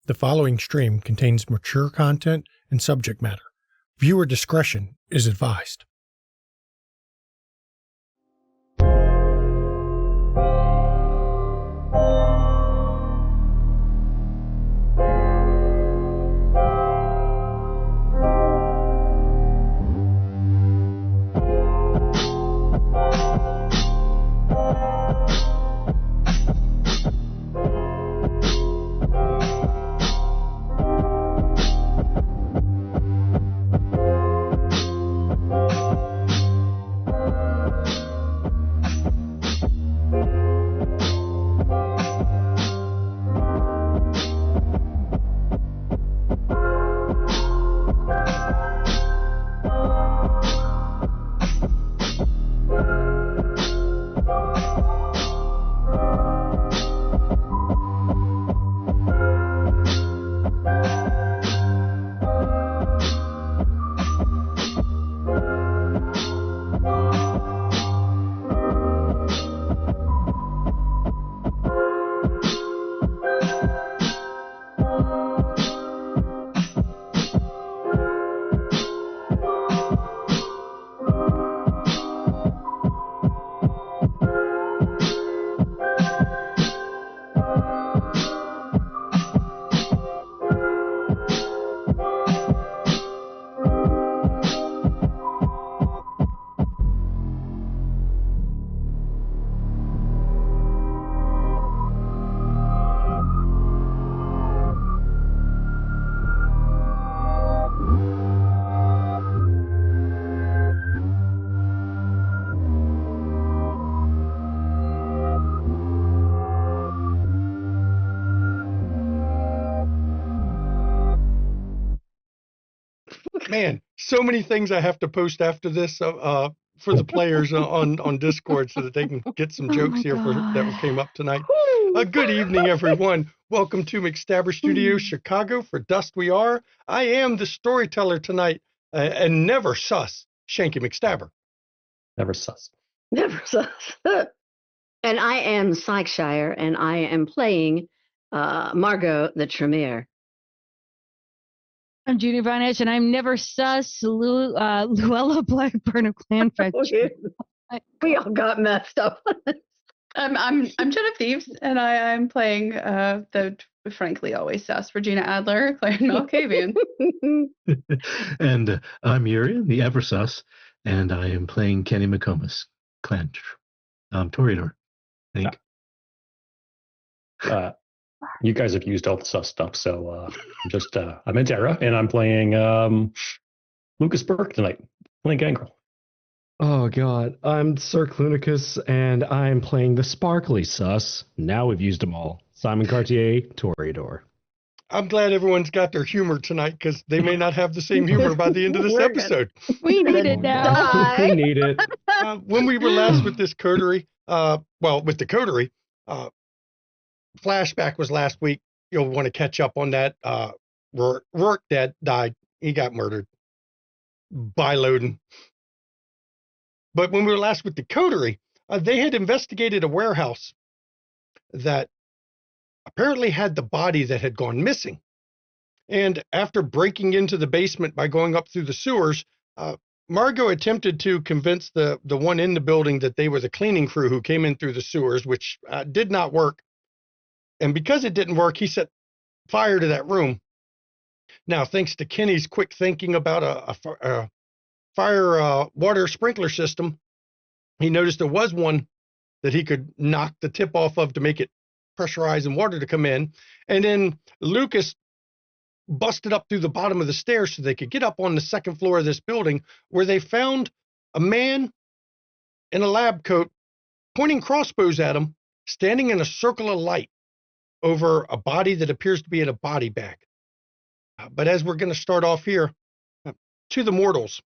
The following stream contains mature content and subject matter. Viewer discretion is advised. Man, so many things I have to post after this for the players on Discord so that they can get some jokes here that came up tonight. Good evening, everyone. Welcome to McStabber Studios, Chicago. For Dust We Are. I am the storyteller tonight, and never sus, Shanky McStabber. Never sus. Never sus. And I am Sykeshire, and I am playing Margot the Tremere. I'm Judy Varnish, and I'm never sus. Luella Blackburn of Clan Fetch. We all got messed up. I'm Jenna Thieves, and I'm playing the frankly always sus Regina Adler, Clan Malkavian. And I'm Urian, the ever sus, and I am playing Kenny McComas, Clan Toreador. I think. You guys have used all the sus stuff, so I'm Antera, and I'm playing Lucas Burke tonight, playing Gangrel. Oh god, I'm Sir Clunicus, and I'm playing the sparkly sus. Now we've used them all. Simon Cartier, Toreador. I'm glad everyone's got their humor tonight because they may not have the same humor by the end of this episode. We need it now. We need it. When we were last with this coterie, with the coterie, flashback was last week. You'll want to catch up on that. Rourke died. He got murdered by Loden. But when we were last with the coterie, they had investigated a warehouse that apparently had the body that had gone missing. And after breaking into the basement by going up through the sewers, Margot attempted to convince the one in the building that they were the cleaning crew who came in through the sewers, which did not work. And because it didn't work, he set fire to that room. Now, thanks to Kenny's quick thinking about a fire water sprinkler system, he noticed there was one that he could knock the tip off of to make it pressurize and water to come in. And then Lucas busted up through the bottom of the stairs so they could get up on the second floor of this building, where they found a man in a lab coat pointing crossbows at him, standing in a circle of light over a body that appears to be in a body bag. But as we're going to start off here, to the mortals,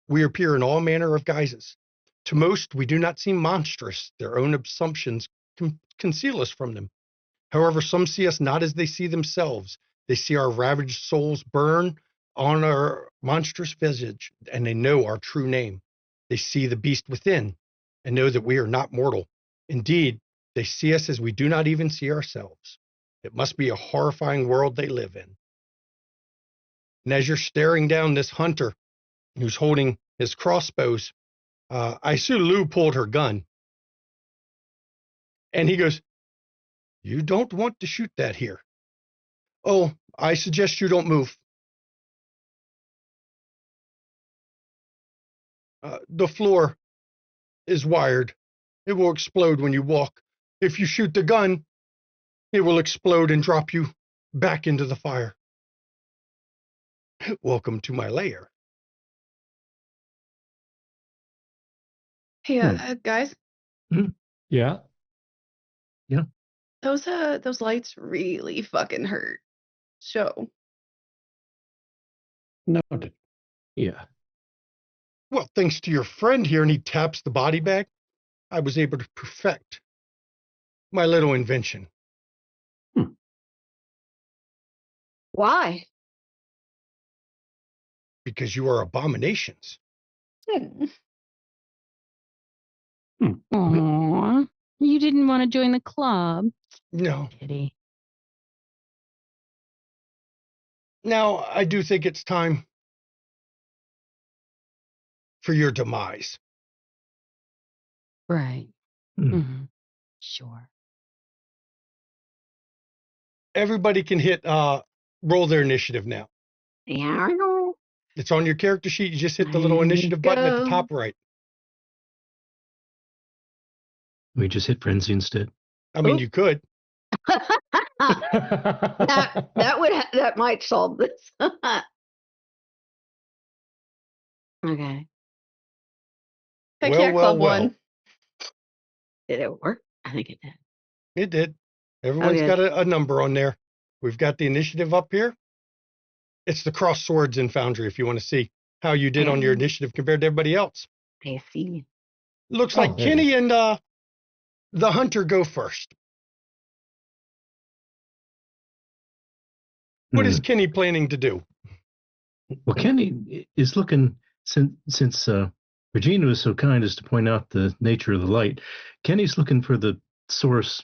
we appear in all manner of guises. To most, we do not seem monstrous. Their own assumptions conceal us from them. However, some see us not as they see themselves. They see our ravaged souls burn on our monstrous visage, and they know our true name. They see the beast within and know that we are not mortal. Indeed, they see us as we do not even see ourselves. It must be a horrifying world they live in. And as you're staring down this hunter who's holding his crossbows, I assume Lou pulled her gun. And he goes, "You don't want to shoot that here. Oh, I suggest you don't move. The floor is wired. It will explode when you walk. If you shoot the gun, it will explode and drop you back into the fire. Welcome to my lair." Hey, guys, Yeah. those lights really fucking hurt. So, Noted. Yeah. Well, thanks to your friend here, and he taps the body bag, I was able to perfect my little invention. Why? Because you are abominations. Aw, you didn't want to join the club. No. Pity. Now, I do think it's time for your demise. Right. Hmm. Mhm. Sure. Everybody can hit roll their initiative now. Yeah, I know. It's on your character sheet. You just hit the little There you initiative button at the go. top right. We just hit frenzy instead. I mean, Oop. you could. That might solve this. Okay. heck Well, yeah, well, Club well. One. Did it work? I think it did. It did. Everyone's good. got a number on there. We've got the initiative up here. It's the cross swords in Foundry if you want to see how you did on your initiative compared to everybody else. I see. Looks Oh, like hey. Kenny and the hunter go first. What is Kenny planning to do? Well, Kenny is looking, since Regina was so kind as to point out the nature of the light, Kenny's looking for the source,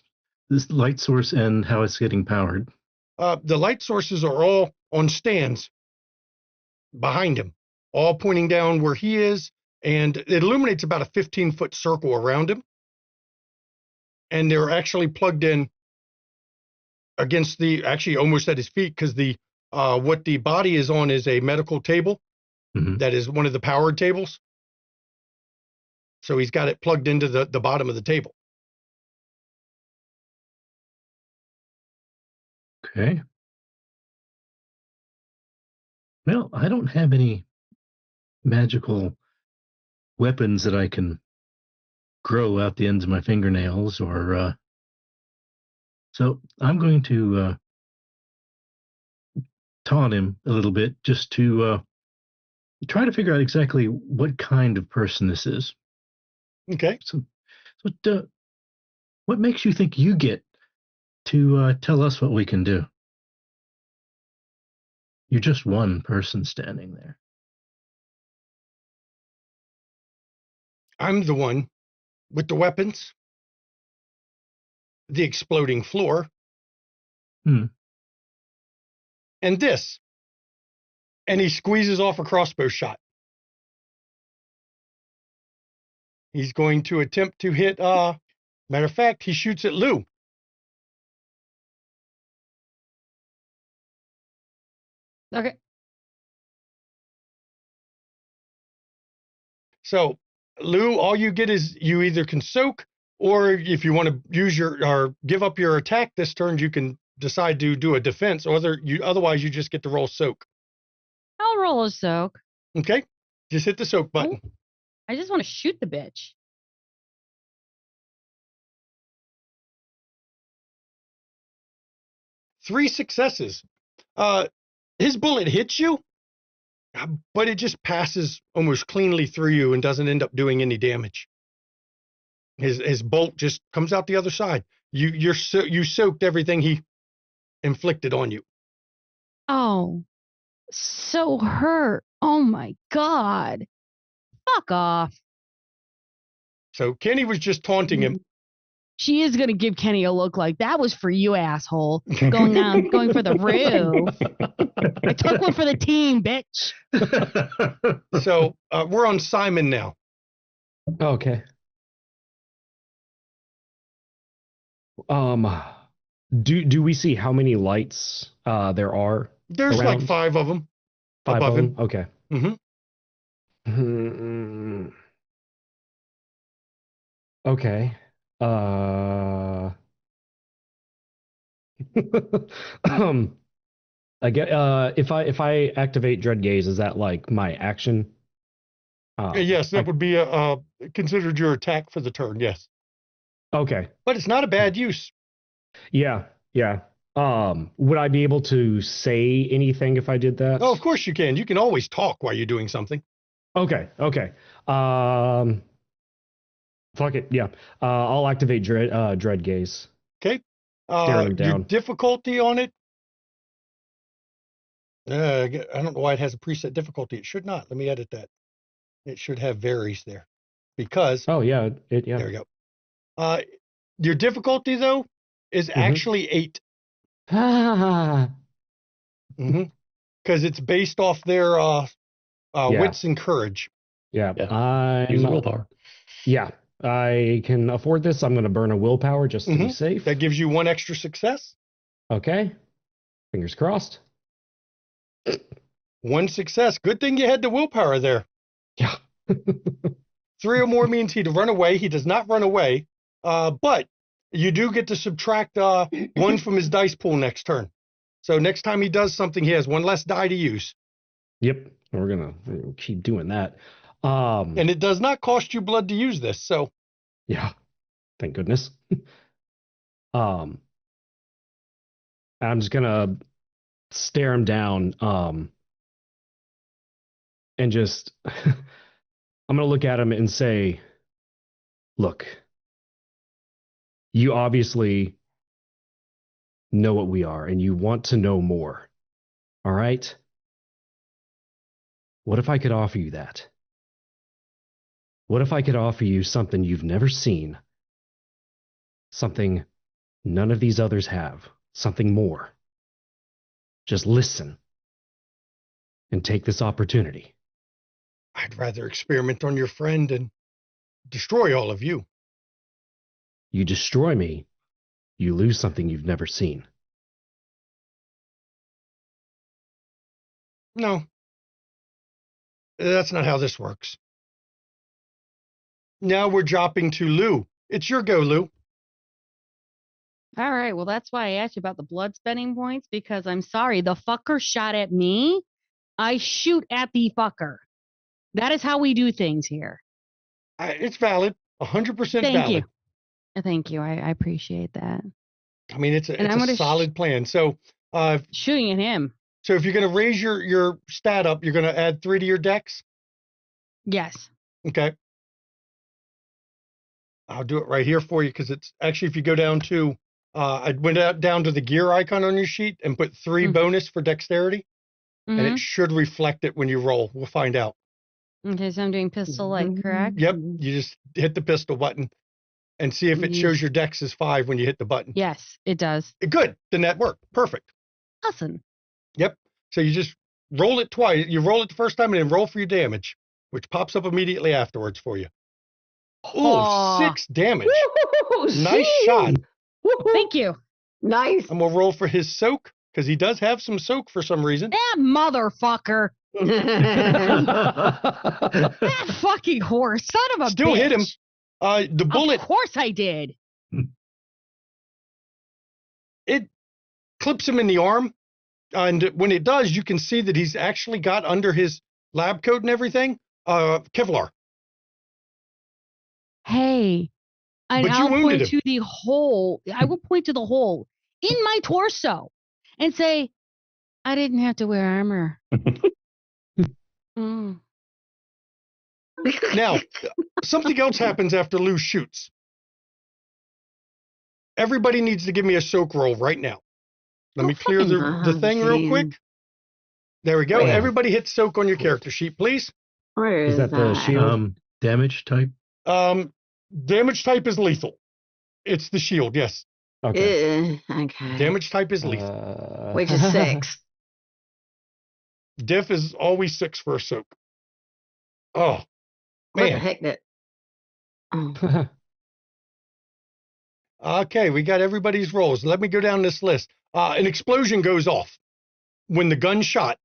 this light source, and how it's getting powered. The light sources are all on stands behind him, all pointing down where he is, and it illuminates about a 15-foot circle around him. And they're actually plugged in against actually almost at his feet, because what the body is on is a medical table. Mhm. That is one of the powered tables. So he's got it plugged into the bottom of the table. Okay. Well, I don't have any magical weapons that I can grow out the ends of my fingernails, or so I'm going to taunt him a little bit, just to try to figure out exactly what kind of person this is. Okay. So what makes you think you get to tell us what we can do? You're just one person standing there. I'm the one with the weapons, the exploding floor, and this. And he squeezes off a crossbow shot. He's going to attempt to hit, matter of fact, he shoots at Lou. Okay. So, Lou, all you get is you either can soak, or if you want to use or give up your attack this turn, you can decide to do a defense. Otherwise, you just get to roll soak. I'll roll a soak. Okay? Just hit the soak button. I just want to shoot the bitch. Three successes. His bullet hits you, but it just passes almost cleanly through you and doesn't end up doing any damage. His bolt just comes out the other side. You soaked everything he inflicted on you. Oh, so hurt. Oh my God. Fuck off. So Kenny was just taunting him. She is going to give Kenny a look like, that was for you, asshole. Going for the roof. I took one for the team, bitch. So we're on Simon now. Okay. Do we see how many lights there are? There's around? like 5 of them. 5 above of him. them? Okay. Mm-hmm. Okay. I get if I activate Dread Gaze, is that like my action? Yes, that would be considered your attack for the turn. Yes, Okay. but it's not a bad use. Yeah. Would I be able to say anything if I did that? Oh, of course you can. You can always talk while you're doing something. Okay. Fuck it. Yeah. I'll activate Dread Gaze. Okay. Staring him Your down. difficulty on it. I don't know why it has a preset difficulty. It should not. Let me edit that. It should have varies there, because Oh yeah. Yeah. there we go. Your difficulty though is actually 8. Because it's based off their wits and courage. Yeah. Use the willpower. Yeah. I can afford this. I'm going to burn a willpower just to be safe. That gives you 1 extra success. Okay. Fingers crossed. 1 success. Good thing you had the willpower there. Yeah. 3 or more means he'd run away. He does not run away. But you do get to subtract 1 from his dice pool next turn. So next time he does something, he has 1 less die to use. Yep. We're going to keep doing that. And it does not cost you blood to use this. So yeah. Thank goodness. I'm just going to stare him down and just I'm going to look at him and say, look, you obviously know what we are and you want to know more. All right? What if I could offer you that? What if I could offer you something you've never seen? Something none of these others have. Something more. Just listen and take this opportunity. I'd rather experiment on your friend and destroy all of you. You destroy me, you lose something you've never seen. No. That's not how this works. Now we're dropping to Lou. It's your go, Lou. All right. Well, that's why I asked you about the blood spending points, because I'm sorry, the fucker shot at me. I shoot at the fucker. That is how we do things here. It's valid. 100% Thank valid. you. Thank you. I appreciate that. I mean, it's a solid plan. So shooting at him. So if you're going to raise your stat up, you're going to add 3 to your dex? Yes. Okay. I'll do it right here for you, because it's actually, if you go down to, I went down to the gear icon on your sheet and put 3 bonus for dexterity, and it should reflect it when you roll. We'll find out. Okay, so I'm doing pistol light, correct? Yep. You just hit the pistol button and see if it shows your dex is 5 when you hit the button. Yes, it does. Good. Then that worked. Perfect. Awesome. Yep. So you just roll it twice. You roll it the first time and then roll for your damage, which pops up immediately afterwards for you. Oh, 6 damage. Nice shot. Thank you. Nice. I'm going to roll for his soak, because he does have some soak for some reason. That motherfucker. That fucking horse. Son of a Still bitch. hit him. The bullet. Of course I did. It clips him in the arm. And when it does, you can see that he's actually got under his lab coat and everything, Kevlar. Hey, and But you I'll wounded point him. to the hole. I will point to the hole in my torso and say, I didn't have to wear armor. Now, something else happens after Lou shoots. Everybody needs to give me a soak roll right now. Let me clear the thing real quick. There we go. Where? Everybody hit soak on your character sheet, please. Where Is that the shield? Damage type? Damage type is lethal. It's the shield, yes. Okay. Okay. Damage type is lethal. Which is 6. Diff is always 6 for a soak. Oh, What the man. heck did? Oh. Okay, we got everybody's rolls. Let me go down this list. An explosion goes off when the gun shot.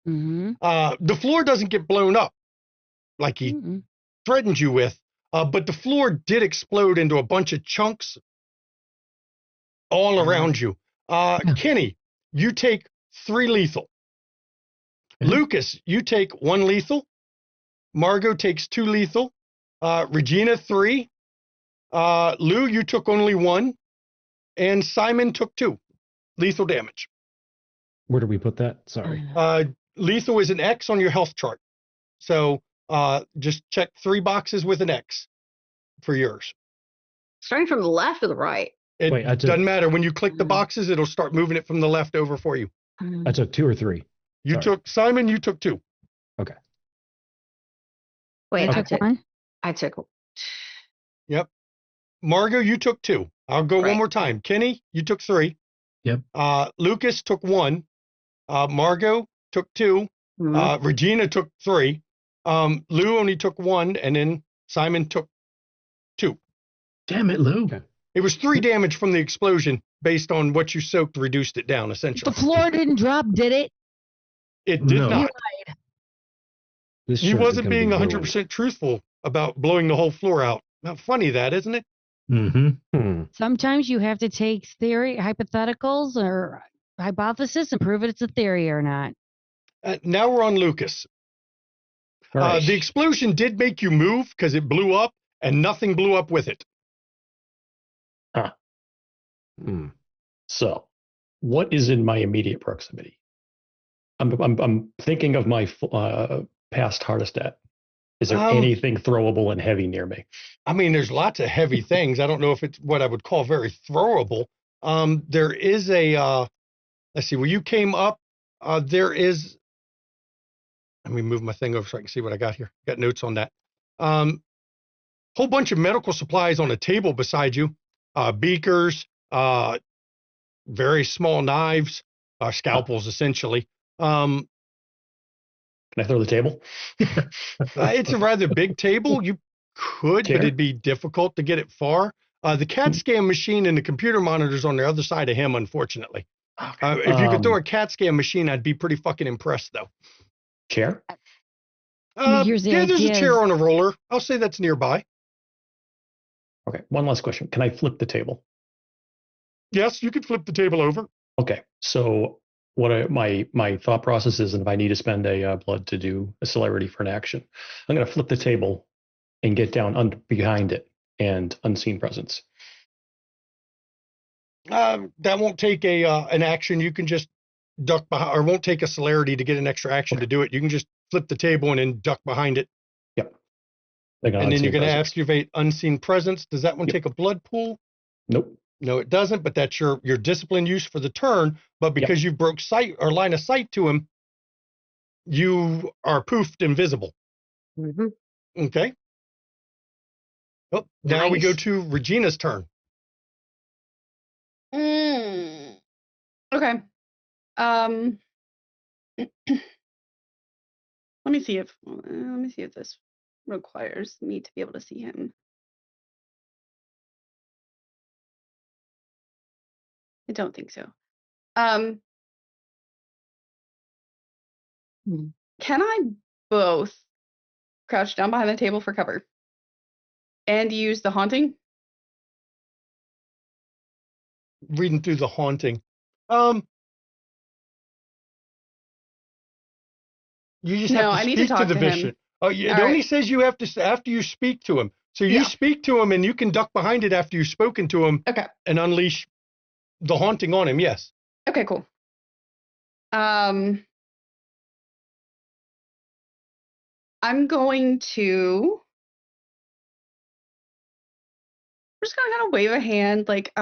Mm-hmm. The floor doesn't get blown up like he threatened you with, but the floor did explode into a bunch of chunks all around you. Kenny, you take 3 lethal. Lucas, you take 1 lethal. Margot takes 2 lethal. Regina, 3. Lou, you took only 1. And Simon took 2 lethal damage. Where do we put that? Sorry. Lethal is an X on your health chart. So just check 3 boxes with an X for yours. Starting from the left or the right? It Wait, doesn't matter. When you click the boxes, it'll start moving it from the left over for you. I took 2 or 3. You Sorry. took, Simon, you took 2. Okay. Wait, I took 1. I took. Yep. Margot, you took 2. I'll go one more time. Kenny, you took 3. Yep. Lucas took 1. Margot took 2. Regina took 3. Lou only took 1, and then Simon took 2. Damn it, Lou. Okay. It was 3 damage from the explosion based on what you soaked, reduced it down, essentially. The floor didn't drop, did it? It did No. not. This He shirt is wasn't gonna be being ruined. 100% truthful about blowing the whole floor out. Now, funny that, isn't it? Mm-hmm. Sometimes you have to take theory, hypotheticals, or hypothesis and prove it's a theory or not. Now we're on Lucas. All right. The explosion did make you move because it blew up, and nothing blew up with it. So, what is in my immediate proximity? I'm thinking of my past hardestat. Is there anything throwable and heavy near me? I mean, there's lots of heavy things. I don't know if it's what I would call very throwable. There is a, let's see, where you came up, there is, let me move my thing over so I can see what I got here. Got notes on that. Whole bunch of medical supplies on a table beside you, beakers, very small knives, scalpels, essentially. Can I throw the table? It's a rather big table. You could, but it'd be difficult to get it far. The CAT scan machine and the computer monitors on the other side of him, unfortunately. If you could throw a CAT scan machine, I'd be pretty fucking impressed, though. Chair? Here's the There's a idea chair is- on a roller. I'll say that's nearby. Okay, one last question. Can I flip the table? Yes, you could flip the table over. Okay, so what my thought process is, and if I need to spend a blood to do a celerity for an action, I'm going to flip the table and get down behind it and unseen presence. That won't take an action. You can just duck behind, or won't take a celerity to get an extra action to do it. You can just flip the table and then duck behind it. Yep. And then you're going to activate unseen presence. Does that one take a blood pool? Nope. No, it doesn't, but that's your discipline use for the turn. But because you broke sight or line of sight to him, you are poofed invisible. Okay. Oh, now we go to Regina's turn. Okay. Let me see if this requires me to be able to see him. I don't think so. Can I both crouch down behind the table for cover and use the haunting? Reading through the haunting. You just have to I need speak to talk the to vision. him. Oh, it only says you have to after you speak to him. So you speak to him, and you can duck behind it after you've spoken to him. Okay. And unleash the haunting on him. Yes. Okay. Cool. I'm going to. I'm just gonna kind of wave a hand, like,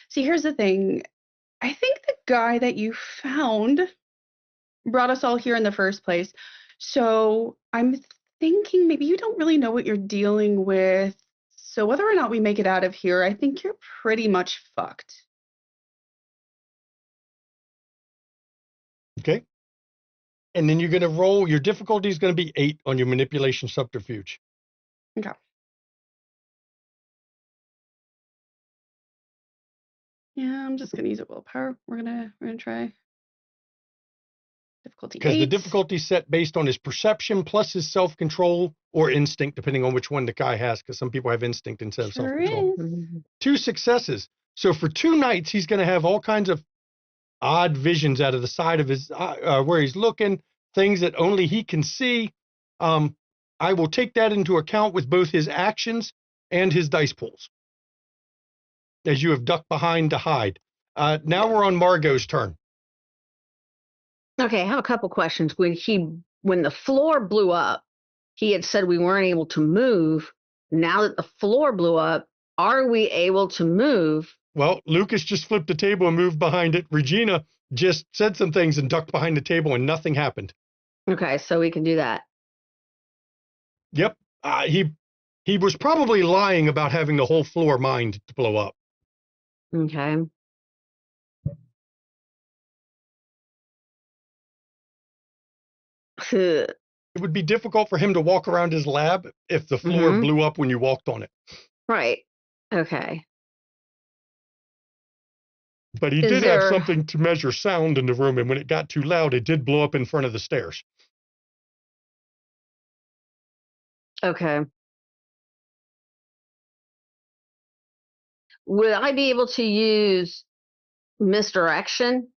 see, here's the thing. I think the guy that you found brought us all here in the first place. So I'm thinking maybe you don't really know what you're dealing with. So whether or not we make it out of here, I think you're pretty much fucked. Okay. And then you're going to roll. Your difficulty is going to be 8 on your manipulation subterfuge. Okay. Yeah, I'm just gonna use a willpower. We're gonna try difficulty Because the 8. difficulty is set based on his perception plus his self-control or instinct, depending on which one the guy has, because some people have instinct instead of Sure self-control. is. 2 successes. So for 2 nights, he's going to have all kinds of odd visions out of the side of his where he's looking, things that only he can see. I will take that into account with both his actions and his dice pulls, as you have ducked behind to hide. Now we're on Margot's turn. Okay, I have a couple questions. When the floor blew up, he had said we weren't able to move. Now that the floor blew up, are we able to move? Well, Lucas just flipped the table and moved behind it. Regina just said some things and ducked behind the table and nothing happened. Okay, so we can do that. Yep. He was probably lying about having the whole floor mined to blow up. Okay. It would be difficult for him to walk around his lab if the floor blew up when you walked on it. Right. Okay. But he did have something to measure sound in the room, and when it got too loud, it did blow up in front of the stairs. Okay. Would I be able to use misdirection?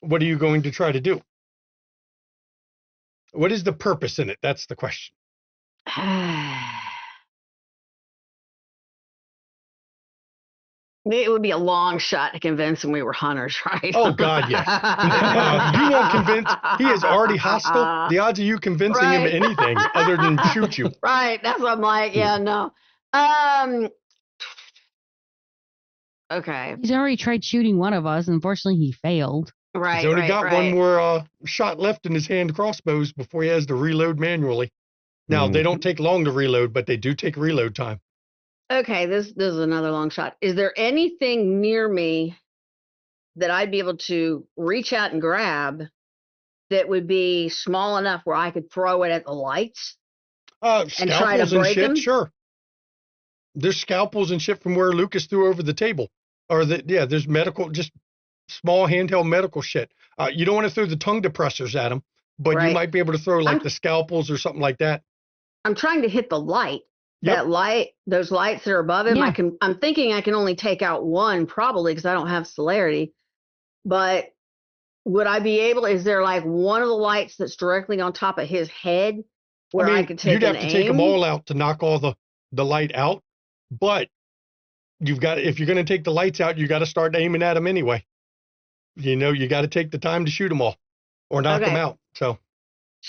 What are you going to try to do? What is the purpose in it? That's the question. It would be a long shot to convince him we were hunters, right? Oh, God, yes. You won't convince. He is already hostile. The odds of you convincing him anything other than shoot you. Right. That's what I'm like. Yeah, no. Okay. He's already tried shooting one of us. Unfortunately, he failed. Right. He's only got one more shot left in his hand crossbows before he has to reload manually. Now, they don't take long to reload, but they do take reload time. Okay, this is another long shot. Is there anything near me that I'd be able to reach out and grab that would be small enough where I could throw it at the lights and try to break them? Sure. There's scalpels and shit from where Lucas threw over the table. Or there's medical, just small handheld medical shit. You don't want to throw the tongue depressors at them, but you might be able to throw like the scalpels or something like that. I'm trying to hit the light. Yep. That light, those lights that are above him, Yeah. I'm thinking I can only take out one probably because I don't have celerity. But would I be able, is there like one of the lights that's directly on top of his head where I could take you'd have to take them all out to knock all the light out. But if you're going to take the lights out, you got to start aiming at them anyway. You got to take the time to shoot them all or knock them out. So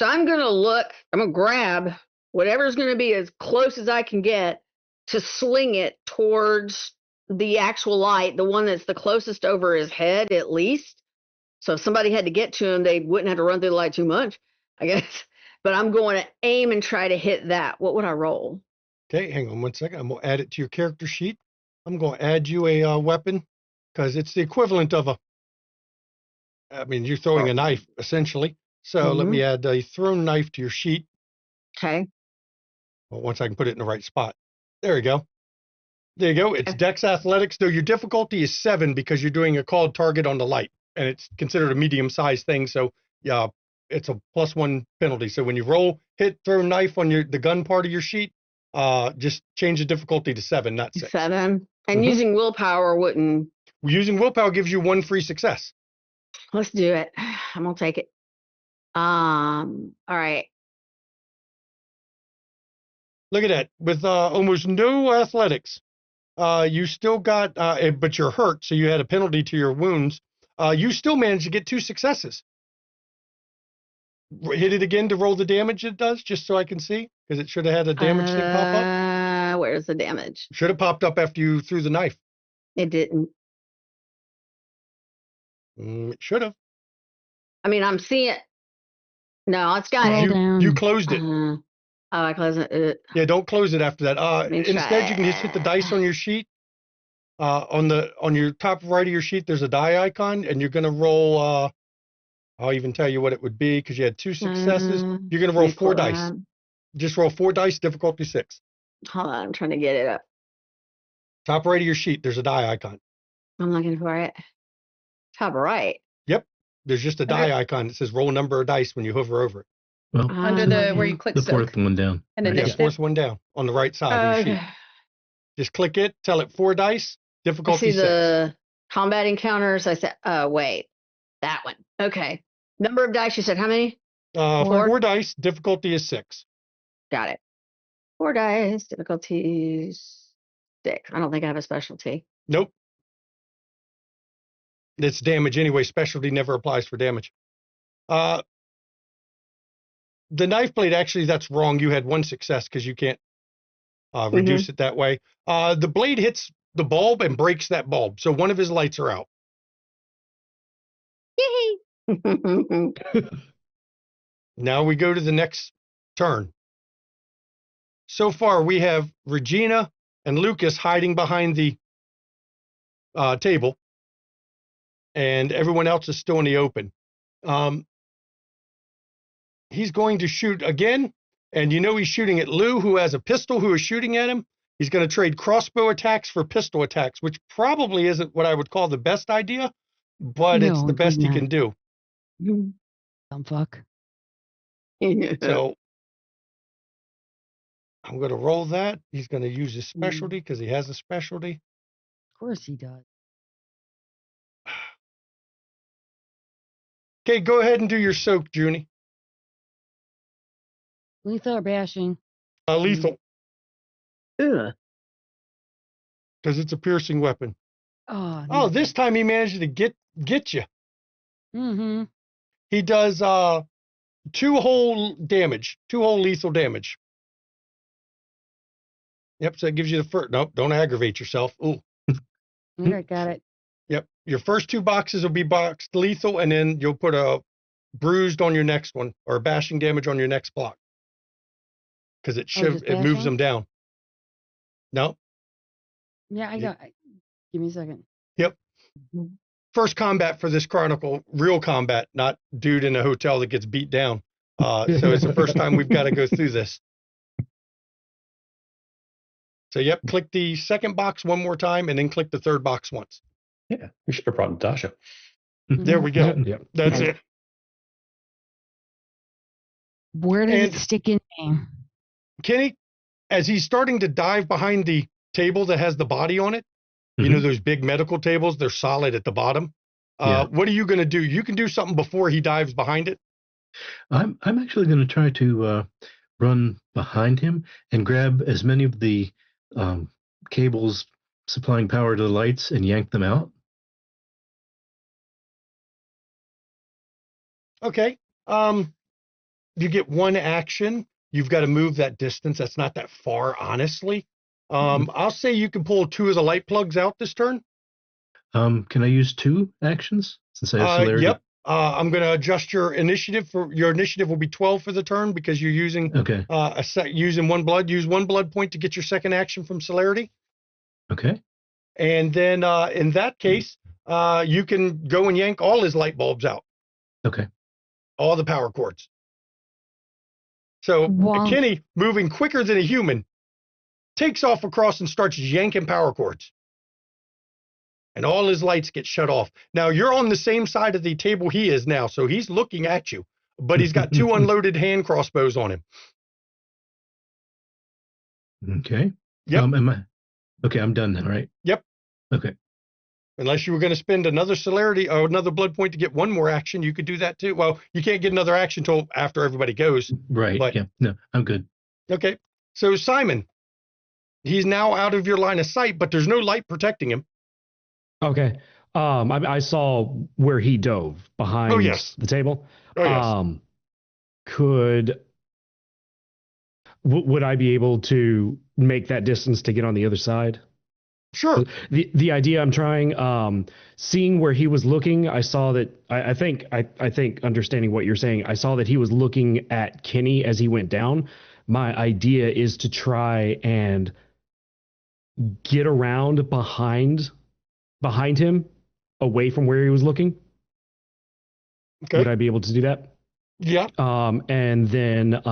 I'm going to grab whatever's going to be as close as I can get to sling it towards the actual light, the one that's the closest over his head at least. So if somebody had to get to him, they wouldn't have to run through the light too much, I guess. But I'm going to aim and try to hit that. What would I roll? Okay, hang on one second. I'm going to add it to your character sheet. I'm going to add you a weapon because it's the equivalent of you're throwing a knife essentially. So let me add a thrown knife to your sheet. Okay. Well, once I can put it in the right spot. There you go. There you go. It's Dex Athletics. Though your difficulty is 7 because you're doing a called target on the light, and it's considered a medium-sized thing. So yeah, it's a +1 penalty. So when you roll, hit, throw knife on the gun part of your sheet, just change the difficulty to 7, not 6. 7. And using willpower wouldn't. Using willpower gives you 1 free success. Let's do it. I'm gonna take it. All right. Look at that. With almost no athletics, you still got, but you're hurt, so you had a penalty to your wounds. You still managed to get 2 successes. Hit it again to roll the damage it does, just so I can see, because it should have had a damage thing pop up. Where's the damage? Should have popped up after you threw the knife. It didn't. It should have. I'm seeing it. No, it's got Scroll it. down. You closed it. Oh, I close it. Yeah, don't close it after that. me Instead, you can just hit the dice on your sheet. On your top right of your sheet, there's a die icon, and you're gonna roll. I'll even tell you what it would be because you had 2 successes. You're gonna roll 4 dice. Just roll 4 dice, difficulty 6. Hold on, I'm trying to get it up. Top right of your sheet, there's a die icon. I'm looking for it. Top right. Yep, there's just a die icon that says roll number of dice when you hover over it. Well, Under the where you click the soak. 4th one down. And right? Yeah, initiative. 4th one down on the right side of your sheet. Just click it, tell it 4 dice, I difficulty see 6. the combat encounters. I said, wait, that one. Okay. Number of dice. You said how many? 4 dice, difficulty is 6. Got it. 4 dice, difficulties 6. I don't think I have a specialty. Nope. It's damage anyway. Specialty never applies for damage. The knife blade, actually, that's wrong. You had 1 success because you can't reduce it that way. The blade hits the bulb and breaks that bulb. So one of his lights are out. Now we go to the next turn. So far, we have Regina and Lucas hiding behind the table, and everyone else is still in the open. He's going to shoot again, and you know he's shooting at Lou, who has a pistol, who is shooting at him. He's going to trade crossbow attacks for pistol attacks, which probably isn't what I would call the best idea, but it's the best he can do. Dumb fuck. So I'm going to roll that. He's going to use his specialty because he has a specialty. Of course he does. Okay, go ahead and do your soak, Junie. Lethal or bashing? Lethal, Ugh. because it's a piercing weapon. Oh, Oh, this time he managed to get you. Mm-hmm. He does 2 whole lethal damage. Yep, so it gives you the first. Nope, don't aggravate yourself. Ooh. All right, got it. Yep, your first 2 boxes will be boxed lethal, and then you'll put a bruised on your next one, or a bashing damage on your next block. Because it just moves bashing? them down. No? Yeah, I got. Give me a second. Yep. First combat for this chronicle, real combat, not dude in a hotel that gets beat down. So it's the first time we've got to go through this. So, yep, click the second box one more time, and then click the third box once. Yeah, we should have brought Natasha. There we go. Yep. That's it. Where does And- it stick in me? Kenny, as he's starting to dive behind the table that has the body on it, you know, those big medical tables, they're solid at the bottom. Yeah. What are you going to do? You can do something before he dives behind it. I'm actually going to try to run behind him and grab as many of the cables supplying power to the lights and yank them out. Okay. You get 1 action. You've got to move that distance. That's not that far, honestly. I'll say you can pull 2 of the light plugs out this turn. Can I use 2 actions since I have celerity? Yep. I'm going to adjust your initiative. Your initiative will be 12 for the turn because you're using Okay. using 1 blood. Use 1 blood point to get your second action from celerity. Okay. And then in that case, you can go and yank all his light bulbs out. Okay. All the power cords. So Wow. Kenny, moving quicker than a human, takes off across and starts yanking power cords. And all his lights get shut off. Now you're on the same side of the table he is now, so he's looking at you, but he's got 2 unloaded hand crossbows on him. Okay. Yep. Okay, I'm done then, right? Yep. Okay. Unless you were going to spend another celerity or another blood point to get 1 more action, you could do that too. Well, you can't get another action until after everybody goes. Right. But- Yeah. No, I'm good. Okay. So Simon, he's now out of your line of sight, but there's no light protecting him. Okay. I saw where he dove behind Oh, yes. the table. Oh, yes. Would I be able to make that distance to get on the other side? Sure. The idea I'm trying, seeing where he was looking, I saw that I think understanding what you're saying, I saw that he was looking at Kenny as he went down, my idea is to try and get around behind him, away from where he was looking. Okay. Would I be able to do that? Yeah. And then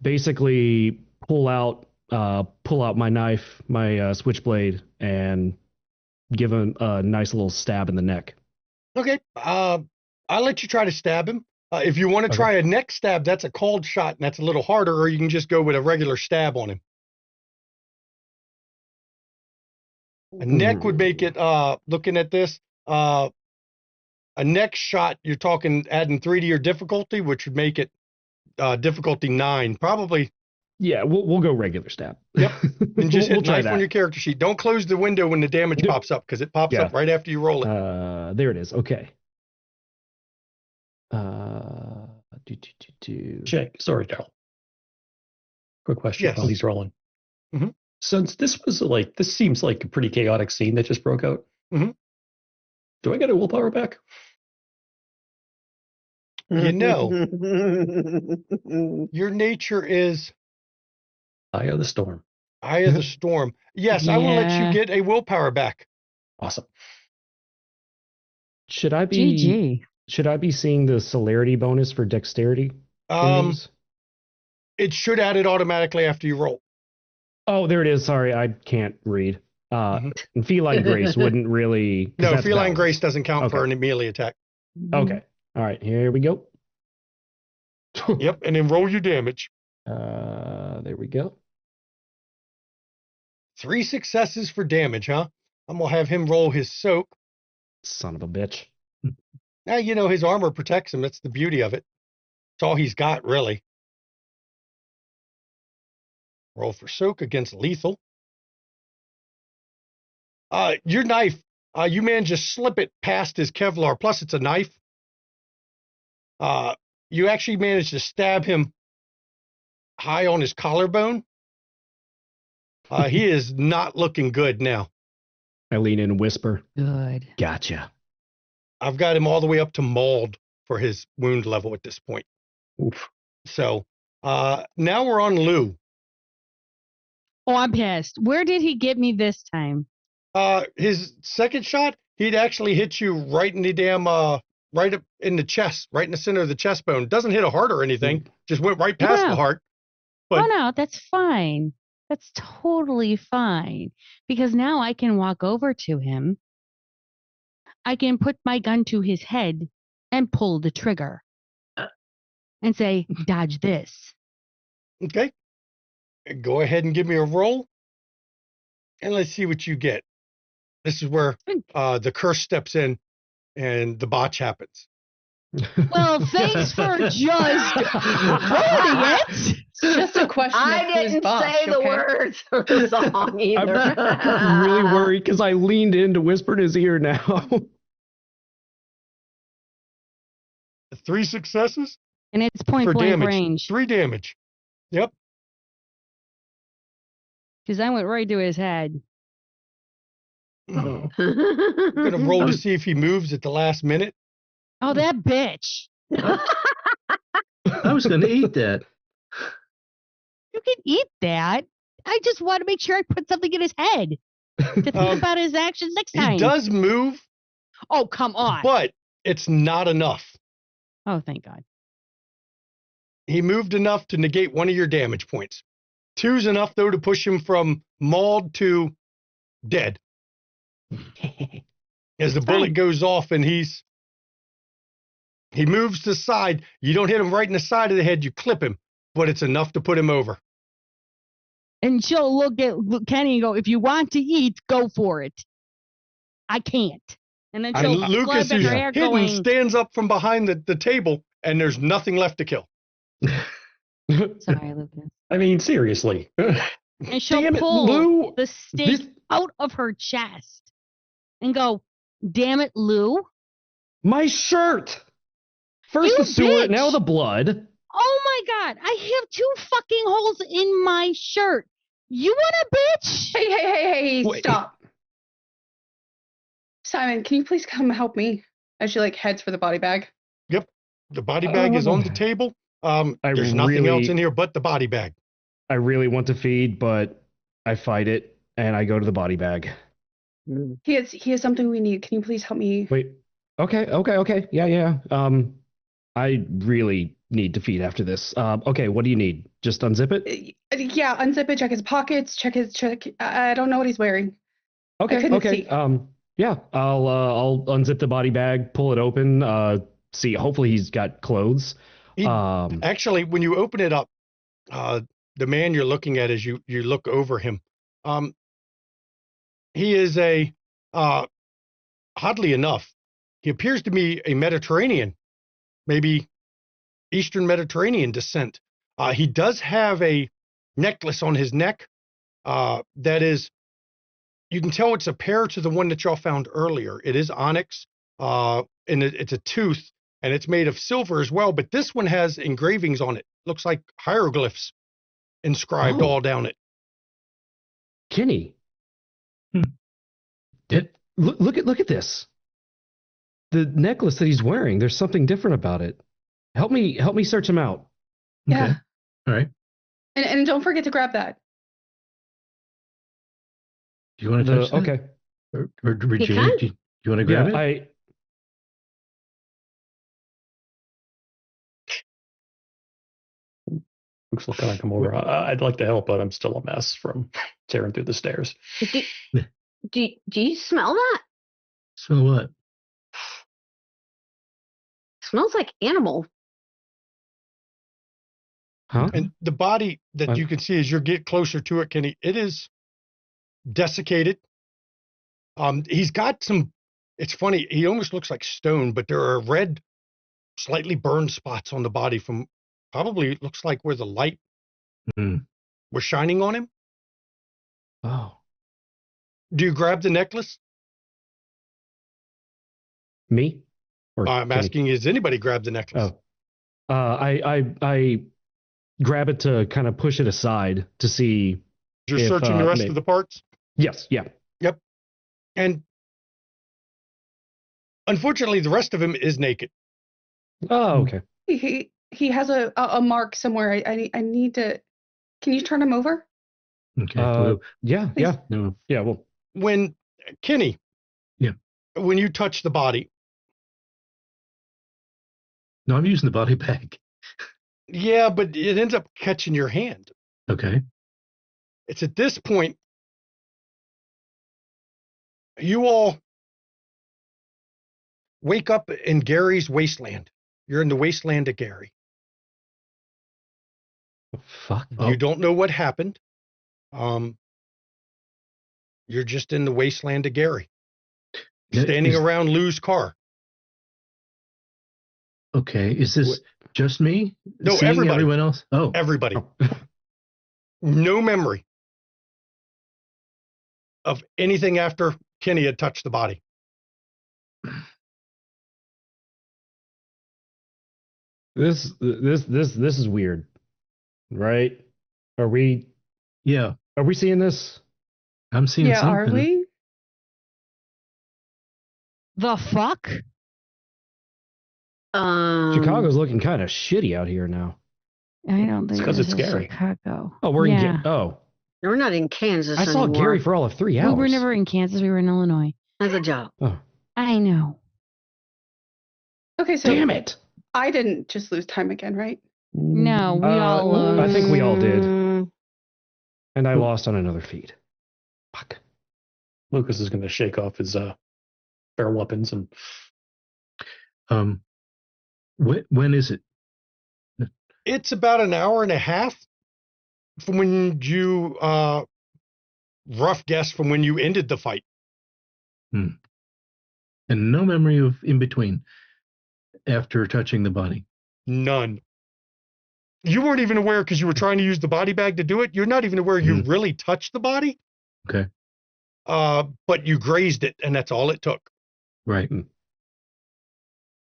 basically pull out my knife, my switchblade, and give him a nice little stab in the neck. Okay. I'll let you try to stab him. If you want to try a neck stab, that's a cold shot, and that's a little harder, or you can just go with a regular stab on him. A neck would make it, looking at this, a neck shot, you're talking adding 3 to your difficulty, which would make it difficulty 9. Probably. Yeah, we'll go regular stab. Yep. And just We'll hit try knife that. on your character sheet. Don't close the window when the damage pops up, because it pops up right after you roll it. There it is. Okay. Check. Sorry, Daryl. Quick question Yes. while he's rolling. Mm-hmm. Since this seems like a pretty chaotic scene that just broke out. Mm-hmm. Do I get a willpower back? You know, your nature is Eye of the storm. Eye of the storm. Yes, I will let you Yeah. get a willpower back. Awesome. Should I be GG. seeing the celerity bonus for dexterity? It should add it automatically after you roll. Oh, there it is. Sorry, I can't read. And feline grace wouldn't really. 'cause No, that's feline balance. grace doesn't count for an melee attack. Okay. All right. Here we go. Yep, and then roll your damage. There we go. 3 successes for damage, huh? I'm gonna have him roll his soak. Son of a bitch. Now, you know, his armor protects him. That's the beauty of it. It's all he's got, really. Roll for soak against lethal. Your knife, you managed to slip it past his Kevlar. Plus, it's a knife. You actually managed to stab him high on his collarbone. He is not looking good now. I lean in and whisper. Good. Gotcha. I've got him all the way up to mauled for his wound level at this point. Oof. So now we're on Lou. Oh, I'm pissed. Where did he get me this time? His second shot, he'd actually hit you right in the damn, right up in the chest, right in the center of the chest bone. Doesn't hit a heart or anything. Just went right past the heart. But oh, no, that's fine. That's totally fine. Because now I can walk over to him. I can put my gun to his head and pull the trigger and say, dodge this. Okay. Go ahead and give me a roll. And let's see what you get. This is where the curse steps in and the botch happens. Well, thanks for just ruining it. It's just a question I of who's didn't boss, say the okay? words for the song either. I'm really worried because I leaned in to whisper in his ear now. 3 successes And it's point for blank damage. range. 3 damage. Yep. Because I went right to his head. I'm going to roll to see if he moves at the last minute. Oh, that bitch. I was going to eat that. You can eat that. I just want to make sure I put something in his head to think about his actions next time. He does move, Oh, come on. but it's not enough. Oh, thank God. He moved enough to negate 1 of your damage points. 2's enough, though, to push him from mauled to dead. As the bullet goes off and he moves to the side, you don't hit him right in the side of the head, you clip him, but it's enough to put him over. And she'll look at Kenny and go, if you want to eat, go for it. I can't. And then And she'll Lucas, flip in who's her hair hidden, going, stands up from behind the table, and there's nothing left to kill. sorry, Lucas. I mean, seriously. And she'll Damn it, pull Lou. the stake out of her chest and go, damn it, Lou. My shirt. First You the sewer, bitch. now the blood. Oh my God, I have 2 fucking holes in my shirt. You want a bitch? Hey, Wait. stop. Simon, can you please come help me? As she heads for the body bag. Yep. The body bag is on the table. There's nothing else in here but the body bag. I really want to feed, but I fight it and I go to the body bag. He has something we need. Can you please help me? Wait. Okay. Yeah. I really need to feed after this. Okay, what do you need? Just unzip it? Yeah, unzip it, check his pockets, check. I don't know what he's wearing. I couldn't see. Yeah, I'll unzip the body bag, pull it open, see, hopefully he's got clothes. Actually, when you open it up, the man you're looking at as you look over him, he is oddly enough, he appears to be a Mediterranean, maybe Eastern Mediterranean descent. He does have a necklace on his neck that is, you can tell it's a pair to the one that y'all found earlier. It is onyx, and it's a tooth, and it's made of silver as well, but this one has engravings on it. Looks like hieroglyphs inscribed all down it. Kenny. Look at this. The necklace that he's wearing, there's something different about it. Help me search him out. Yeah. Okay. All right. And don't forget to grab that. Do you want to touch that? Okay. Or Regina, do you want to grab it? Luke's looking to come over. I'd like to help, but I'm still a mess from tearing through the stairs. Do you smell that? Smell what? Smells like animal. Huh? And the body that you can see as you get closer to it, Kenny, it is desiccated. He's got some, it's funny, he almost looks like stone, but there are red, slightly burned spots on the body from probably looks like where the light was shining on him. Oh. Do you grab the necklace? Me? Or I'm asking, is anybody grab the necklace? Oh. I grab it to kind of push it aside to see. You're searching the rest of the parts? Yes, yeah. Yep. And unfortunately, the rest of him is naked. Oh, okay. He has a mark somewhere. I need to. Can you turn him over? Okay. Yeah. No. Yeah. Well, when Kenny, when you touch the body. No, I'm using the body bag. Yeah, but it ends up catching your hand. Okay. It's at this point you all wake up in Gary's wasteland. You're in the wasteland of Gary. Fuck. You don't know what happened. You're just in the wasteland of Gary. Standing around Lou's car. Okay. Is this just me? No, seeing everybody. Everyone else? Oh. Everybody. No memory of anything after Kenny had touched the body. This is weird, right? Are we? Yeah. Are we seeing this? I'm seeing something. Yeah, are we? The fuck? Chicago's looking kind of shitty out here now. I don't think because it's Gary. Chicago. Oh, we're yeah. We're not in Kansas I saw anymore. Gary for all of 3 hours. We were never in Kansas. We were in Illinois. As a job. Oh. I know. Okay, so Damn it! I didn't just lose time again, right? No, we all. I think we all did. And I lost on another feed. Fuck. Lucas is going to shake off his fair weapons and. When is it? It's about an hour and a half from when you rough guess from when you ended the fight. And no memory of in between after touching the body. None. You weren't even aware because you were trying to use the body bag to do it. You're not even aware you really touched the body. Okay. But you grazed it, and that's all it took. Right.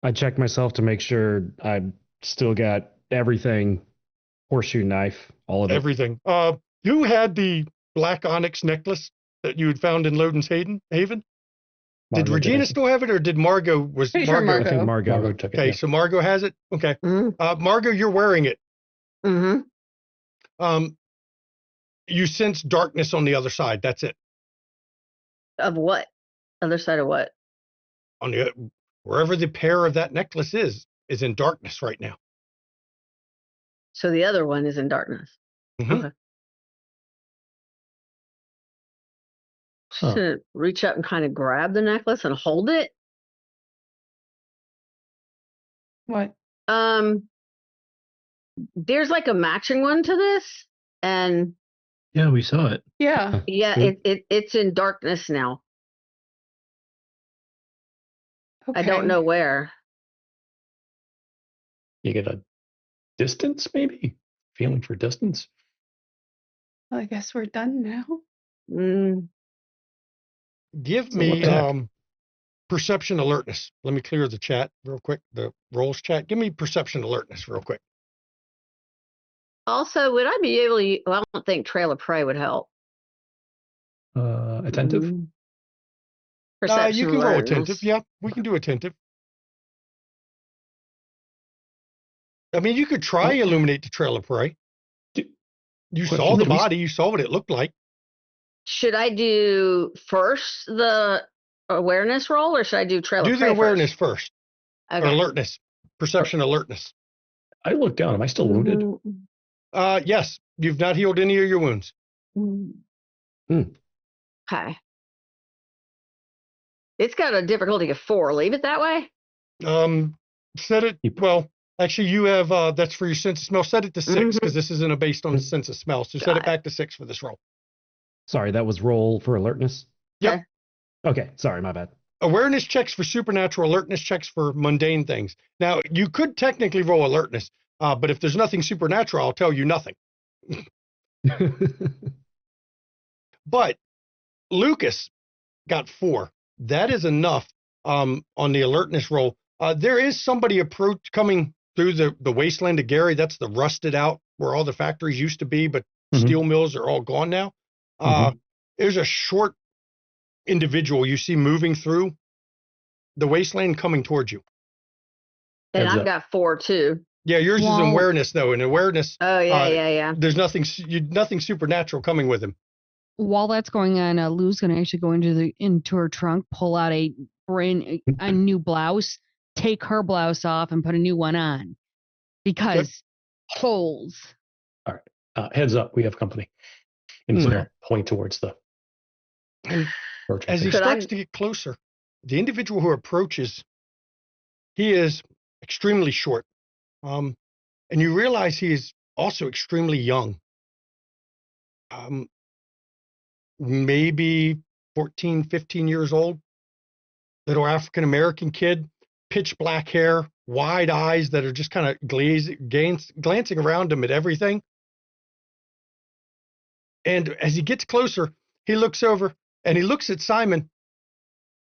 I checked myself to make sure I still got everything, horseshoe knife, all of it. Everything. Who had the black onyx necklace that you had found in Loden's Haven? Did Regina still have it, or did Margot? Was Pretty sure Margot? I think Margot. Margot took it. Okay, Yeah. so Margot has it. Okay, Mm-hmm. Margot, you're wearing it. Mm-hmm. You sense darkness on the other side. That's it. Of what? Other side of what? On the wherever the pair of that necklace is in darkness right now. So the other one is in darkness. Mhm. Okay. Huh. Should reach up and kind of grab the necklace and hold it. What? There's like a matching one to this, and Yeah, we saw it. Yeah. yeah, it's in darkness now. Okay. I don't know where. You get a distance, maybe? Feeling for distance? Well, I guess we're done now. Mm, Give So me what the heck? perception alertness. Let me clear the chat real quick. The rolls chat. Give me perception alertness real quick. Also, would I be able to? Well, I don't think Trail of Prey would help. Attentive? Perception You can roll alertness. attentive. Yeah, we can do attentive. I mean, you could try illuminate the Trail of Prey. You saw Question, the do we- body. You saw what it looked like. Should I do first the awareness roll, or should I do Trail Do of the Prey awareness first? or Okay. alertness. Perception alertness. I looked down. Am I still wounded? Yes, you've not healed any of your wounds. Okay. It's got a difficulty of 4. Leave it that way. Set it. Well, actually, you have that's for your sense of smell. Set it to 6 because this isn't based on the sense of smell. So set Got it back to 6 for this roll. Sorry, that was roll for alertness? Yep. Okay, sorry, my bad. Awareness checks for supernatural, alertness checks for mundane things. Now, you could technically roll alertness, but if there's nothing supernatural, I'll tell you nothing. But Lucas got 4. That is enough on the alertness roll. There is somebody coming through the wasteland of Gary. That's the rusted out where all the factories used to be, but steel mills are all gone now. There's a short individual you see moving through the wasteland coming towards you. And Heads I've up. got 4 too. Yeah, yours is Well- awareness though. In awareness, Oh yeah. there's nothing supernatural coming with him. While that's going on, Lou's going to actually go into her trunk, pull out a new blouse, take her blouse off, and put a new one on because holes. Heads up, we have company. And so point towards the. approaching As he thing. starts to get closer, the individual who approaches, he is extremely short. And you realize he is also extremely young. Maybe 14, 15 years old. Little African-American kid, pitch black hair, wide eyes that are just kind of glancing around him at everything. And as he gets closer, he looks over and he looks at Simon.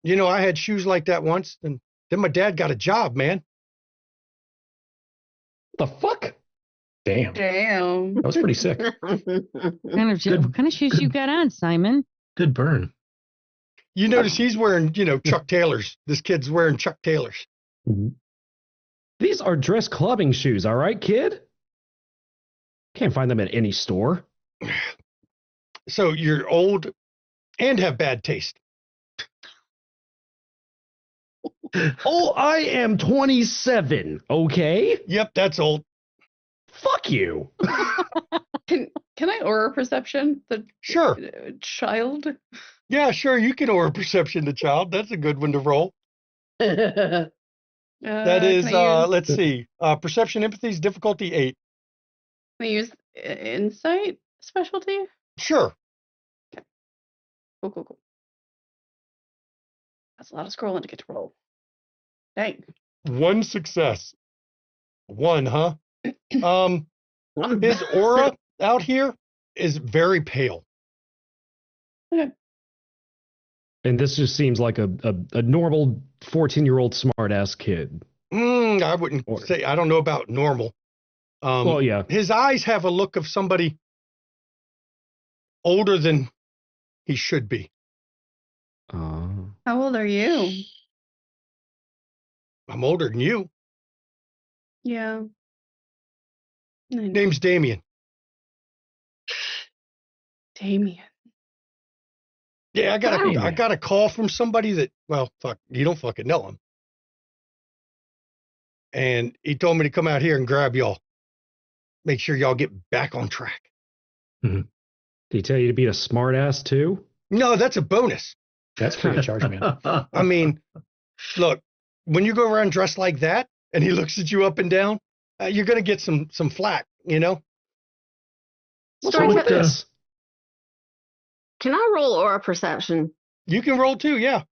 You know, I had shoes like that once, and then my dad got a job, man. The fuck? Damn. Damn. That was pretty sick. What kind of shoes you got on, Simon? Good burn. You notice he's wearing, Chuck Taylors. This kid's wearing Chuck Taylors. These are dress clubbing shoes, all right, kid? Can't find them at any store. So you're old and have bad taste. Oh, I am 27, okay? Yep, that's old. Fuck you. Can I aura perception the Sure. child? Yeah, sure. You can aura perception the child. That's a good one to roll. That is, can I use, let's see. Perception, empathy is difficulty 8. can I use insight specialty? Sure. Cool. That's a lot of scrolling to get to roll. Dang. 1 success. 1, huh? His aura out here is very pale. And this just seems like a normal 14-year-old smart-ass kid. I wouldn't say, I don't know about normal. Well, yeah. His eyes have a look of somebody older than he should be. How old are you? I'm older than you. Yeah. I know. Name's Damien. Damien. Yeah, I Damien. got a call from somebody that, well, fuck, you don't fucking know him. And he told me to come out here and grab y'all. Make sure y'all get back on track. Did he tell you to be a smartass too? No, that's a bonus. That's free of charge, man. I mean, look, when you go around dressed like that and he looks at you up and down, you're going to get some flack, you know? What's wrong with this? Can I roll aura perception? You can roll too, yeah.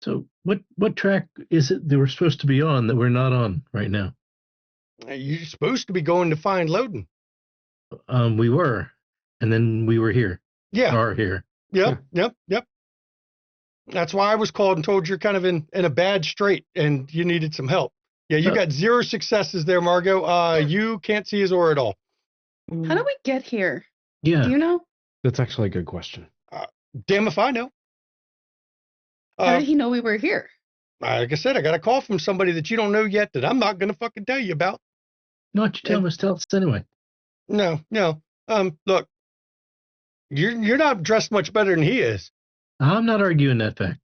So what track is it that we're supposed to be on that we're not on right now? You're supposed to be going to find Loden. We were, and then we were here. Yeah. Are here. Yep. That's why I was called and told you're kind of in a bad strait and you needed some help. Yeah, you got 0 successes there, Margot. You can't see his aura at all. How do we get here? Yeah. Do you know? That's actually a good question. Damn if I know. How did he know we were here? Like I said, I got a call from somebody that you don't know yet that I'm not going to fucking tell you about. No, what you tell us anyway. No. Look, you're not dressed much better than he is. I'm not arguing that fact.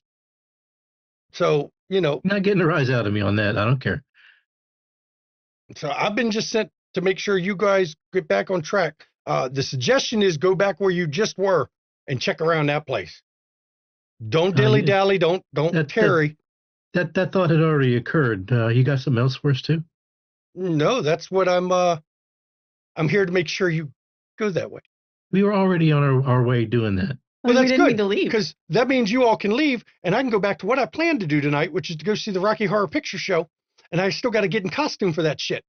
So, you know. You're not getting a rise out of me on that. I don't care. So I've been just sent to make sure you guys get back on track. The suggestion is go back where you just were and check around that place. Don't dilly-dally. Don't tarry. That thought had already occurred. You got something else for us too? No, that's what I'm here to make sure you go that way. We were already on our way doing that. Well, we that's didn't good need to leave. because that means you all can leave, and I can go back to what I planned to do tonight, which is to go see the Rocky Horror Picture Show, and I still got to get in costume for that shit.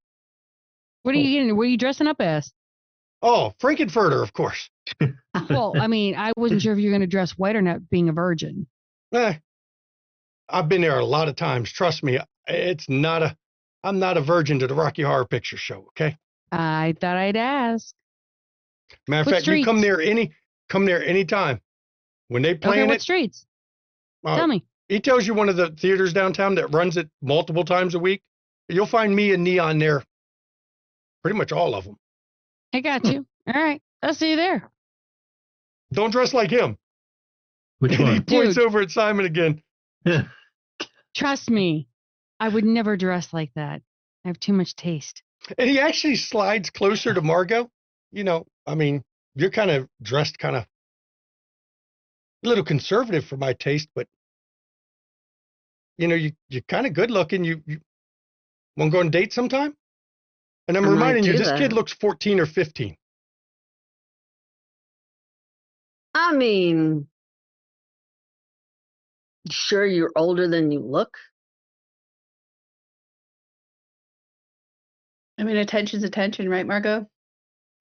What are you getting? What are you dressing up as? Oh, Frankenfurter, of course. Well, I mean, I wasn't sure if you're going to dress white or not, being a virgin. I've been there a lot of times. Trust me, I'm not a virgin to the Rocky Horror Picture Show. Okay. I thought I'd ask. Matter of What fact, you come there anytime when they play Okay, what it. streets? Tell me. He tells you one of the theaters downtown that runs it multiple times a week. You'll find me and Neon there. Pretty much all of them. I got you. All right. I'll see you there. Don't dress like him. Which And he one? points Dude. over at Simon again. Trust me. I would never dress like that. I have too much taste. And he actually slides closer to Margot. You know, I mean, you're kind of dressed kind of a little conservative for my taste, but you know, you're kind of good looking. You want to go on a date sometime? And I'm I might reminding you, do this that. kid looks 14 or 15. I mean, sure you're older than you look? I mean, attention's attention, right, Margot?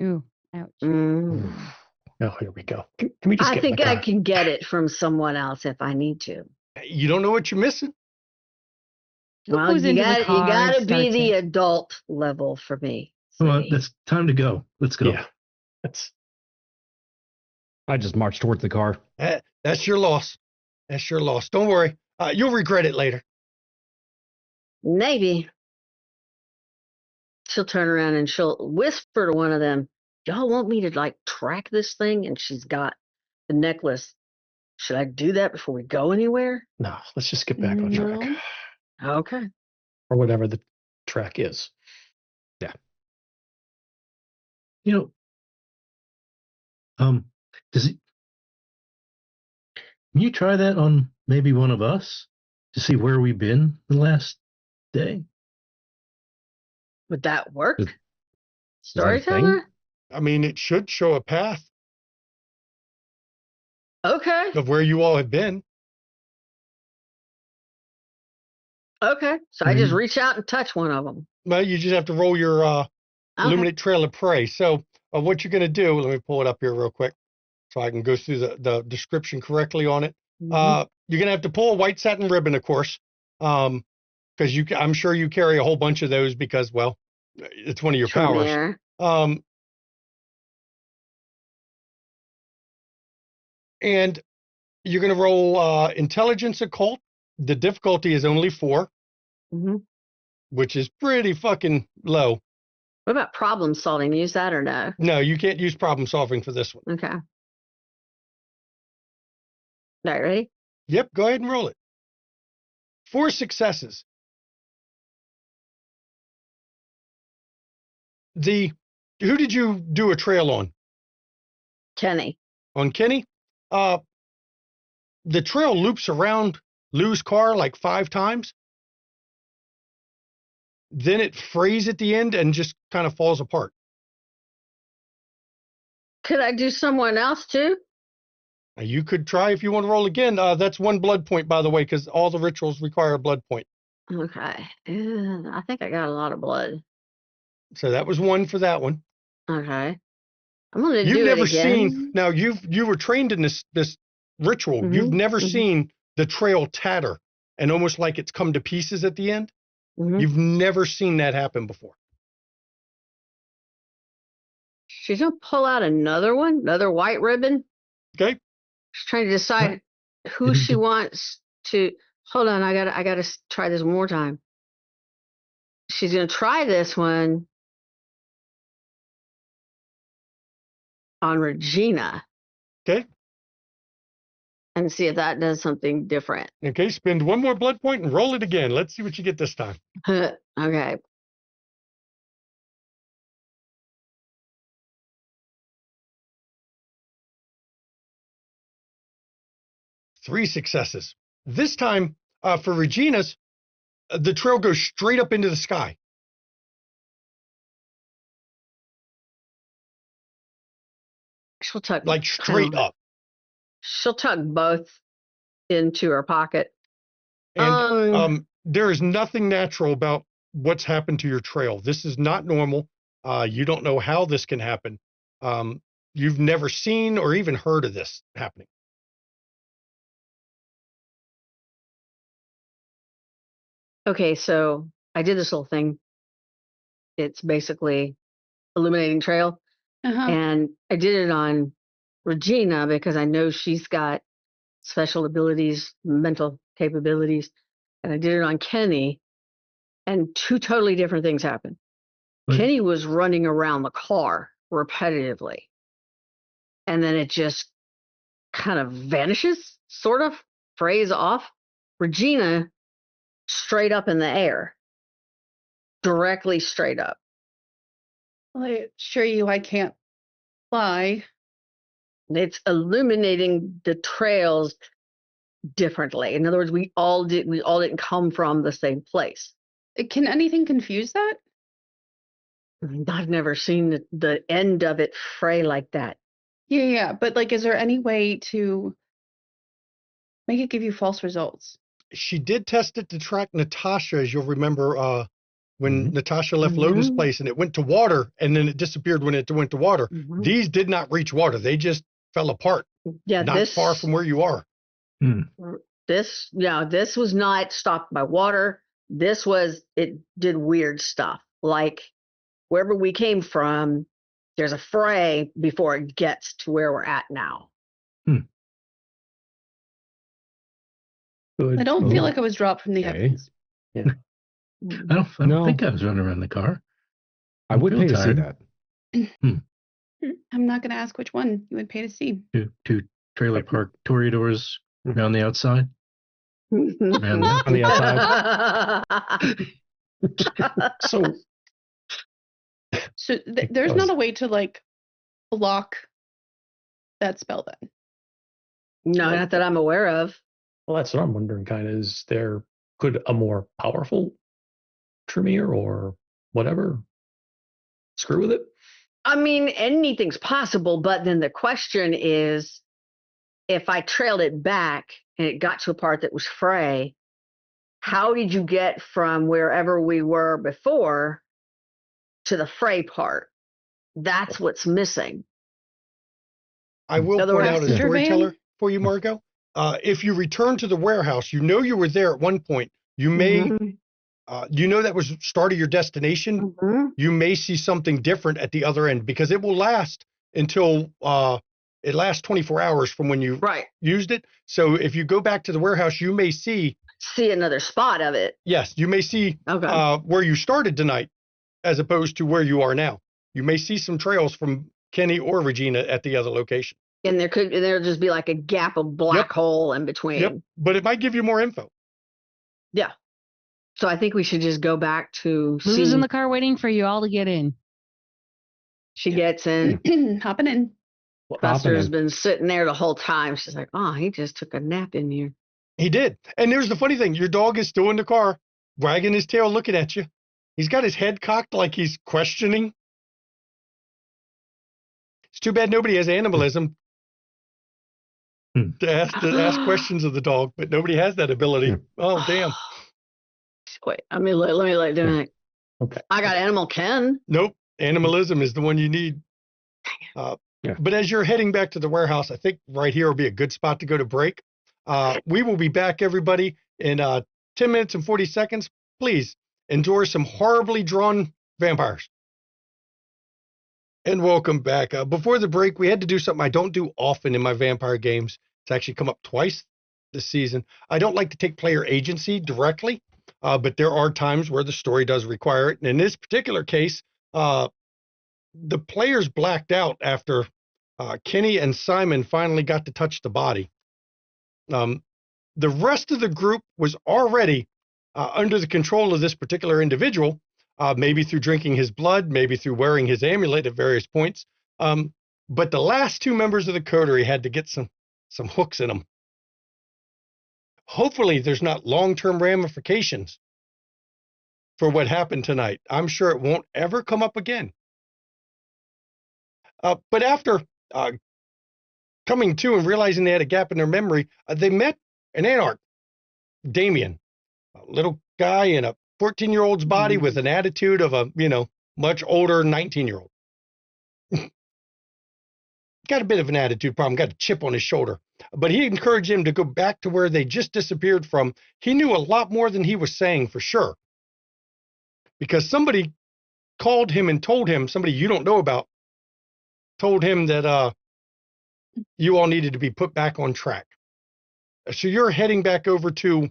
Ooh, ouch. Mm. Oh, here we go. Can we just I get in think the I car? can get it from someone else if I need to. You don't know what you're missing. Who Well, goes you into the got car and to be starts the it? adult level for me. Come on, sweetie. it's time to go. Let's go. Yeah. That's I just marched towards the car. That's your loss. That's your loss. Don't worry. You'll regret it later. Maybe. She'll turn around and she'll whisper to one of them, y'all want me to like track this thing? And she's got the necklace. Should I do that before we go anywhere? no. Let's just get back on track, No. Okay. or whatever the track is. You know, does it? Can you try that on maybe one of us to see where we've been the last day? Would that work? Is that a Storyteller? I mean, it should show a path Okay. of where you all have been. Okay. So I just reach out and touch one of them. Well, you just have to roll your Illuminate Trail of Prey. So what you're going to do, let me pull it up here real quick so I can go through the description correctly on it. Mhm. You're going to have to pull a white satin ribbon, of course, because I'm sure you carry a whole bunch of those because, well, it's one of your powers. Tremere. And You're going to roll intelligence occult. The difficulty is only 4, hmm which is pretty fucking low. What about problem solving? Use that or no? No, you can't use problem solving for this one. Okay. All right, ready? Yep, go ahead and roll it. 4 successes. Who did you do a trail on? Kenny. On Kenny? The trail loops around Lou's car like 5 times. Then it frays at the end and just kind of falls apart. Could I do someone else too? You could try if you want to roll again. That's 1 blood point, by the way, because all the rituals require a blood point. Okay. I think I got a lot of blood. So that was 1 for that one. Okay. I'm gonna You've do never it again. seen. Now you were trained in this ritual. You've never seen the trail tatter and almost like it's come to pieces at the end. You've never seen that happen before. She's gonna pull out another one, another white ribbon. Okay. She's trying to decide who she wants to. Hold on, I gotta try this one more time. She's gonna try this one on Regina. Okay. And see if that does something different. Okay. Spend 1 more blood point and roll it again. Let's see what you get this time. Okay. Three successes. This time, for Regina's, the trail goes straight up into the sky. She'll tuck Like straight up. She'll tuck both into her pocket. And there is nothing natural about what's happened to your trail. This is not normal. You don't know how this can happen. You've never seen or even heard of this happening. Okay, so I did this little thing. It's basically illuminating trail. And I did it on Regina because I know she's got special abilities, mental capabilities. And I did it on Kenny, and 2 totally different things happened. Kenny was running around the car repetitively. And then it just kind of vanishes, sort of, frays off. Regina, straight up in the air. Directly straight up. Well, I assure you I can't fly. It's illuminating the trails differently. In other words, we all didn't come from the same place. Can anything confuse that? I've never seen the end of it fray like that. Yeah, but like, is there any way to make it give you false results? She did test it to track Natasha, as you'll remember, when Natasha left Loden's place and it went to water and then it disappeared when it went to water. These did not reach water. They just fell apart. Yeah, not far from where you are. This was not stopped by water. It did weird stuff. Like wherever we came from, there's a fray before it gets to where we're at now. Good. I don't feel like I was dropped from the heavens. Yeah. I don't think I was running around the car. I would pay to see tired. that. I'm not going to ask which one you would pay to see. Two trailer park toreadors around the outside. On the outside. So there's not a way to like block that spell then? No, not that I'm aware of. Well, that's what I'm wondering. Kind of, could a more powerful Tremere or whatever screw with it? I mean, anything's possible, but then the question is, if I trailed it back and it got to a part that was fray, how did you get from wherever we were before to the fray part? That's what's missing. I will point out a storyteller for you, Margot. If you return to the warehouse, you know you were there at one point. You may, you know that was start of your destination. You may see something different at the other end because it will last until it lasts 24 hours from when you Right. used it. So if you go back to the warehouse, you may see another spot of it. Yes, you may see Okay. where you started tonight as opposed to where you are now. You may see some trails from Kenny or Regina at the other location. And there'll just be like a gap of black hole in between. Yep, but it might give you more info. Yeah. So I think we should just go back to Lou's in the car waiting for you all to get in. She gets in. Hopping in. Buster's been sitting there the whole time. She's like, oh, he just took a nap in here. He did. And there's the funny thing. Your dog is still in the car, wagging his tail, looking at you. He's got his head cocked like he's questioning. It's too bad nobody has animalism to ask questions of the dog, but nobody has that ability. Oh, damn. Wait, let me do it. Okay. I got Animal Ken. Nope. Animalism is the one you need. But as you're heading back to the warehouse, I think right here will be a good spot to go to break. We will be back, everybody, in 10 minutes and 40 seconds. Please enjoy some horribly drawn vampires. And welcome back. Before the break, we had to do something I don't do often in my vampire games. It's actually come up twice this season. I don't like to take player agency directly, but there are times where the story does require it. And in this particular case, the players blacked out after Kenny and Simon finally got to touch the body. The rest of the group was already under the control of this particular individual, maybe through drinking his blood, maybe through wearing his amulet at various points. But the last two members of the coterie had to get some hooks in them. Hopefully there's not long-term ramifications for what happened tonight. I'm sure it won't ever come up again. But after coming to and realizing they had a gap in their memory, they met an anarch, Damien, a little guy in a 14-year-old's body with an attitude of a, much older 19-year-old. Got a bit of an attitude problem, got a chip on his shoulder. But he encouraged him to go back to where they just disappeared from. He knew a lot more than he was saying for sure. Because somebody called him and told him, somebody you don't know about, told him that you all needed to be put back on track. So you're heading back over to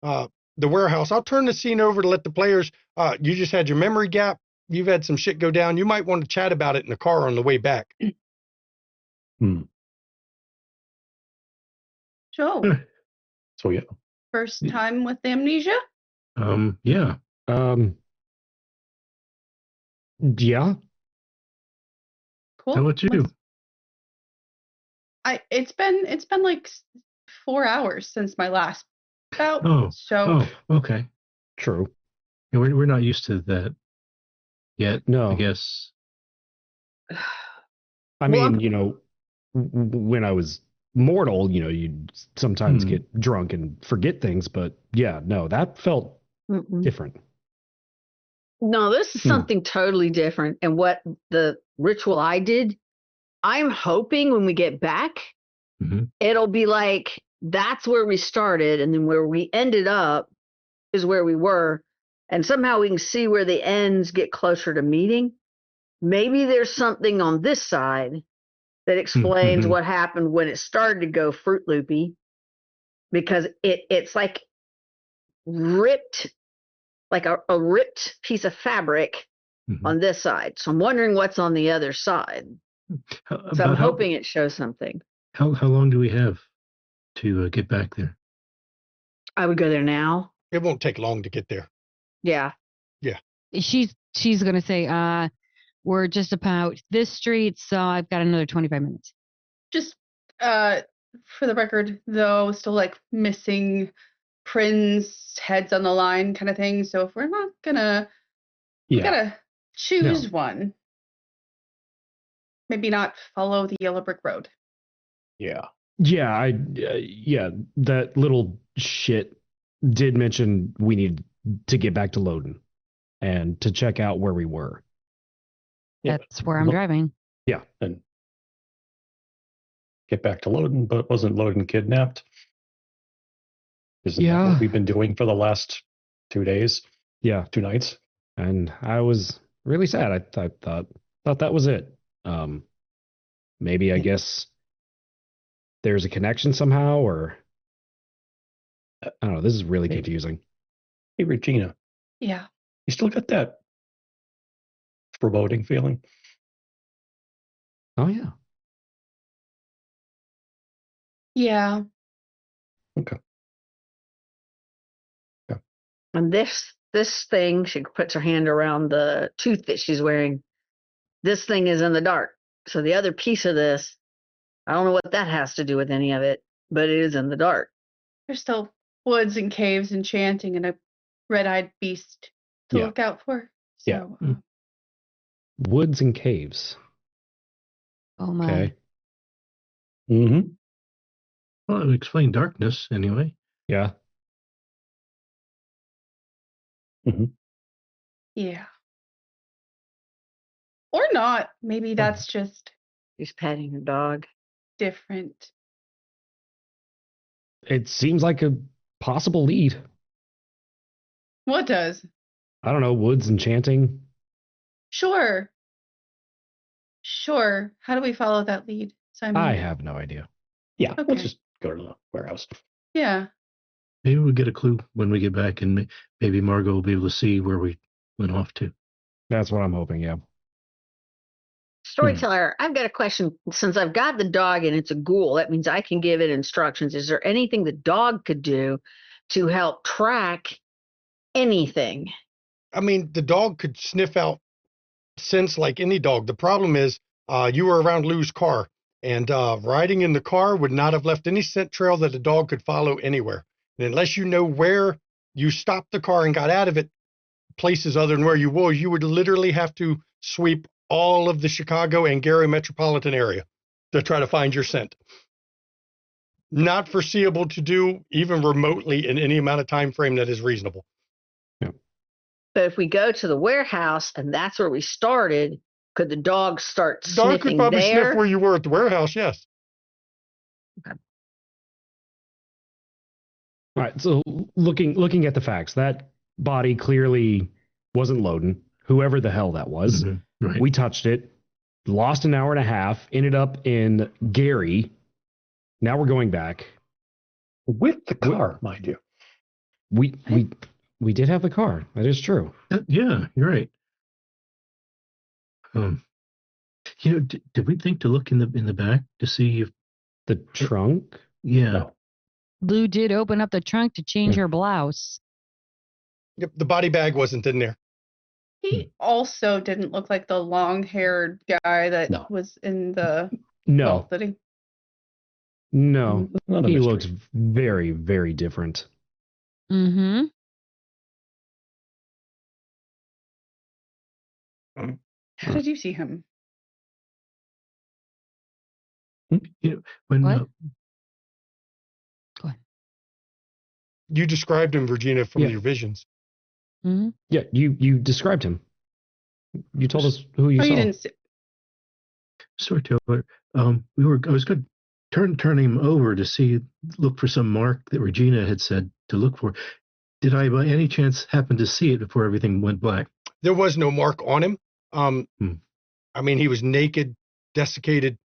the warehouse. I'll turn the scene over to let the players, you just had your memory gap. You've had some shit go down. You might want to chat about it in the car on the way back. Joe. So, yeah. First time with amnesia? Yeah. Yeah. Cool. How about you? It's been like 4 hours since my last bout. Okay. True. Yeah, we're not used to that yet. No. I guess. I mean, when I was mortal, you'd sometimes get drunk and forget things, but yeah, no, that felt different. No, this is something totally different. And what the ritual I did, I'm hoping when we get back, it'll be like, that's where we started. And then where we ended up is where we were. And somehow we can see where the ends get closer to meeting. Maybe there's something on this side that explains what happened when it started to go Fruit Loopy, because it's like ripped, like a ripped piece of fabric on this side. So I'm wondering what's on the other side. So I'm hoping it shows something. How long do we have to get back there? I would go there now. It won't take long to get there. Yeah. Yeah. She's gonna say, we're just about this street, so I've got another 25 minutes. Just for the record, though, still like missing Prin's heads on the line kind of thing. So if we're not gonna, we gotta choose one. Maybe not follow the yellow brick road. Yeah. Yeah, that little shit did mention we need to get back to Loden and to check out where we were. That's where I'm driving. Yeah. And get back to Loden, but wasn't Loden kidnapped? Isn't that what we've been doing for the last 2 days? Yeah. 2 nights? And I was really sad. I thought that was it. Maybe I guess there's a connection somehow, or I don't know. This is really Maybe. confusing. Hey, Regina, Yeah. you still got that foreboding feeling? Oh yeah. Yeah. Okay. And this thing, she puts her hand around the tooth that she's wearing. This thing is in the dark. So the other piece of this, I don't know what that has to do with any of it, but it is in the dark. There's still woods and caves and chanting and a red-eyed beast to Yeah. look out for. Yeah. So, Woods and caves. Oh my. Okay. Mm-hmm. Well, it would explain darkness anyway. Yeah. yeah. Or not. Maybe that's just She's petting her dog. different. It seems like a possible lead. What does? I don't know. Woods and chanting. Sure. Sure. How do we follow that lead, Simon? I have no idea. Yeah. Okay. We'll just go to the warehouse. Yeah. Maybe we'll get a clue when we get back, and maybe Margot will be able to see where we went off to. That's what I'm hoping. Yeah. Storyteller, I've got a question. Since I've got the dog and it's a ghoul, that means I can give it instructions. Is there anything the dog could do to help track anything? I mean, the dog could sniff out scents like any dog. The problem is, you were around Lou's car, and riding in the car would not have left any scent trail that a dog could follow anywhere. And unless you know where you stopped the car and got out of it, places other than where you were, you would literally have to sweep all of the Chicago and Gary metropolitan area to try to find your scent. Not foreseeable to do even remotely in any amount of time frame that is reasonable. But if we go to the warehouse and that's where we started, could the dog start Dog sniffing could probably there? sniff where you were at the warehouse, yes. All right. So looking at the facts, that body clearly wasn't Loden. Whoever the hell that was. Mm-hmm. Right. We touched it. Lost an hour and a half. Ended up in Gary. Now we're going back. With the car, mind you. We did have the car. That is true. Yeah, you're right. Did we think to look in the back to see if The trunk? yeah. No. Lou did open up the trunk to change her blouse. Yep, the body bag wasn't in there. He also didn't look like the long-haired guy that No. was in the No. vault, did he? No. Not a He mystery. looks very, very different. Mm-hmm. How did you see him? When What? Go ahead. You described him, Virginia, from Yeah. your visions. Mm-hmm. Yeah, you described him. You told us who you Oh, saw. you didn't see. Storyteller, I was going to turn him over to look for some mark that Regina had said to look for. Did I by any chance happen to see it before everything went black? There was no mark on him. I mean, he was naked, desiccated,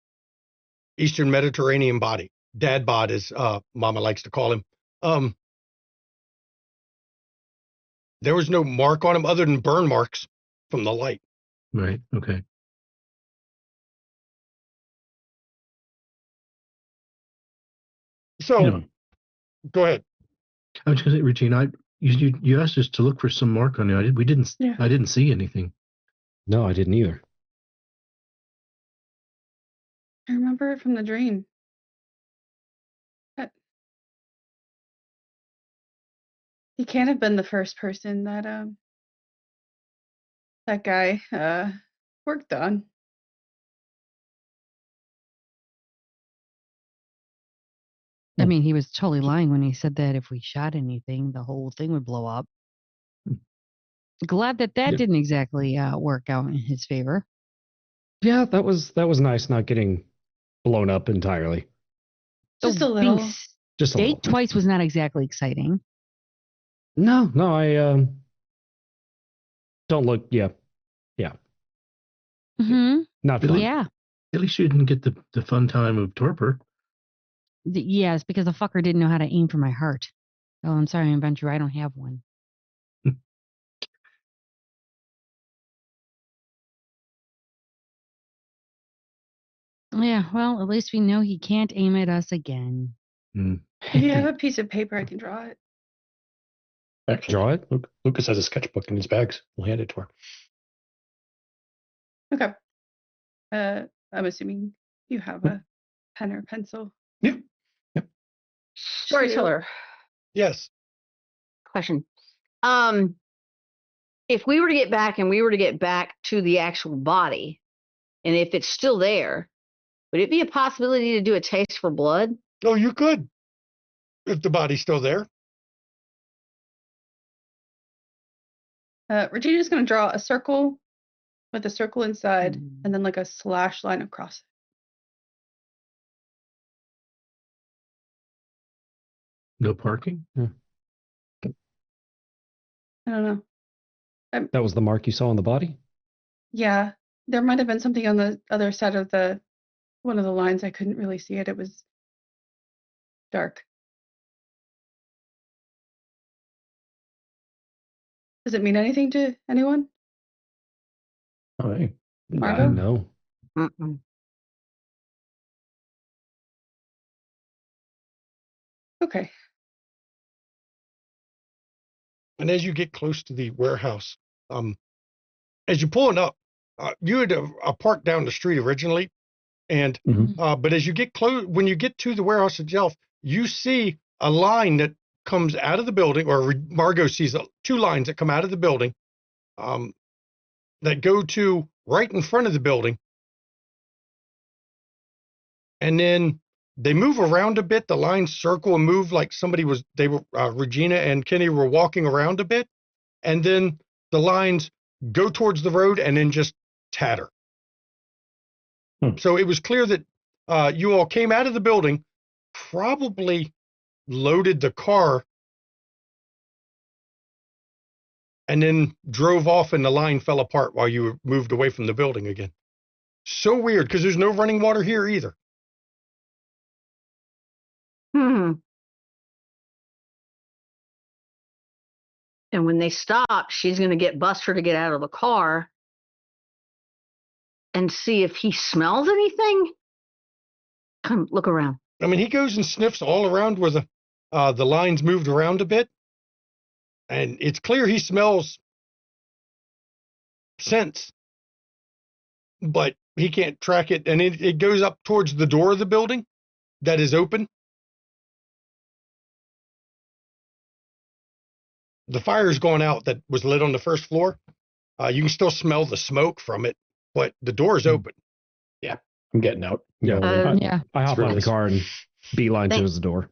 Eastern Mediterranean body. Dad bod, as Mama likes to call him. There was no mark on him other than burn marks from the light. Right. Okay. So, go ahead. I was going to say, Regina, you asked us to look for some mark on it. Yeah. I didn't see anything. No, I didn't either. I remember it from the dream. He can't have been the first person that that guy worked on. I mean, he was totally lying when he said that if we shot anything, the whole thing would blow up. Glad that Yeah. didn't exactly work out in his favor. Yeah, that was nice not getting blown up entirely. Just a So little. being Just a little. staked twice was not exactly exciting. No, I don't look. Yeah, Mm-hmm. not Really? fun. Yeah. At least you didn't get the fun time of torpor. Yes, because the fucker didn't know how to aim for my heart. Oh, I'm sorry, Adventure. I don't have one. Yeah, well, at least we know he can't aim at us again. If you have a piece of paper, I can draw it. Actually, Draw it? Lucas has a sketchbook in his bags. We'll hand it to her. Okay. I'm assuming you have a pen or pencil. Yeah. Storyteller. Yes. Question. If we were to get back and we were to get back to the actual body, and if it's still there, would it be a possibility to do a taste for blood? Oh, you could. If the body's still there. Regina's going to draw a circle with a circle inside and then like a slash line across it. No parking? I don't know. That was the mark you saw on the body? Yeah, there might have been something on the other side of one of the lines. I couldn't really see it. It was dark. Does it mean anything to anyone? Oh, hey. Margot? No. Mm-mm. Okay. And as you get close to the warehouse, as you're pulling up, you had a park down the street originally, and but as you get close, when you get to the warehouse itself, you see a line that comes out of the building, or Margot sees two lines that come out of the building, that go to right in front of the building, and then they move around a bit. The lines circle and move like Regina and Kenny were walking around a bit, and then the lines go towards the road and then just tatter. So it was clear that you all came out of the building, probably loaded the car, and then drove off, and the line fell apart while you moved away from the building again. So weird, because there's no running water here either. And when they stop, she's going to get Buster to get out of the car and see if he smells anything. Come, look around. I mean, he goes and sniffs all around where the lines moved around a bit, and it's clear he smells scents, but he can't track it. And it goes up towards the door of the building that is open. The fire's gone out that was lit on the first floor. You can still smell the smoke from it, but the door's open. Yeah, I'm getting out. Yeah. Yeah. I hop out of the car and beeline towards the door.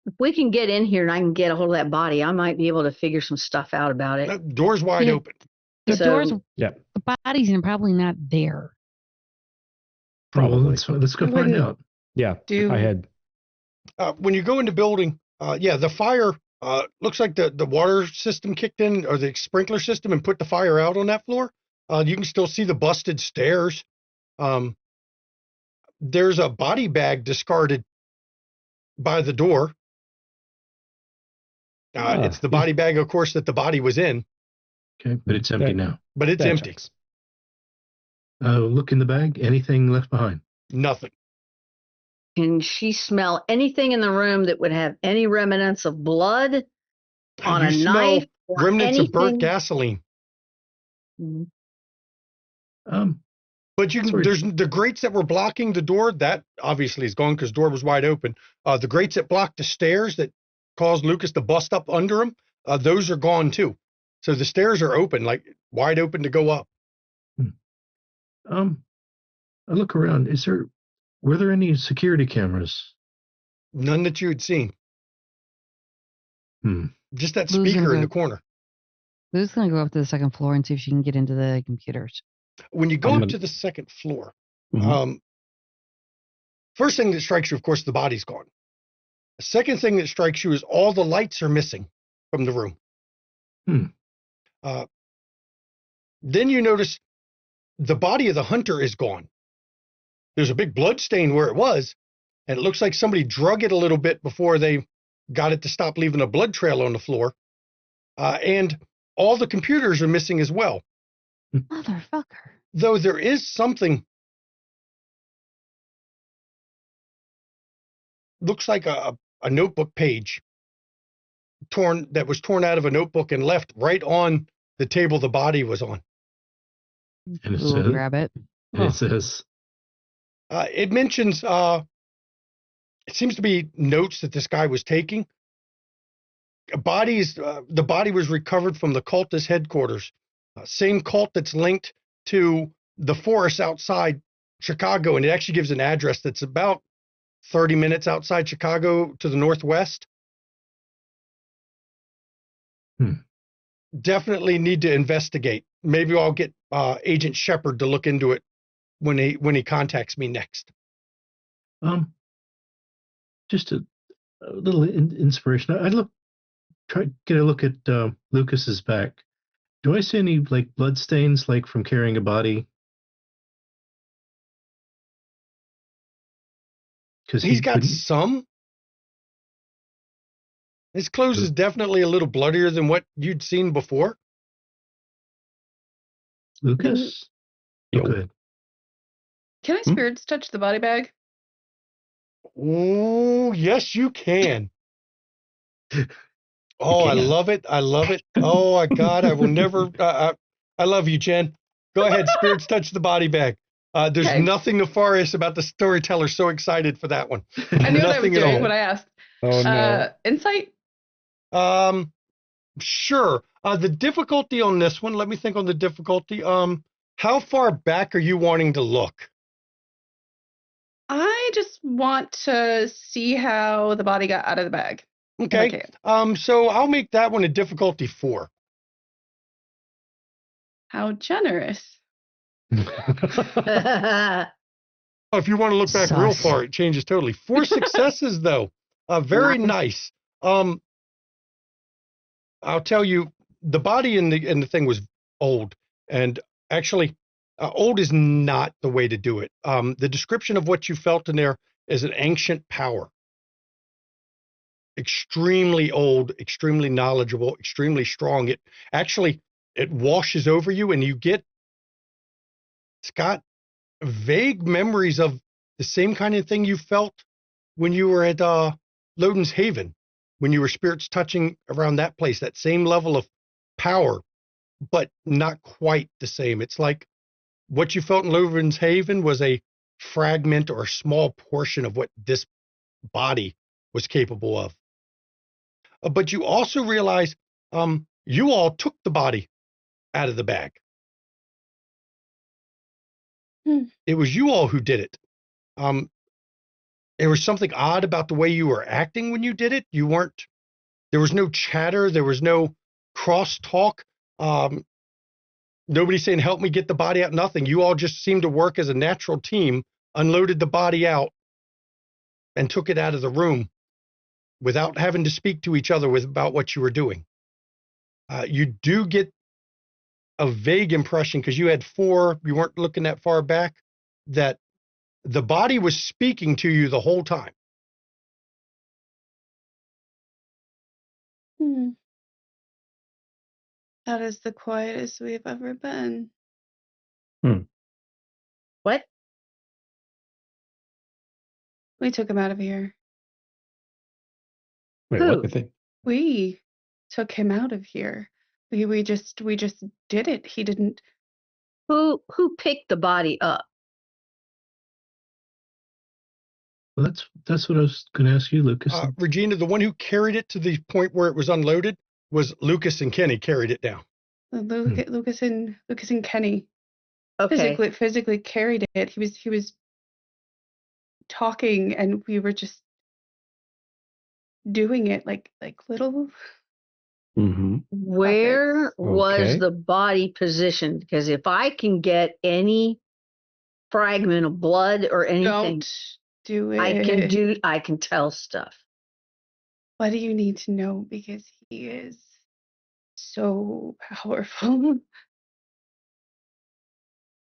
If we can get in here and I can get a hold of that body, I might be able to figure some stuff out about it. The door's wide open. The door's, Yeah. the body's probably not there. Probably. Let's go find out. Yeah. I had. When you go in the building, the fire looks like the water system kicked in, or the sprinkler system, and put the fire out on that floor. You can still see the busted stairs. There's a body bag discarded by the door. It's the body bag, of course, that the body was in. Okay, but it's empty now. But it's empty. Look in the bag. Anything left behind? Nothing. Can she smell anything in the room that would have any remnants of blood on a knife? Or remnants anything? of burnt gasoline. But there's the grates that were blocking the door. That obviously is gone because the door was wide open. The grates that blocked the stairs that caused Lucas to bust up under him, those are gone too. So the stairs are open, like wide open to go up. I look around. Were there any security cameras? None that you had seen. Just that Lou's speaker in the corner. Lou's going to go up to the second floor and see if she can get into the computers. When you go up to the second floor, first thing that strikes you, of course, the body's gone. The second thing that strikes you is all the lights are missing from the room. Then you notice the body of the hunter is gone. There's a big blood stain where it was, and it looks like somebody drug it a little bit before they got it to stop leaving a blood trail on the floor. And all the computers are missing as well. Motherfucker. Though there is something, looks like a notebook page that was torn out of a notebook and left right on the table the body was on. And it We'll says, grab it. and it says, It mentions, it seems to be notes that this guy was taking. The body was recovered from the cultist headquarters. Same cult that's linked to the forest outside Chicago, and it actually gives an address that's about 30 minutes outside Chicago to the northwest. Definitely need to investigate. Maybe I'll get Agent Shepard to look into it when he contacts me next. Just a little inspiration. Try get a look at Lucas's back. Do I see any like blood stains, like from carrying a body? Because he's got some. His clothes is definitely a little bloodier than what you'd seen before. Lucas? Okay. Can I spirits touch the body bag? Oh, yes, you can. Oh, I love it. I love it. Oh, my God. I will never. I love you, Jen. Go ahead. Spirits touch the body bag. There's nothing nefarious about the storyteller. So excited for that one. I knew what I was Nothing at doing all. when I asked. Oh, no. Insight? Sure. The difficulty on this one, let me think on the difficulty. How far back are you wanting to look? I just want to see how the body got out of the bag. Okay. So I'll make that one a difficulty 4. How generous. If you want to look back real far, it changes totally. 4 successes, though. Very nice. I'll tell you, the body in the thing was old, and actually, old is not the way to do it. The description of what you felt in there is an ancient power. Extremely old, extremely knowledgeable, extremely strong. It washes over you, and you get, Scott, vague memories of the same kind of thing you felt when you were at Loden's Haven, when you were spirits touching around that place, that same level of power, but not quite the same. It's like what you felt in Loden's Haven was a fragment or a small portion of what this body was capable of. But you also realize you all took the body out of the bag. It was you all who did it. There was something odd about the way you were acting when you did it. There was no chatter. There was no cross talk. Nobody saying, help me get the body out. Nothing. You all just seemed to work as a natural team, unloaded the body out, and took it out of the room without having to speak to each other about what you were doing. You do get a vague impression, because you had 4, you weren't looking that far back, that the body was speaking to you the whole time. That is the quietest we've ever been. What? We took him out of here. Wait, Who? what? We took him out of here. We just did it. He didn't. Who picked the body up? Well, that's what I was going to ask you, Lucas. Regina, the one who carried it to the point where it was unloaded was Lucas, and Kenny carried it down. Lucas and Kenny Okay. physically carried it. He was talking, and we were just doing it like little. Where was Okay. the body positioned? Because if I can get any fragment of blood or anything, Don't do it. I can tell stuff. What do you need to know? Because he is so powerful.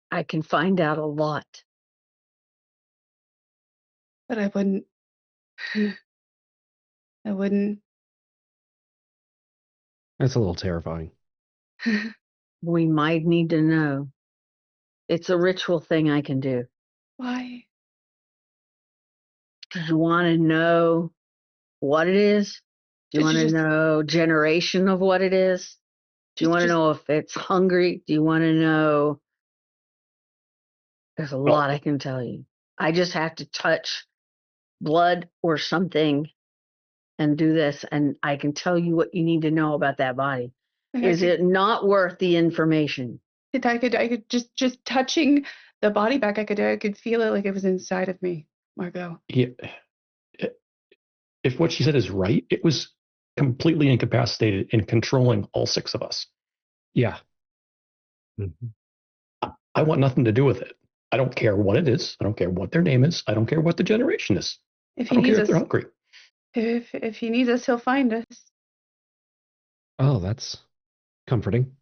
I can find out a lot. But I wouldn't. I wouldn't. That's a little terrifying. We might need to know. It's a ritual thing I can do. Why? Do you want to know what it is? Do you want to Just- know generation of what it is? Do you want to know if it's hungry? Do you want to know? There's a lot I can tell you. I just have to touch blood or something and do this, and I can tell you what you need to know about that body. Is it not worth the information? I could just touching the body back. I could feel it like it was inside of me, Margot. Yeah. If what she said is right, it was completely incapacitated and controlling all 6 of us. Yeah. I want nothing to do with it. I don't care what it is. I don't care what their name is. I don't care what the generation is. If I he don't needs care if us, they're hungry. if he needs us, he'll find us. Oh, that's comforting.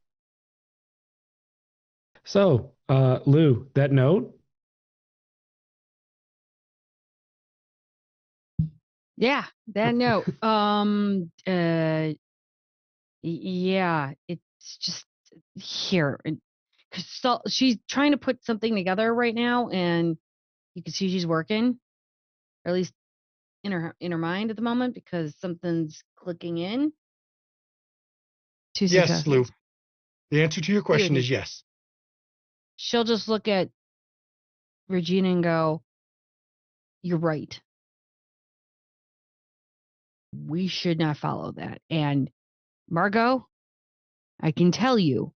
So, Lou, that note? Yeah, that note. Yeah, it's just here. So she's trying to put something together right now, and you can see she's working, or at least in her mind at the moment, because something's clicking in. Two Yes, successes. Lou. The answer to your question is yes. She'll just look at Regina and go, "You're right. We should not follow that." And Margot, I can tell you,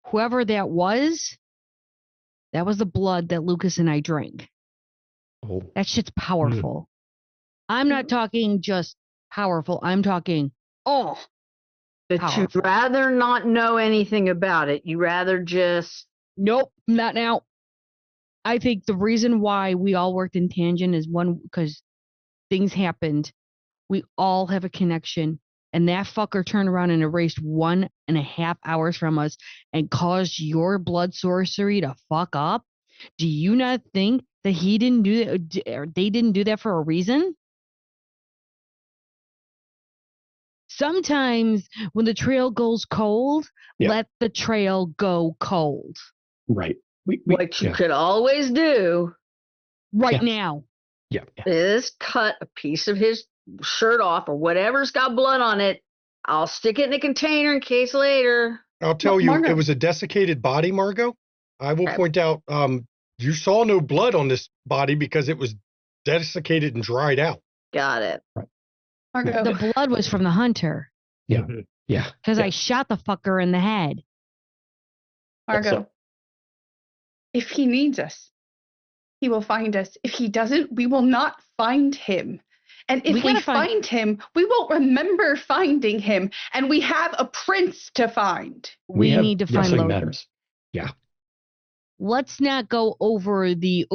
whoever that was the blood that Lucas and I drank. Oh. That shit's powerful. I'm not talking just powerful. I'm talking, But powerful. you'd rather not know anything about it. You rather just. Nope, not now. I think the reason why we all worked in tangent is one, because things happened. We all have a connection. And that fucker turned around and erased 1.5 hours from us and caused your blood sorcery to fuck up. Do you not think that he didn't do that, or they didn't do that for a reason? Sometimes when the trail goes cold, let the trail go cold. Right. What you could always do right now is cut a piece of his shirt off or whatever's got blood on it. I'll stick it in a container in case later. I'll tell you, it was a desiccated body, Margot. I will point out, you saw no blood on this body because it was desiccated and dried out. Got it. Right. Margot. The blood was from the hunter. Yeah. Yeah. Because I shot the fucker in the head. Margot. If he needs us, he will find us. If he doesn't, we will not find him. And if we find him, we won't remember finding him. And we have a prince to find. We need to find Logan. Matters. Yeah. Let's not go over the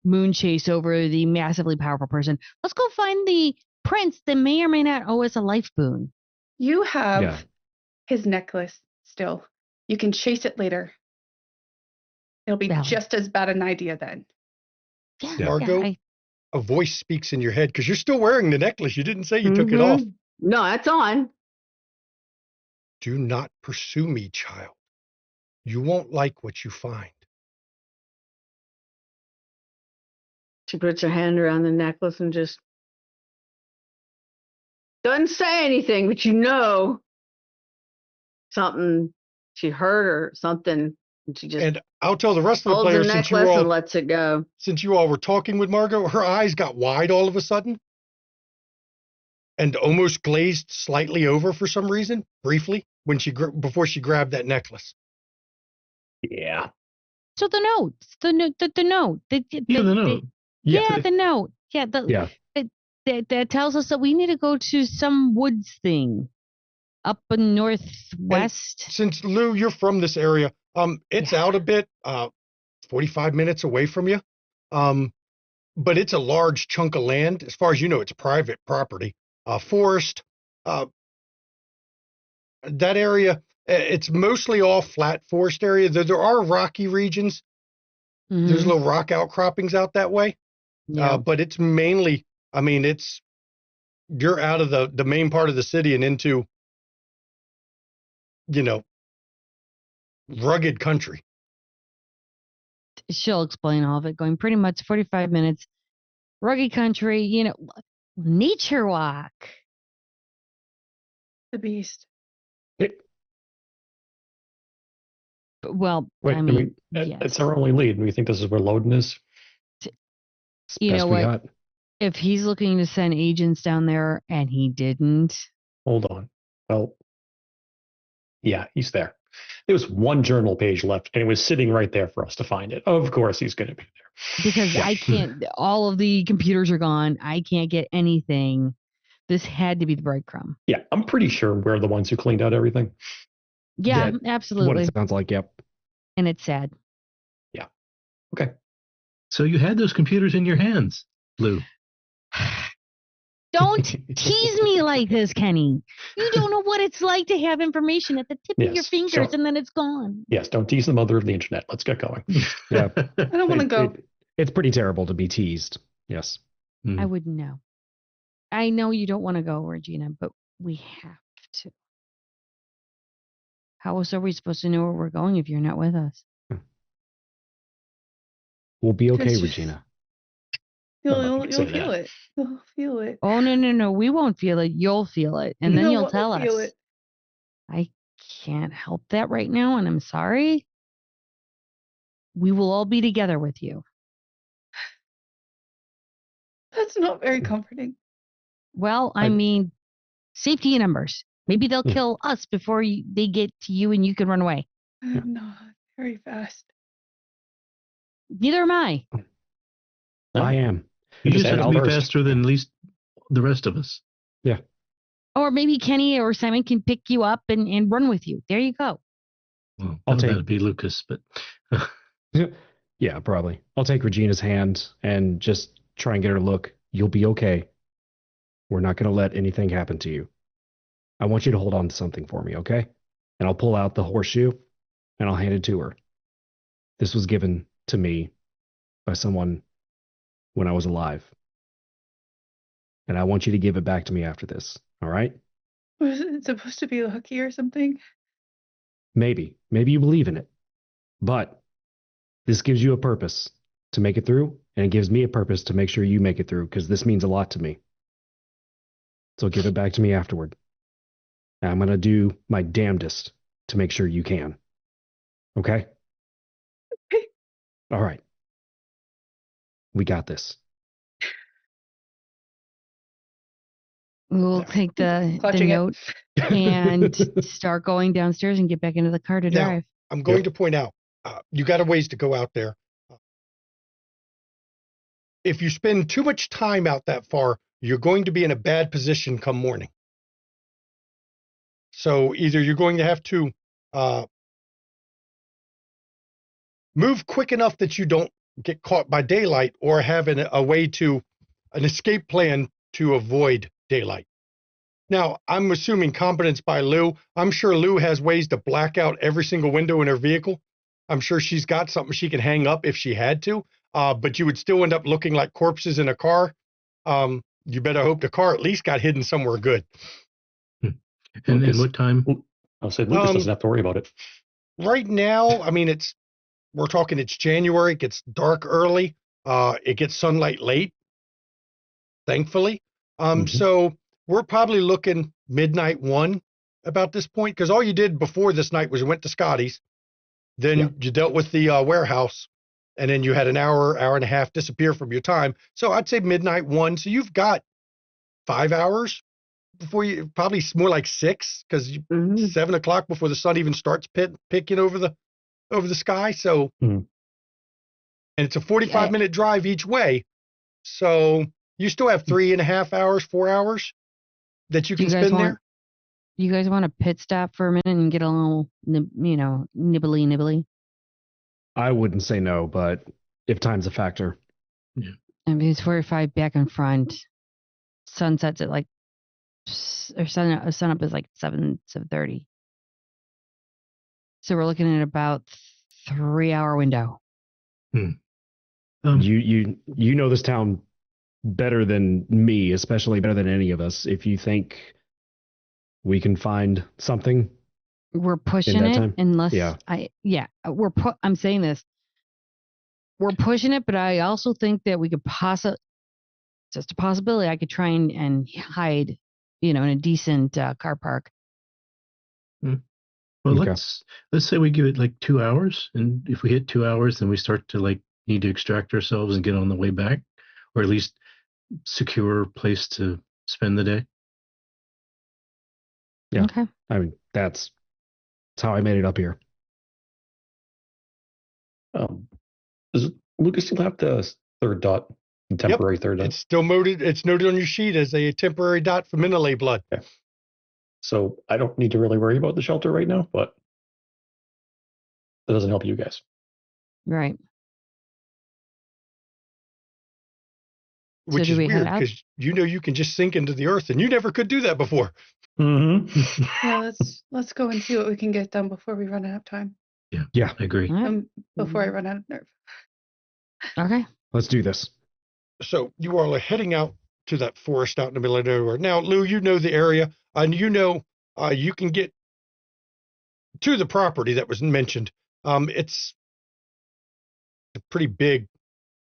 moon chase over the massively powerful person. Let's go find the prince that may or may not owe us a life boon. You have his necklace still. You can chase it later. It'll be just as bad an idea then. Yeah, Margot, a voice speaks in your head because you're still wearing the necklace. You didn't say you took it off. No, that's on. Do not pursue me, child. You won't like what you find. She puts her hand around the necklace and just doesn't say anything, but you know something she heard or something. And she just I'll tell the rest of the players, since you all and lets it go. Since you all were talking with Margot, her eyes got wide all of a sudden and almost glazed slightly over for some reason, briefly, when before she grabbed that necklace. Yeah. So the note. The note. The note. The note. That tells us that we need to go to some woods thing up in northwest. And since Lou, you're from this area, it's out a bit, 45 minutes away from you. But it's a large chunk of land. As far as you know, it's private property. Forest. That area, it's mostly all flat forest area. There are rocky regions. There's little rock outcroppings out that way. Yeah. But it's mainly, I mean, you're out of the main part of the city and into, you know, rugged country. She'll explain all of it, going pretty much 45 minutes, rugged country, nature walk. The beast. Well, Wait, I mean, yes. it's our only lead. And we think this is where Loden is. You know Best we what? got. If he's looking to send agents down there and he didn't, Hold on. Well, yeah, he's there. There was one journal page left, and it was sitting right there for us to find it. Of course, he's going to be there. because I can't, all of the computers are gone. I can't get anything. This had to be the breadcrumb. Yeah, I'm pretty sure we're the ones who cleaned out everything. Yeah, What absolutely. it sounds like, yep. And it's sad. Yeah. Okay. So you had those computers in your hands, Lou. Don't tease me like this, Kenny. You don't know what it's like to have information at the tip of your Yes, fingers sure. and then it's gone. Yes, don't tease the mother of the internet. Let's get going. Yeah. I don't want to go. It's pretty terrible to be teased. Yes. I wouldn't know. I know you don't want to go, Regina, but we have to. How else are we supposed to know where we're going if you're not with us? We'll be okay, Just- Regina. You'll say feel that. it. You'll feel it. Oh, no. We won't feel it. You'll feel it. And then No you'll one tell will us. feel it. I can't help that right now, and I'm sorry. We will all be together with you. That's not very comforting. Well, I mean, safety in numbers. Maybe they'll Yeah. kill us before they get to you and you can run away. I'm not very fast. Neither am I. I am. You just just head have to be out first. faster than at least the rest of us. Or maybe Kenny or Simon can pick you up and run with you. There you go. Well, I'll take- that'd be Lucas, but Yeah, probably. I'll take Regina's hand and just try and get her to look. You'll be okay. We're not going to let anything happen to you. I want you to hold on to something for me, okay? And I'll pull out the horseshoe and I'll hand it to her. This was given to me by someone when I was alive. And I want you to give it back to me after this, all right? Was it supposed to be lucky or something? Maybe. Maybe you believe in it. But this gives you a purpose to make it through, and it gives me a purpose to make sure you make it through, because this means a lot to me. So give it back to me afterward. And I'm going to do my damnedest to make sure you can. Okay? Okay. All right. We got this. We'll take the Clutching it. note and start going downstairs and get back into the car to Now, drive. I'm going to point out, you got a ways to go out there. If you spend too much time out that far, you're going to be in a bad position come morning. So either you're going to have to move quick enough that you don't get caught by daylight, or have an escape plan to avoid daylight. Now, I'm assuming competence by Lou. I'm sure Lou has ways to black out every single window in her vehicle. I'm sure she's got something she can hang up if she had to, but you would still end up looking like corpses in a car. You better hope the car at least got hidden somewhere good. and Lucas. what time? I'll say Lucas doesn't have to worry about it. Right now, I mean, it's January. It gets dark early. It gets sunlight late, thankfully. So we're probably looking midnight 1 about this point, because all you did before this night was you went to Scotty's, then you dealt with the warehouse, and then you had an hour and a half disappear from your time. So I'd say midnight 1. So you've got 5 hours before you, probably more like 6, because 7 o'clock before the sun even starts picking over the sky. So, and it's a 45-minute drive each way. So you still have 3.5 hours, 4 hours that you can spend there. You guys want to pit stop for a minute and get a little, nibbly? I wouldn't say no, but if time's a factor. Yeah. I mean, it's 45 back and front. Sunset's at sunup is like 7:30. So we're looking at about 3-hour window. You know this town better than me, especially better than any of us. If you think we can find something We're in pushing that it time, unless yeah. I'm saying this. We're pushing it, but I also think that we could just a possibility, I could try and hide, in a decent car park. Well, Okay. let's say we give it like 2 hours, and if we hit 2 hours, then we start to like need to extract ourselves and get on the way back, or at least secure a place to spend the day. Yeah. Okay. I mean, that's how I made it up here. Does Lucas still have the third dot, the temporary third dot? It's still noted. It's noted on your sheet as a temporary dot for Menelae blood. Okay. So I don't need to really worry about the shelter right now, but that doesn't help you guys. Right. Which do is we head weird out? because you can just sink into the earth, and you never could do that before. Mm-hmm. Yeah, let's go and see what we can get done before we run out of time. Yeah, I agree. All right. Before I run out of nerve. Okay. Let's do this. So you all are heading out to that forest out in the middle of nowhere. Now, Lou, you know the area, and you can get to the property that was mentioned. It's a pretty big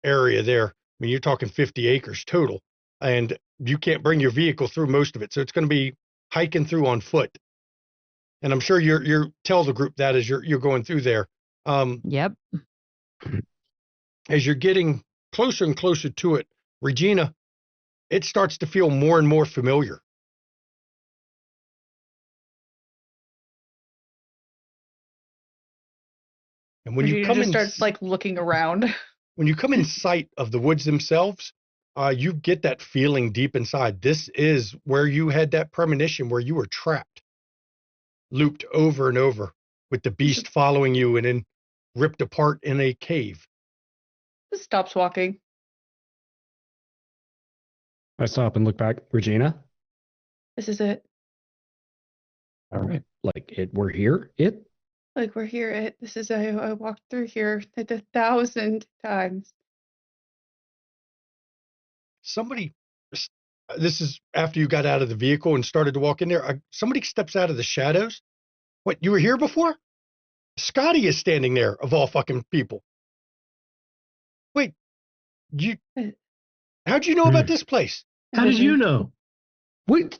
area there. I mean, you're talking 50 acres total, and you can't bring your vehicle through most of it. So it's going to be hiking through on foot. And I'm sure you're tell the group that as you're going through there. Yep. As you're getting closer and closer to it, Regina, it starts to feel more and more familiar. And when you Regina come just in, starts like looking around. when you come in sight of the woods themselves, you get that feeling deep inside. This is where you had that premonition where you were trapped, looped over and over with the beast following you and then ripped apart in a cave. Just stops walking. I stop and look back. Regina? This is it. All right. Like we're here? Like we're here. This is I walked through here 1,000 times. Somebody, this is after you got out of the vehicle and started to walk in there. Somebody steps out of the shadows. What, you were here before? Scotty is standing there, of all fucking people. Wait, how'd you know about this place? How did you know? Wait,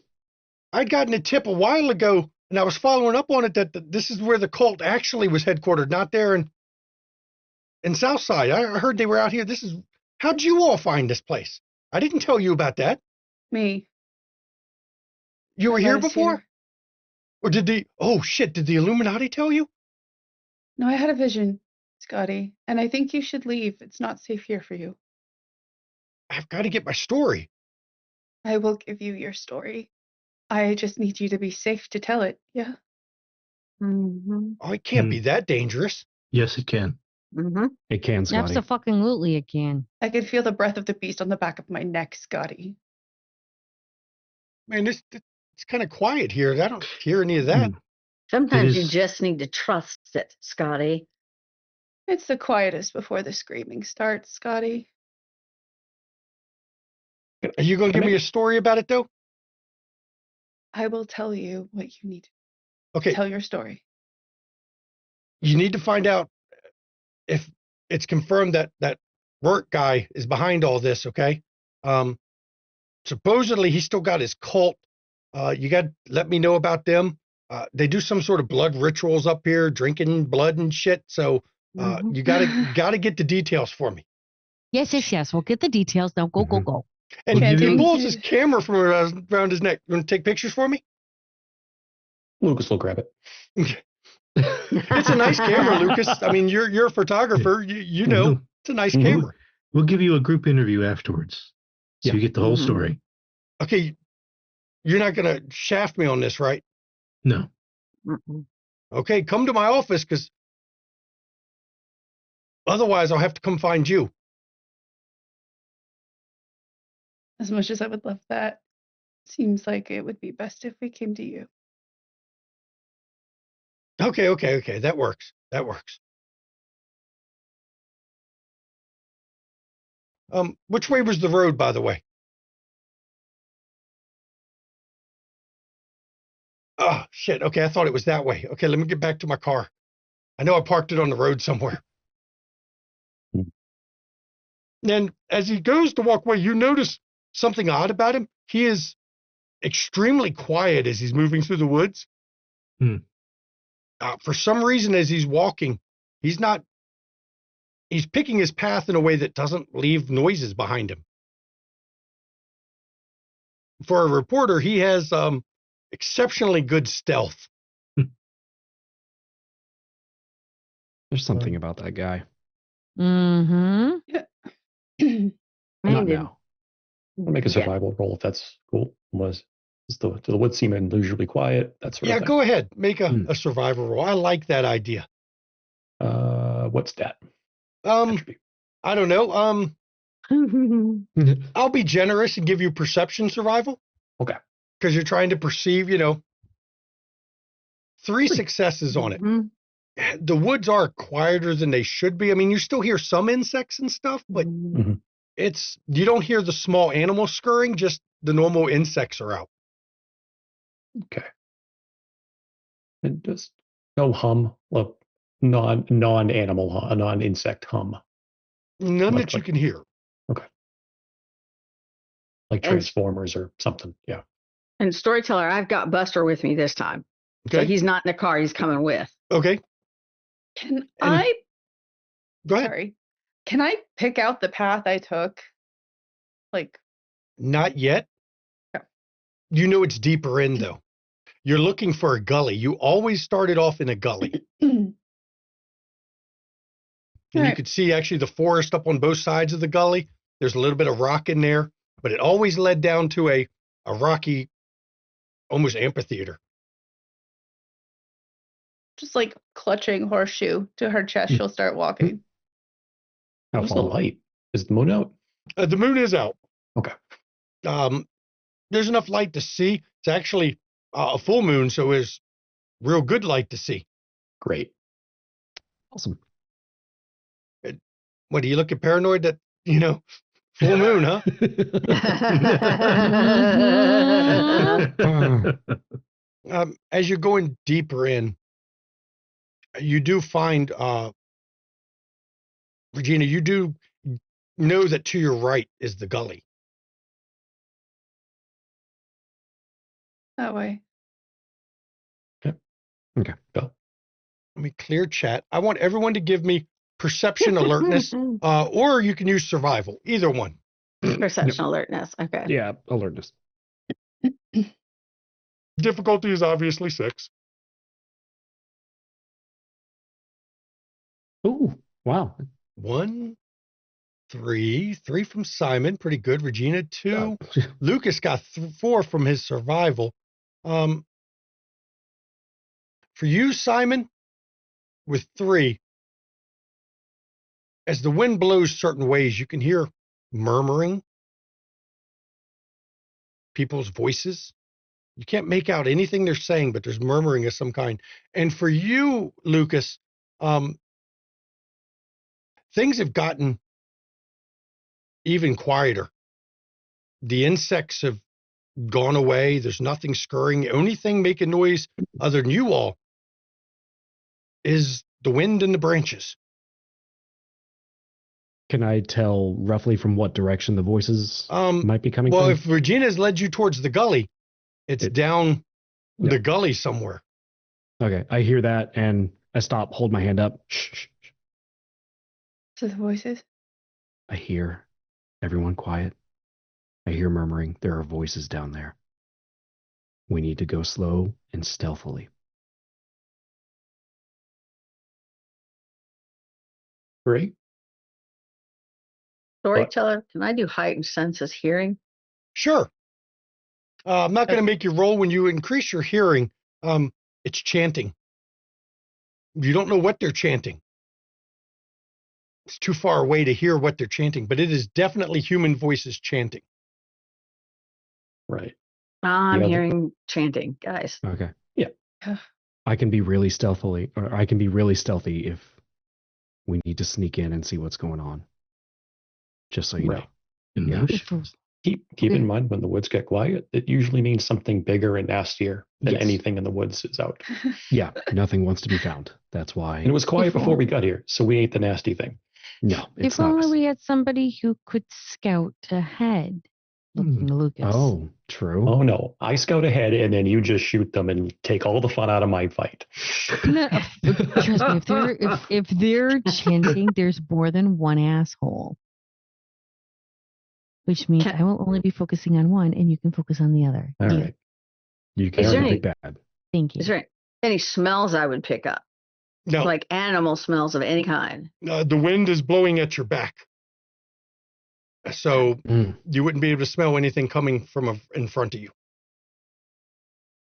I'd gotten a tip a while ago, and I was following up on it that this is where the cult actually was headquartered, not there in Southside. I heard they were out here. How'd you all find this place? I didn't tell you about that. Me. You were here Us before? here. Or did the Illuminati tell you? No, I had a vision, Scotty, and I think you should leave. It's not safe here for you. I've got to get my story. I will give you your story. I just need you to be safe to tell it. Yeah. Mm-hmm. Oh, it can't be that dangerous. Yes, it can. Mm-hmm. It can, Scotty. Absolutely, it can. I can feel the breath of the beast on the back of my neck, Scotty. Man, it's kind of quiet here. I don't hear any of that. Sometimes you just need to trust it, Scotty. It's the quietest before the screaming starts, Scotty. Are you going to give me a story about it, though? I will tell you what you need. Okay. Tell your story. You need to find out if it's confirmed that work guy is behind all this, okay? Supposedly he's still got his cult. You got to let me know about them. They do some sort of blood rituals up here, drinking blood and shit. So you gotta get the details for me. Yes. We'll get the details. Now go. And Can't he take pulls it. his camera from around his neck. You want to take pictures for me? Lucas will grab it. It's a nice camera, Lucas. I mean, you're a photographer. You know, it's a nice camera. We'll give you a group interview afterwards, so you get the whole story. Okay, you're not gonna shaft me on this, right? No. Okay, come to my office because otherwise I'll have to come find you. As much as I would love that, seems like it would be best if we came to you. Okay. That works. Which way was the road, by the way? Oh, shit. Okay, I thought it was that way. Okay, let me get back to my car. I know I parked it on the road somewhere. And as he goes to walk away, you notice something odd about him. He is extremely quiet as he's moving through the woods. For some reason, as he's walking, he's picking his path in a way that doesn't leave noises behind him. For a reporter, he has exceptionally good stealth. There's something about that guy. Mm-hmm. Not now. I'll make a survival roll if that's cool. Do the woods seem unusually quiet? That sort of thing. Go ahead. Make a survival roll. I like that idea. What's that? I don't know. I'll be generous and give you perception survival. Okay. Because you're trying to perceive, 3 successes on it. The woods are quieter than they should be. I mean, you still hear some insects and stuff, but you don't hear the small animals scurrying, just the normal insects are out. Okay. And just no hum, look, non-animal, non-insect hum. None that you can hear. Okay. Like Transformers or something. Yeah. And Storyteller, I've got Buster with me this time. Okay. So he's not in the car, he's coming with. Okay. Go ahead. Sorry. Can I pick out the path I took? Not yet. Okay. You know it's deeper in, though. You're looking for a gully. You always started off in a gully. And you could see actually the forest up on both sides of the gully. There's a little bit of rock in there, but it always led down to a rocky, almost amphitheater. Just clutching Horseshoe to her chest, she'll start walking. How's the light? Is the moon out? The moon is out. Okay. There's enough light to see. It's actually a full moon, so it's real good light to see. Great. Awesome. What, do you look at paranoid that, full moon, huh? As you're going deeper in, you do find, Regina, you do know that to your right is the gully. That way. Okay. Go. Let me clear chat. I want everyone to give me perception alertness, or you can use survival. Either one. Perception alertness. Okay. Yeah, alertness. Difficulty is obviously 6. Ooh, wow. 1, 3 from Simon, pretty good. Regina 2. Lucas got 4 from his survival. For you, Simon, with 3, as the wind blows certain ways, you can hear murmuring, people's voices. You can't make out anything they're saying, but there's murmuring of some kind. And for you, Lucas, things have gotten even quieter. The insects have gone away. There's nothing scurrying. The only thing making noise other than you all is the wind and the branches. Can I tell roughly from what direction the voices might be coming well, from? if Regina's led you towards the gully, it's down the gully somewhere. Okay, I hear that and I stop, hold my hand up. Shh. To the voices? I hear everyone quiet. I hear murmuring. There are voices down there. We need to go slow and stealthily. Great. Storyteller, can I do heightened senses hearing? Sure. I'm not going to make you roll. When you increase your hearing, it's chanting. You don't know what they're chanting. It's too far away to hear what they're chanting, but it is definitely human voices chanting. Right. I'm hearing chanting, guys. Okay. Yeah. I can be really stealthy if we need to sneak in and see what's going on. just so you know. Right. In Yeah. motion. Keep in mind when the woods get quiet, it usually means something bigger and nastier than Yes. anything in the woods is out. Yeah, nothing wants to be found. That's why. And it was quiet before we got here, so we ain't the nasty thing. No, it's If not. only we had somebody who could scout ahead. Looking to Lucas. Oh, true. Oh no, I scout ahead and then you just shoot them and take all the fun out of my fight. No, trust me, if they're chanting, there's more than one asshole. Which means I will only be focusing on one, and you can focus on the other. All right. You Is there can't any- be bad. Thank you. Is there any smells I would pick up? No, Like animal smells of any kind? the wind is blowing at your back. So Mm. you wouldn't be able to smell anything coming from in front of you,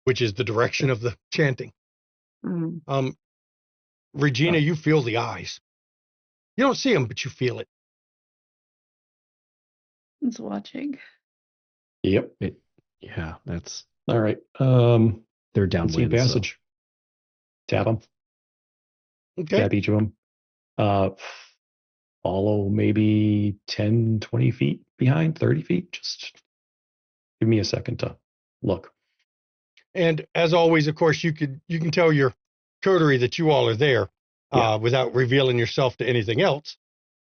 which is the direction of the chanting. Mm. Regina, you feel the eyes. You don't see them, but you feel it. It's watching. Yep. Yeah, that's All right. they're Let's see downwind. So. passage. Tap them. Okay. Tap each of them. Follow maybe 10, 20 feet behind, 30 feet. Just give me a second to look. And as always, of course, you can tell your coterie that you all are there without revealing yourself to anything else.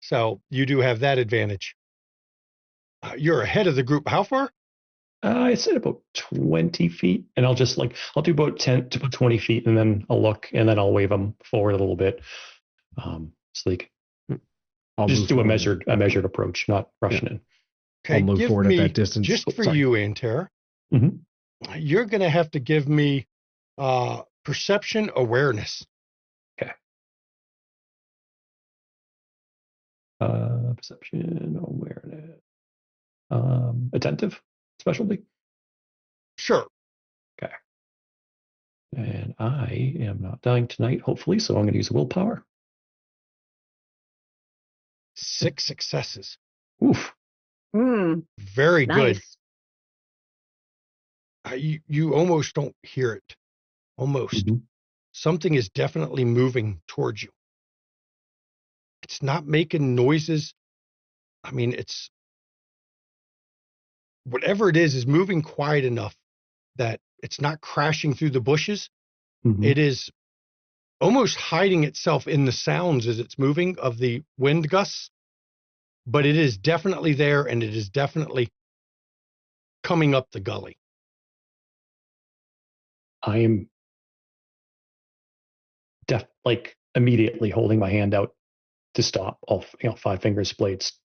So you do have that advantage. You're ahead of the group. How far? I said about 20 feet, and I'll do about 10 to about 20 feet, and then I'll look, and then I'll wave them forward a little bit. So they can I'll just move do forward. a measured approach, not rushing in. Okay, I'll move give forward me, at that distance. just Oh, for sorry. you, Antera, Mhm. you're going to have to give me perception awareness. Perception, awareness, attentive specialty. Sure. Okay. And I am not dying tonight, hopefully, so I'm going to use willpower. 6 successes. Oof. Very good. Nice. You almost don't hear it. Almost. Mhm. Something is definitely moving towards you. It's not making noises. I mean, it's whatever it is moving quiet enough that it's not crashing through the bushes. Mhm. It is almost hiding itself in the sounds as it's moving of the wind gusts, but it is definitely there, and it is definitely coming up the gully. I am immediately holding my hand out to stop, all 5 fingers blades,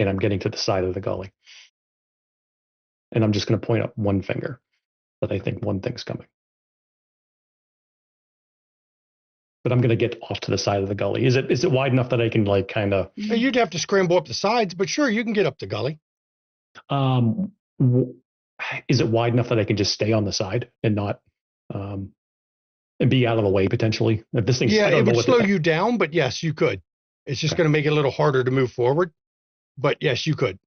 and I'm getting to the side of the gully, and I'm just going to point up one finger that I think one thing's coming, but I'm going to get off to the side of the gully. Is it wide enough that I can kind of? You'd have to scramble up the sides, but sure, you can get up the gully. Is it wide enough that I can just stay on the side and not and be out of the way potentially? If this thing, It would slow you down, but yes, you could. It's just going to make it a little harder to move forward, but yes, you could.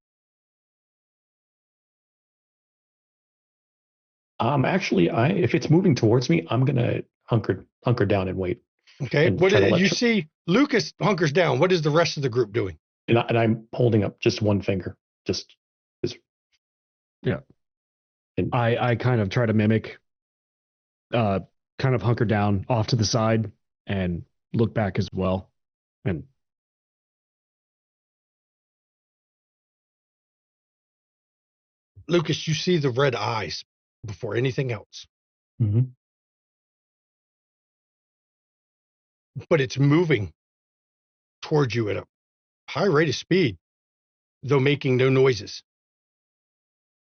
Actually, if it's moving towards me, I'm gonna hunker down and wait. Okay. And What try to you see? Lucas hunkers down. What is the rest of the group doing? And I'm holding up just one finger, just. Yeah. And I kind of try to mimic, kind of hunker down off to the side and look back as well. And Lucas, you see the red eyes before anything else, Mhm. but it's moving towards you at a high rate of speed, though making no noises.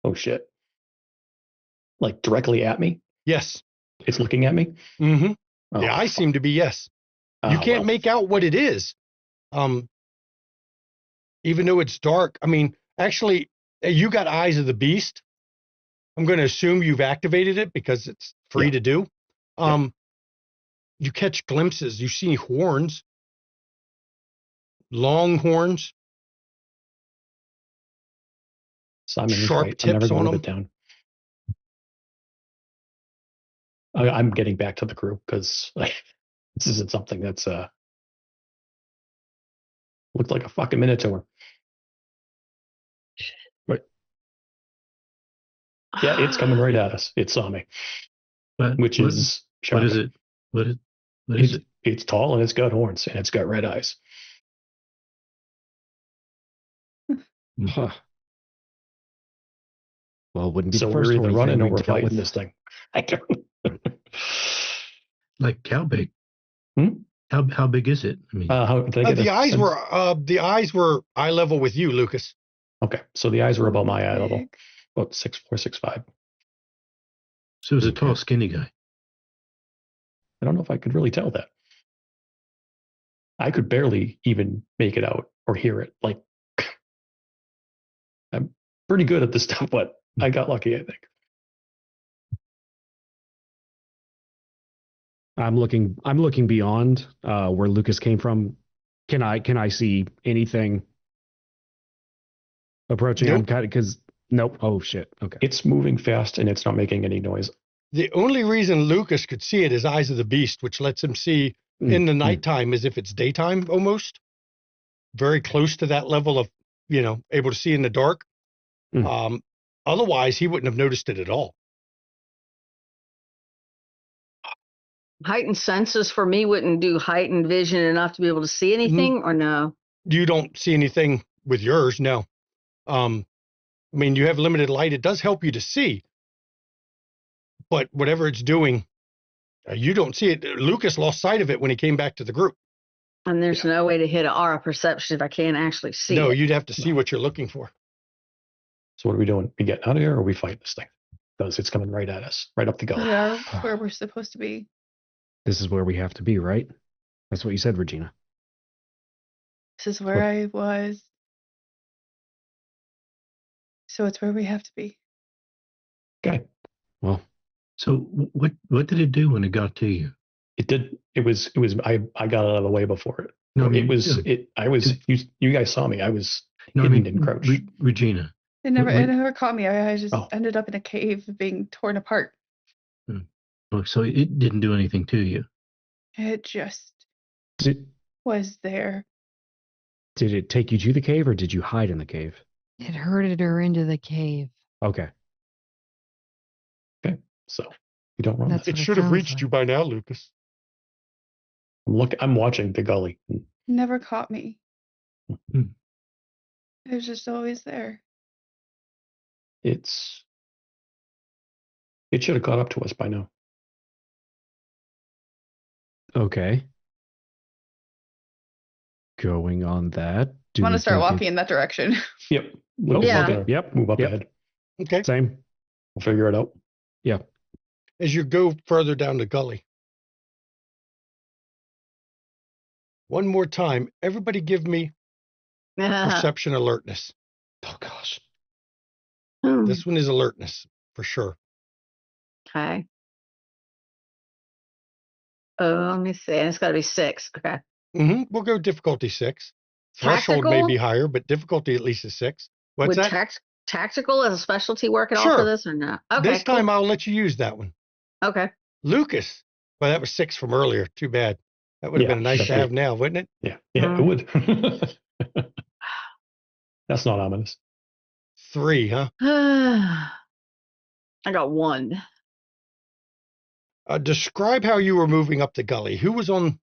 Oh shit! Like directly at me? Yes. It's looking at me. Mm-hmm. Oh, The eyes seem to be yes. oh, You can't well. make out what it is. Even though it's dark. I mean, actually, you got Eyes of the Beast. I'm going to assume you've activated it because it's free to do. You catch glimpses. You see horns, long horns, Simon is sharp right. I'm never tips going on to live down. I'm getting back to the crew because this isn't something that's looked like a fucking minotaur. Yeah, it's coming right at us. It saw me, which is shocking. What is it? What is it? It's tall and it's got horns and it's got red eyes. Huh. Well, wouldn't be So the we're first either horny running thing or we've we're dealt fighting with. this thing. I don't know. Like how big? Hmm? How big is it? I mean, The eyes were eye level with you, Lucas. Okay, so the eyes were about my eye Big. level, about 6'4", 6'5". so it was a tall, skinny guy. I don't know if I could really tell that. I could barely even make it out or hear it. Like, I'm pretty good at this stuff, but I got lucky, I think. I'm looking beyond where Lucas came from. Can I see anything approaching? Nope. I'm kind of because nope. Oh shit. Okay. It's moving fast and it's not making any noise. The only reason Lucas could see it is Eyes of the Beast, which lets him see in the nighttime as if it's daytime almost. Very close to that level of, able to see in the dark. Otherwise, he wouldn't have noticed it at all. Heightened senses for me wouldn't do heightened vision enough to be able to see anything, or no? You don't see anything with yours, no. I mean, you have limited light. It does help you to see. But whatever it's doing, you don't see it. Lucas lost sight of it when he came back to the group. And there's no way to hit an aura perception if I can't actually see No, it. you'd have to see what you're looking for. So what are we doing? We getting out of here or are we fighting this thing? Because it's coming right at us, right up the gully. We are where we're supposed to be. This is where we have to be, right? That's what you said, Regina. This is where I was. So it's where we have to be. Okay. Well, so what did it do when it got to you? It did. It was. I got out of the way before it. No, I mean, it was. I was. You guys saw me. I was hidden and crouched. Regina. It never caught me. I just ended up in a cave being torn apart. Oh, so it didn't do anything to you. It just was there. Did it take you to the cave or did you hide in the cave? It herded her into the cave. Okay. Okay. So you don't run. It should have reached you by now, Lucas. I'm watching the gully. Never caught me. It was just always there. It should have caught up to us by now. Okay. Going on that. I want to start walking in that direction. Yep. Yep. Move up ahead. Okay. Same. We'll figure it out. Yeah. As you go further down the gully. One more time, everybody give me perception alertness. Oh gosh. This one is alertness for sure. Okay. Oh, let me see. It's got to be 6. Okay. We'll go difficulty 6. Threshold may be higher, but difficulty at least is 6. What's Would that? Tactical as a specialty work at all Sure. for this or not? Okay. This time I'll let you use that one. Okay. Lucas. Well, that was 6 from earlier. Too bad. That would have been nice to have now, wouldn't it? Yeah. Yeah, it would. That's not ominous. 3, huh? I got 1. Describe how you were moving up the gully. Who was in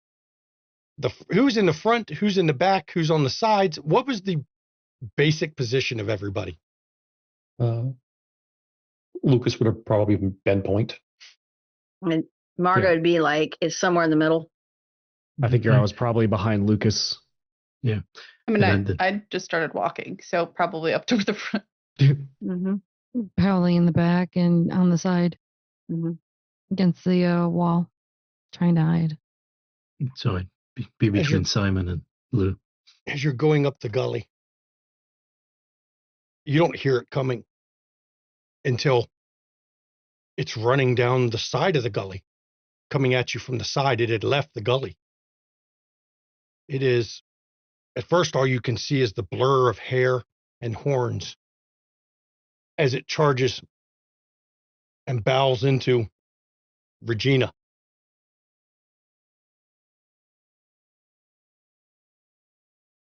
the front? Who's in the back? Who's on the sides? What was the basic position of everybody? Lucas would have probably been point. And Margot would be like, it's somewhere in the middle. I think I was probably behind Lucas. Yeah. I mean, I just started walking, so probably up toward the front. Probably in the back and on the side. Against the wall. Trying to hide. So I'd be between Simon and Lou. As you're going up the gully, you don't hear it coming until it's running down the side of the gully, coming at you from the side. It had left the gully. It is, at first, all you can see is the blur of hair and horns as it charges and bows into Regina.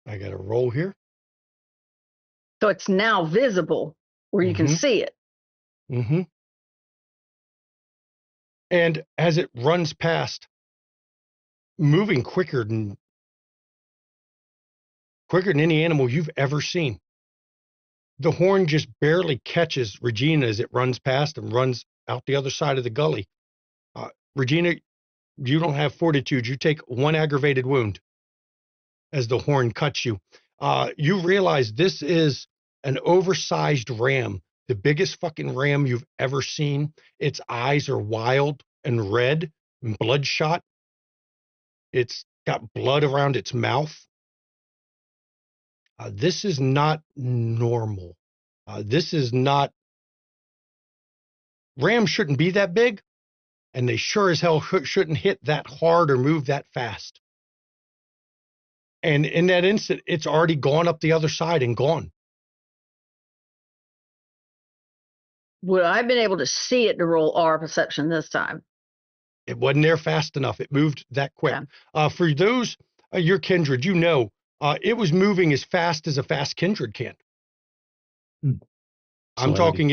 I got a roll here. So it's now visible where you can see it. Mm-hmm. And as it runs past, moving quicker than any animal you've ever seen. The horn just barely catches Regina as it runs past and runs out the other side of the gully. Regina, you don't have fortitude. You take one aggravated wound as the horn cuts you. You realize this is an oversized ram, the biggest fucking ram you've ever seen. Its eyes are wild and red and bloodshot. It's got blood around its mouth. This is not normal. This is not. Rams shouldn't be that big, and they sure as hell shouldn't hit that hard or move that fast. And in that instant, it's already gone up the other side and gone. Would I have been able to see it to roll R perception this time? It wasn't there fast enough. It moved that quick. Yeah. For those, your kindred, you know, it was moving as fast as a fast kindred can. I'm talking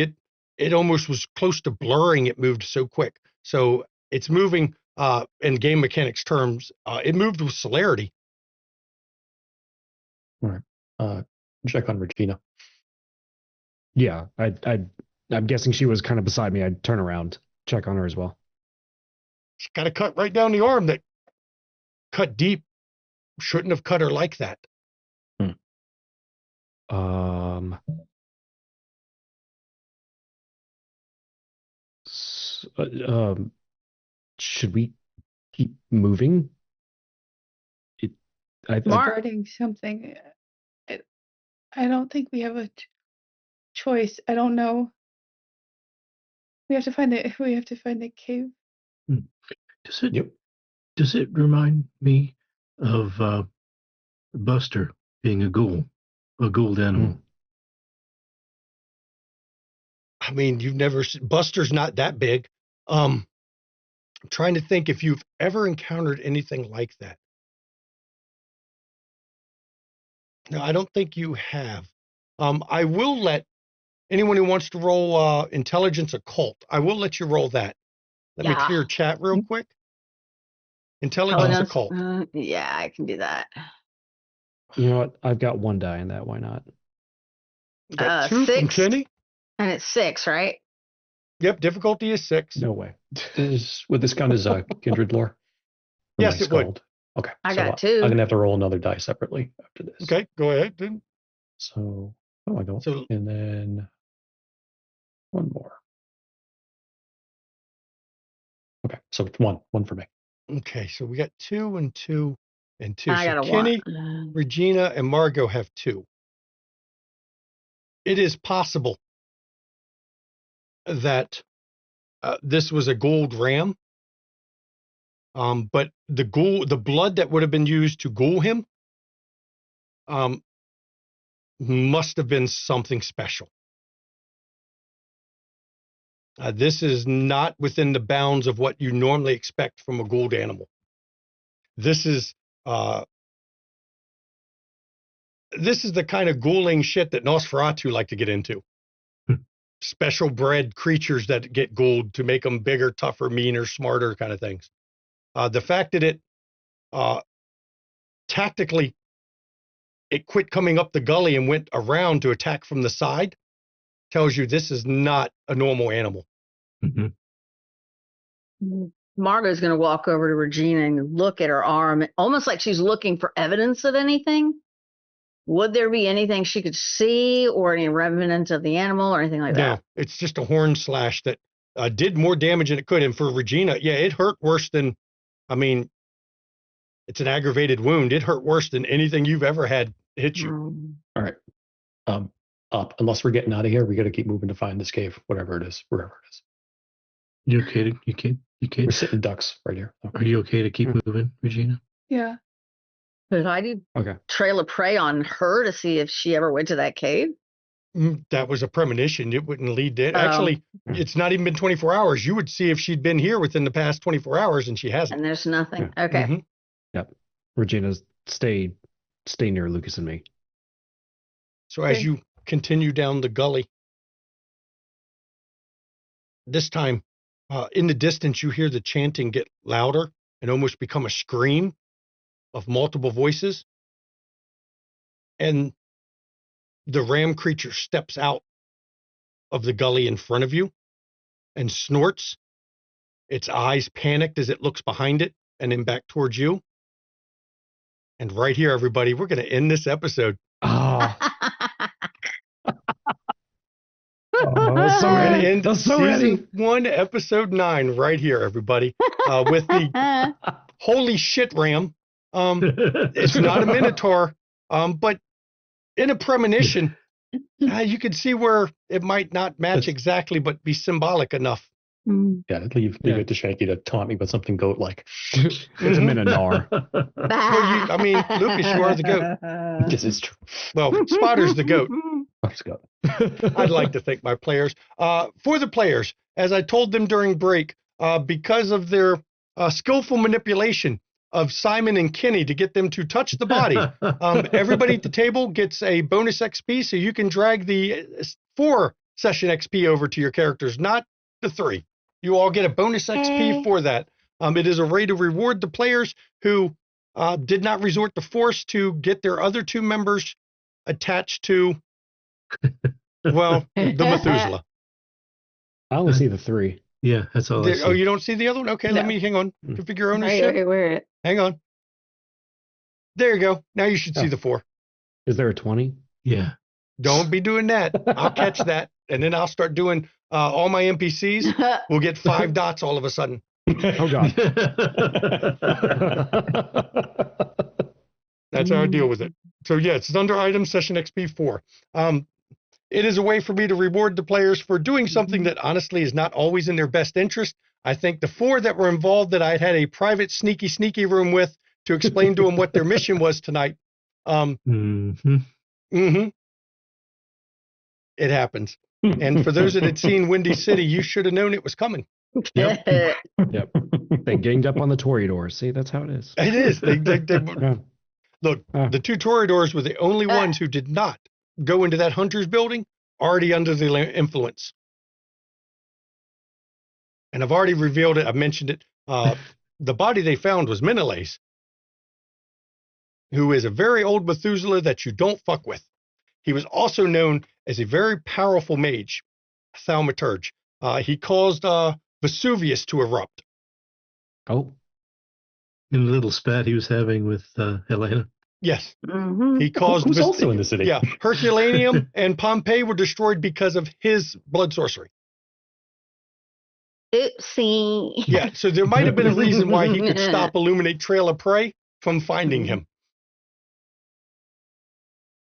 it almost was close to blurring. It moved so quick. So it's moving, in game mechanics terms, it moved with celerity. All right. Check on Regina. Yeah, I'm guessing she was kind of beside me. I'd turn around, check on her as well. She's got a cut right down the arm that cut deep. Shouldn't have cut her like that. Should we keep moving? Starting something. I don't think we have a choice. I don't know. We have to find the cave. Does it remind me of Buster being a ghoul animal? I mean, you've never Buster's not that big. I'm trying to think if you've ever encountered anything like that. No, I don't think you have. I will let anyone who wants to roll intelligence occult, I will let you roll that. Let me clear chat real quick. Intelligence occult. Yeah, I can do that. You know what? I've got one die in that. Why not? Got 2 from 6. Kenny. And it's 6, right? Yep, difficulty is 6. No way. Would this count as kindred lore? Yes, it would. Okay. I so got 2. I'm gonna have to roll another die separately after this. Okay, go ahead then. So I don't. So, and then one more. Okay, so it's one for me. Okay, so we got 2 and 2 and 2. I got a Kenny, 1. Regina, and Margot have 2. It is possible that this was a gold ram, but the blood that would have been used to ghoul him, must have been something special. This is not within the bounds of what you normally expect from a gold animal. This is the kind of ghouling shit that Nosferatu like to get into. Special bred creatures that get ghouled to make them bigger, tougher, meaner, smarter kind of things. The fact that it tactically it quit coming up the gully and went around to attack from the side tells you this is not a normal animal. Margot's going to walk over to Regina and look at her arm, almost like she's looking for evidence of anything. Would there be anything she could see or any remnants of the animal or anything like that? No, it's just a horn slash that did more damage than it could. And for Regina, yeah, it hurt worse than, I mean, it's an aggravated wound. It hurt worse than anything you've ever had hit you. All right. Up. Unless we're getting out of here, we got to keep moving to find this cave, whatever it is, wherever it is. You okay? You okay? We're sitting ducks right here. Are you okay to keep moving, Regina? Yeah. Could I do trail of prey on her to see if she ever went to that cave? That was a premonition. It wouldn't lead to it. Actually, it's not even been 24 hours. You would see if she'd been here within the past 24 hours, and she hasn't. And there's nothing. Okay. Yep. Regina, stay near Lucas and me. So as you continue down the gully, This time, in the distance, you hear the chanting get louder and almost become a scream of multiple voices. And the ram creature steps out of the gully in front of you and snorts, its eyes panicked as it looks behind it and then back towards you. And right here, everybody, we're going to end this episode. Oh, So we're going to end so season 1, episode 9, right here, everybody, with the holy shit ram. It's not a minotaur, but in a premonition, you can see where it might not match exactly, but be symbolic enough. Yeah, leave it to Shanky to taunt me with something goat-like. It's a Minotaur. Well, I mean, Lucas, you are the goat. This is true. Well, Spotter's the goat. Let's go. I'd like to thank my players. For the players, as I told them during break, because of their skillful manipulation of Simon and Kenny to get them to touch the body, everybody at the table gets a bonus XP, so you can drag the 4 session XP over to your characters, not the 3. You all get a bonus XP for that. It is a way to reward the players who did not resort to force to get their other 2 members attached to, well, the Methuselah. I only see the 3. Yeah, that's all I see. Oh, you don't see the other one? Okay, let me, hang on. Configure ownership. Where? Hang on. There you go. Now you should see the 4. Is there a 20? Yeah. Don't be doing that. I'll catch that. And then I'll start doing all my NPCs. We'll get 5 dots all of a sudden. Oh, God. That's how I deal with it. So, yeah, it's under item session XP 4. It is a way for me to reward the players for doing something that honestly is not always in their best interest. I think the 4 that were involved that I had a private sneaky room with to explain to them what their mission was tonight. It happens. And for those that had seen Windy City, you should have known it was coming. Yep. They ganged up on the Toreadors. See, that's how it is. It is. Look, the 2 Toreadors were the only ones who did not go into that hunter's building already under the influence. And I've already revealed it. I've mentioned it. The body they found was Menelaus, who is a very old Methuselah that you don't fuck with. He was also known as a very powerful mage, thaumaturge. He caused Vesuvius to erupt. Oh. In the little spat he was having with Helena. Yes. He caused... Who's also in the city. Yeah. Herculaneum and Pompeii were destroyed because of his blood sorcery. Oopsie. Yeah, so there might have been a reason why he could stop Illuminate Trail of Prey from finding him.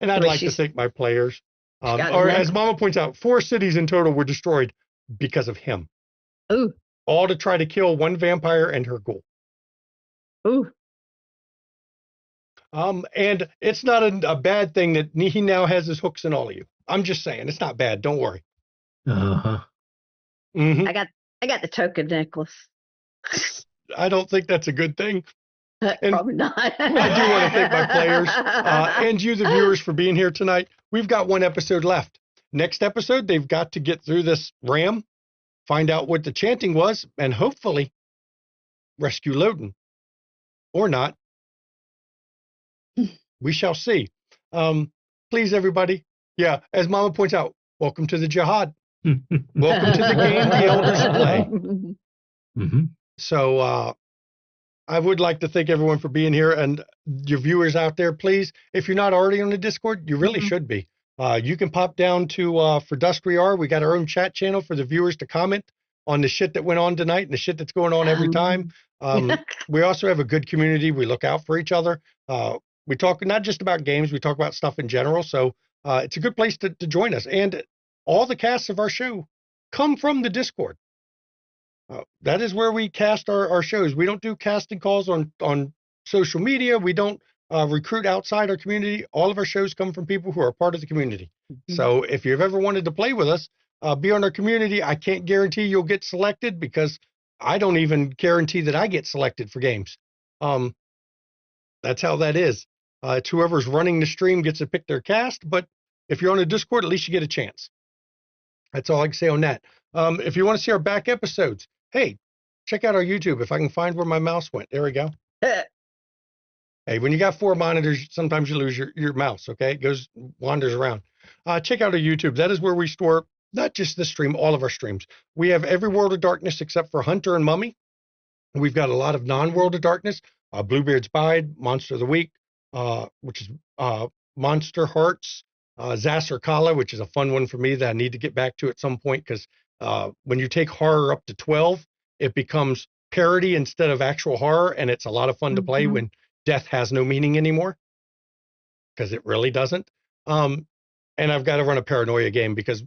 And I'd like to thank my players. Or as Mama points out, 4 cities in total were destroyed because of him. Ooh. All to try to kill 1 vampire and her ghoul. Ooh. And it's not a bad thing that he now has his hooks in all of you. I'm just saying, it's not bad. Don't worry. Uh-huh. I got the token necklace. I don't think that's a good thing. Probably not. I do want to thank my players and you, the viewers, for being here tonight. We've got 1 episode left. Next episode, they've got to get through this ram, find out what the chanting was, and hopefully rescue Loden. Or not. We shall see. Please, everybody. Yeah, as Mama points out, welcome to the jihad. Welcome to the game the elders play. So I would like to thank everyone for being here, and your viewers out there, please, if you're not already on the Discord, you really should be. You can pop down to For Dust We Are. We got our own chat channel for the viewers to comment on the shit that went on tonight and the shit that's going on every time. We also have a good community. We look out for each other. We talk not just about games, we talk about stuff in general. So it's a good place to join us. And all the casts of our show come from the Discord. That is where we cast our shows. We don't do casting calls on social media. We don't recruit outside our community. All of our shows come from people who are part of the community. So if you've ever wanted to play with us, be on our community. I can't guarantee you'll get selected because I don't even guarantee that I get selected for games. That's how that is. It's whoever's running the stream gets to pick their cast, but if you're on a Discord, at least you get a chance. That's all I can say on that. If you want to see our back episodes, hey, check out our YouTube. If I can find where my mouse went. There we go. Hey, when you got 4 monitors, sometimes you lose your mouse, okay? It wanders around. Check out our YouTube. That is where we store not just this stream, all of our streams. We have every World of Darkness except for Hunter and Mummy. We've got a lot of non-World of Darkness. Bluebeard's Bide, Monster of the Week, which is Monster Hearts, Zasser Kala, which is a fun one for me that I need to get back to at some point, because when you take horror up to 12, it becomes parody instead of actual horror, and it's a lot of fun to play when death has no meaning anymore, because it really doesn't. And I've got to run a paranoia game, because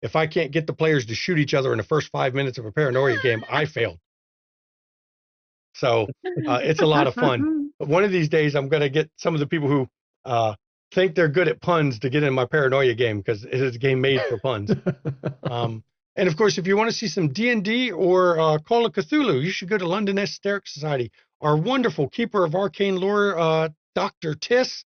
if I can't get the players to shoot each other in the first 5 minutes of a paranoia game, I failed. So it's a lot of fun. But one of these days, I'm going to get some of the people who think they're good at puns to get in my paranoia game, because it is a game made for puns. And of course, if you want to see some D&D or Call of Cthulhu, you should go to London Esoteric Society. Our wonderful keeper of arcane lore, Dr. Tiss.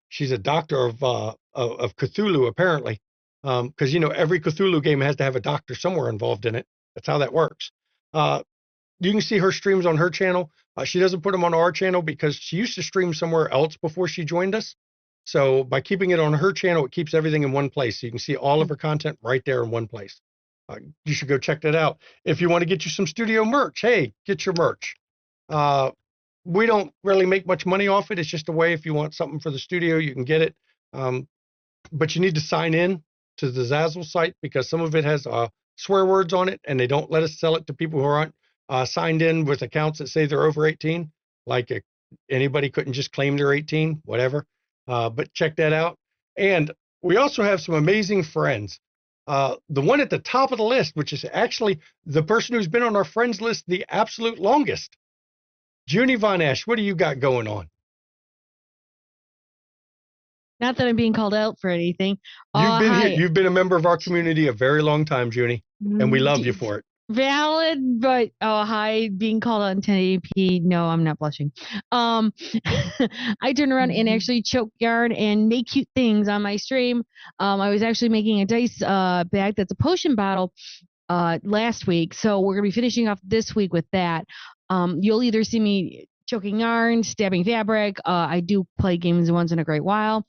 She's a doctor of Cthulhu, apparently, because every Cthulhu game has to have a doctor somewhere involved in it. That's how that works. You can see her streams on her channel. She doesn't put them on our channel because she used to stream somewhere else before she joined us. So by keeping it on her channel, it keeps everything in one place. So you can see all of her content right there in one place. You should go check that out. If you want to get you some studio merch, hey, get your merch. We don't really make much money off it. It's just a way, if you want something for the studio, you can get it. But you need to sign in to the Zazzle site, because some of it has swear words on it, and they don't let us sell it to people who aren't signed in with accounts that say they're over 18. Like anybody couldn't just claim they're 18, whatever. But check that out. And we also have some amazing friends. The one at the top of the list, which is actually the person who's been on our friends list the absolute longest. Junie Von Ash, what do you got going on? Not that I'm being called out for anything. You've been a member of our community a very long time, Junie, and we love you for it. Valid, but hi, being called on 1080p. No, I'm not blushing. I turn around and actually choke yarn and make cute things on my stream. I was actually making a dice bag that's a potion bottle last week, so we're gonna be finishing off this week with that. You'll either see me choking yarn, stabbing fabric. I do play games once in a great while.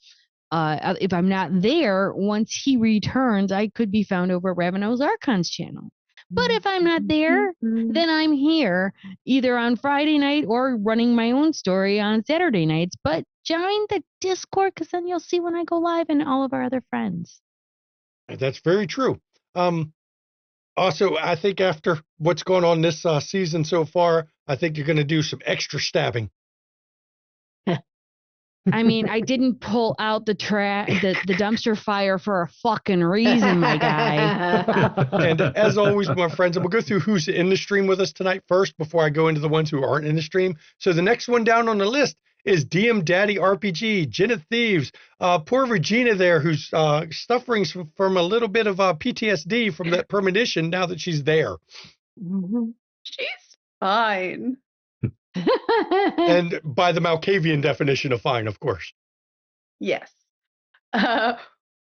If I'm not there, once he returns, I could be found over at Raveno's Archon's channel. But if I'm not there, then I'm here, either on Friday night or running my own story on Saturday nights. But join the Discord, because then you'll see when I go live and all of our other friends. That's very true. Also, I think after what's going on this season so far, I think you're going to do some extra stabbing. I mean, I didn't pull out the dumpster fire for a fucking reason, my guy. And as always, my friends, I'm going to go through who's in the stream with us tonight first before I go into the ones who aren't in the stream. So the next one down on the list is DM Daddy RPG, Jenna Thieves. Poor Regina there, who's suffering from a little bit of PTSD from that premonition now that she's there. She's fine. And by the Malkavian definition of fine, of course. Yes.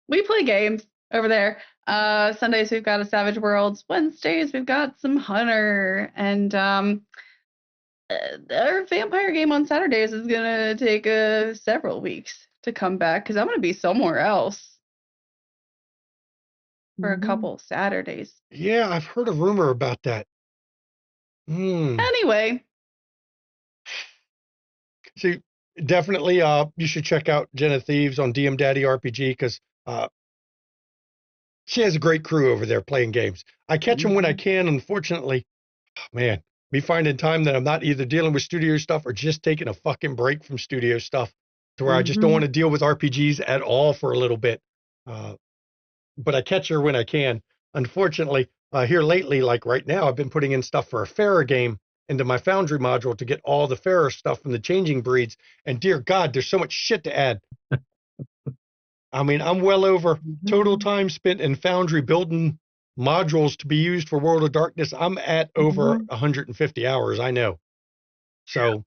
We play games over there. Sundays we've got a Savage Worlds. Wednesdays we've got some Hunter. And our vampire game on Saturdays is going to take several weeks to come back, because I'm going to be somewhere else for a couple Saturdays. Yeah, I've heard a rumor about that. Anyway. See, definitely you should check out Jenna Thieves on DM Daddy RPG, because she has a great crew over there playing games. I catch them when I can. Unfortunately, man, me finding time that I'm not either dealing with studio stuff or just taking a fucking break from studio stuff, to where I just don't want to deal with RPGs at all for a little bit. But I catch her when I can. Unfortunately, here lately, like right now, I've been putting in stuff for a Farah game into my Foundry module to get all the Farah stuff from the changing breeds. And dear God, there's so much shit to add. I mean, I'm well over total time spent in Foundry building modules to be used for World of Darkness. I'm at over 150 hours, I know. So,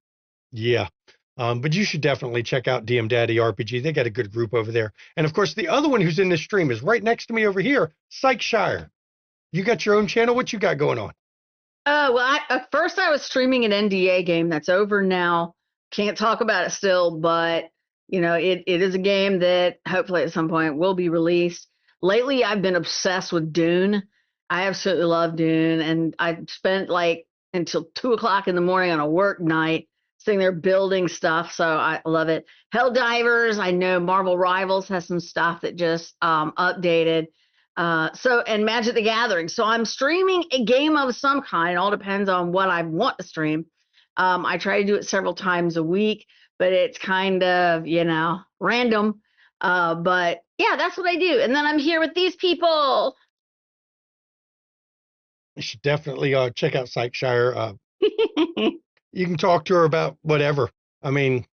yeah. But you should definitely check out DM Daddy RPG. They got a good group over there. And of course, the other one who's in this stream is right next to me over here, Psychshire. You got your own channel. What you got going on? Well, at first I was streaming an NDA game that's over now. Can't talk about it still, but it is a game that hopefully at some point will be released. Lately, I've been obsessed with Dune. I absolutely love Dune, and I spent like until 2:00 in the morning on a work night sitting there building stuff. So I love it. Helldivers. I know Marvel Rivals has some stuff that just updated. And Magic the Gathering. So I'm streaming a game of some kind. It all depends on what I want to stream. I try to do it several times a week, but it's kind of, random. But yeah, that's what I do. And then I'm here with these people. You should definitely check out Psychshire. You can talk to her about whatever. I mean,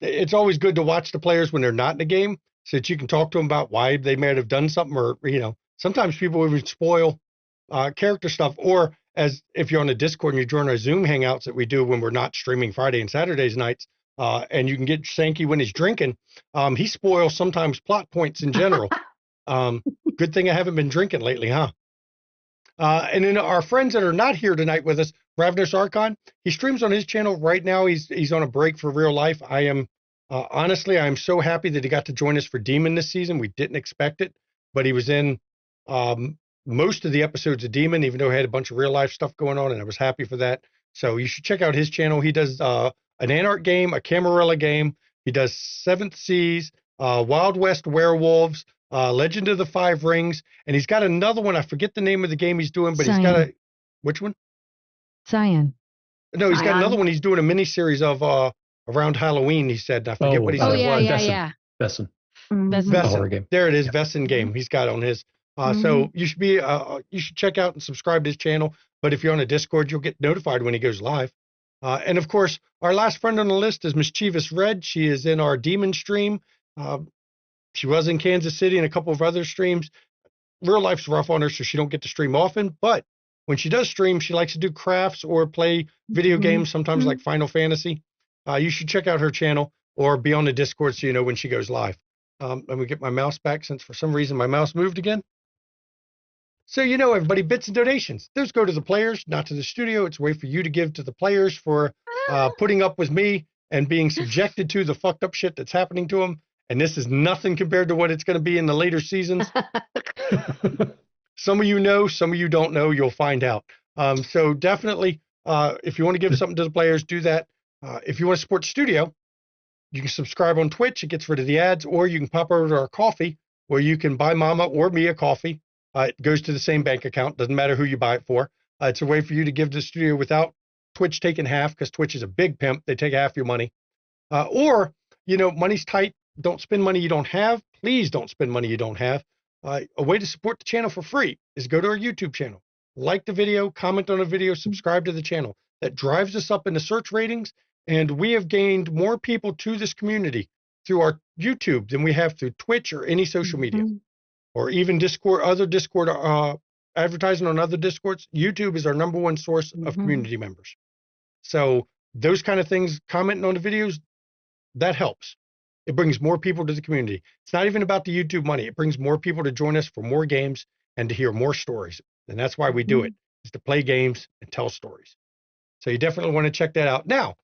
it's always good to watch the players when they're not in the game so that you can talk to them about why they might have done something, or, sometimes people even spoil character stuff. Or as if you're on a Discord and you join our Zoom hangouts that we do when we're not streaming Friday and Saturdays nights, and you can get Sankey when he's drinking, he spoils sometimes plot points in general. Good thing I haven't been drinking lately, huh? And then our friends that are not here tonight with us, Ravenous Archon, he streams on his channel right now. He's on a break for real life. I am honestly, I'm so happy that he got to join us for Demon this season. We didn't expect it, but he was in most of the episodes of Demon, even though he had a bunch of real life stuff going on, and I was happy for that. So you should check out his channel. He does an Anarch game, a Camarilla game. He does Seventh Seas, Wild West Werewolves, Legend of the Five Rings, and he's got another one. I forget the name of the game he's doing, but Cyan. he's got a which one? Cyan. No, he's got Cyan. another one. He's doing a mini series of around Halloween. He said, I forget what he Oh said. yeah, it was. yeah, Vesson. yeah. Vesson. That's Mhm. The Vesson. horror game. There it is, Yeah. Vesson game. He's got on his. Mhm. So you should be you should check out and subscribe to his channel. But if you're on a Discord, you'll get notified when he goes live. And of course, our last friend on the list is Mischievous Red. She is in our Demon stream. She was in Kansas City and a couple of other streams. Real life's rough on her, so she don't get to stream often. But when she does stream, she likes to do crafts or play video Mhm. games, sometimes Mhm. like Final Fantasy. You should check out her channel or be on the Discord so you know when she goes live. Let me get my mouse back since for some reason my mouse moved again. So everybody, bits and donations. Those go to the players, not to the studio. It's a way for you to give to the players for putting up with me and being subjected to the fucked up shit that's happening to them. And this is nothing compared to what it's going to be in the later seasons. Some of you know, some of you don't know. You'll find out. So definitely, if you want to give something to the players, do that. If you want to support the studio, you can subscribe on Twitch. It gets rid of the ads, or you can pop over to our Ko-fi, where you can buy Mama or me a coffee. It goes to the same bank account. Doesn't matter who you buy it for. It's a way for you to give to the studio without Twitch taking half, because Twitch is a big pimp. They take half your money. Or, money's tight. Don't spend money you don't have. Please don't spend money you don't have. A way to support the channel for free is go to our YouTube channel, like the video, comment on a video, subscribe to the channel. That drives us up in the search ratings, and we have gained more people to this community through our YouTube than we have through Twitch or any social media, Mhm. or even Discord, other Discord advertising on other Discords. YouTube is our number one source of Mhm. community members. So those kind of things, commenting on the videos, that helps. It brings more people to the community. It's not even about the YouTube money. It brings more people to join us for more games and to hear more stories. And that's why we do it, is to play games and tell stories. So you definitely want to check that out. Now,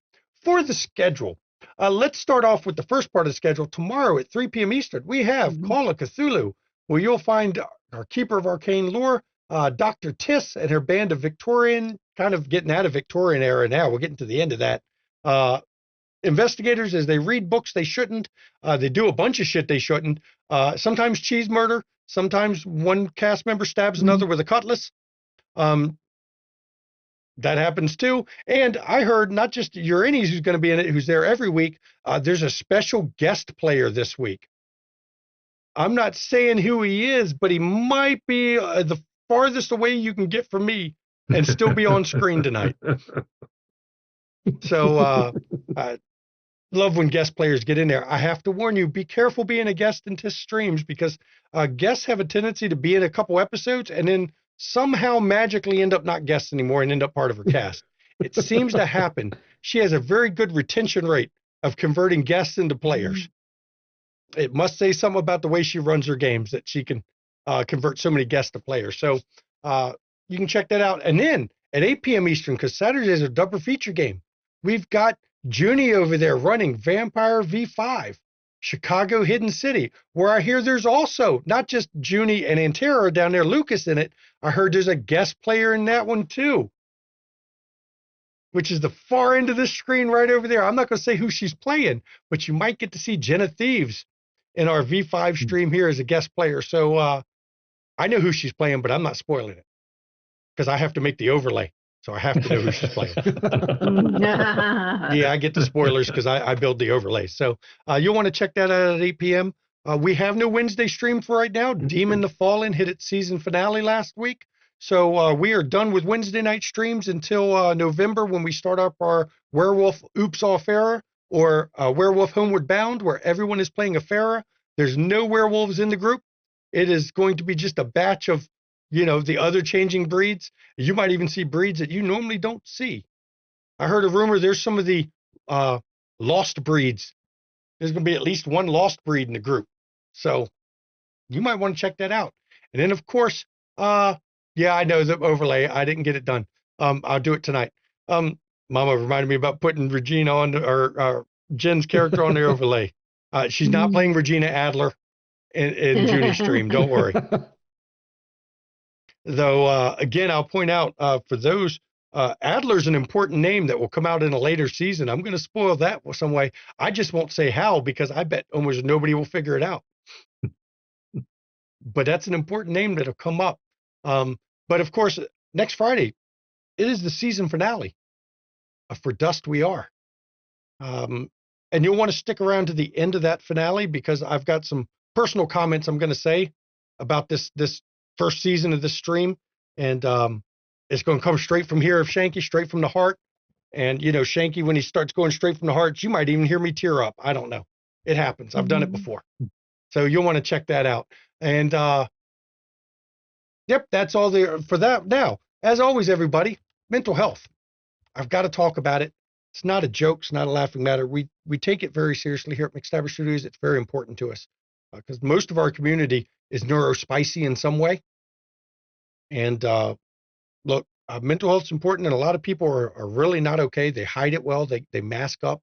for the schedule, let's start off with the first part of the schedule. Tomorrow at 3 p.m. Eastern, we have Mhm. Call of Cthulhu, where you'll find our Keeper of Arcane Lore, Dr. Tiss and her band of Victorian, kind of getting out of Victorian era now. We're getting to the end of that. Investigators, as they read books they shouldn't, they do a bunch of shit they shouldn't. Sometimes cheese murder. Sometimes one cast member stabs another with a cutlass. That happens too. And I heard not just Uranies who's going to be in it, who's there every week. There's a special guest player this week. I'm not saying who he is, but he might be the farthest away you can get from me and still be on screen tonight. So love when guest players get in there. I have to warn you, be careful being a guest in TIS streams, because guests have a tendency to be in a couple episodes and then somehow magically end up not guests anymore and end up part of her cast. it seems to happen. She has a very good retention rate of converting guests into players. It must say something about the way she runs her games that she can convert so many guests to players. So you can check that out. And then at 8 p.m. Eastern, because Saturday is a double feature game, we've got Junie over there running Vampire V5, Chicago Hidden City, where I hear there's also not just Junie and Antero down there, Lucas in it. I heard there's a guest player in that one too, which is the far end of the screen right over there. I'm not going to say who she's playing, but you might get to see Jenna Thieves in our V5 stream here as a guest player. So I know who she's playing, but I'm not spoiling it because I have to make the overlay. So I have to know who she's playing. Yeah, I get the spoilers because I build the overlay. So you'll want to check that out at 8 p.m. We have no Wednesday stream for right now. Demon the Fallen hit its season finale last week. So we are done with Wednesday night streams until November when we start up our Werewolf Oops All Farah or Werewolf Homeward Bound, where everyone is playing a Farah. There's no werewolves in the group. It is going to be just a batch of, the other changing breeds. You might even see breeds that you normally don't see. I heard a rumor there's some of the lost breeds. There's going to be at least one lost breed in the group. So you might want to check that out. And then, of course, yeah, I know the overlay. I didn't get it done. I'll do it tonight. Mama reminded me about putting Regina on, or Jen's character on the overlay. She's not playing Regina Adler in Junie's stream. Don't worry. Though, again, I'll point out for those, Adler's an important name that will come out in a later season. I'm going to spoil that some way. I just won't say how because I bet almost nobody will figure it out. But that's an important name that'll come up. But of course, next Friday, it is the season finale For Dust We Are. And you'll want to stick around to the end of that finale because I've got some personal comments I'm going to say about this first season of this stream. And it's going to come straight from here of Shanky, straight from the heart. And, Shanky, when he starts going straight from the heart, you might even hear me tear up. I don't know. It happens. I've done it before. So you'll want to check that out. And, yep, that's all there for that. Now, as always, everybody, mental health. I've got to talk about it. It's not a joke. It's not a laughing matter. We take it very seriously here at McStabber Studios. It's very important to us because most of our community is neurospicy in some way. And look, mental health is important, and a lot of people are really not okay. They hide it well. They mask up.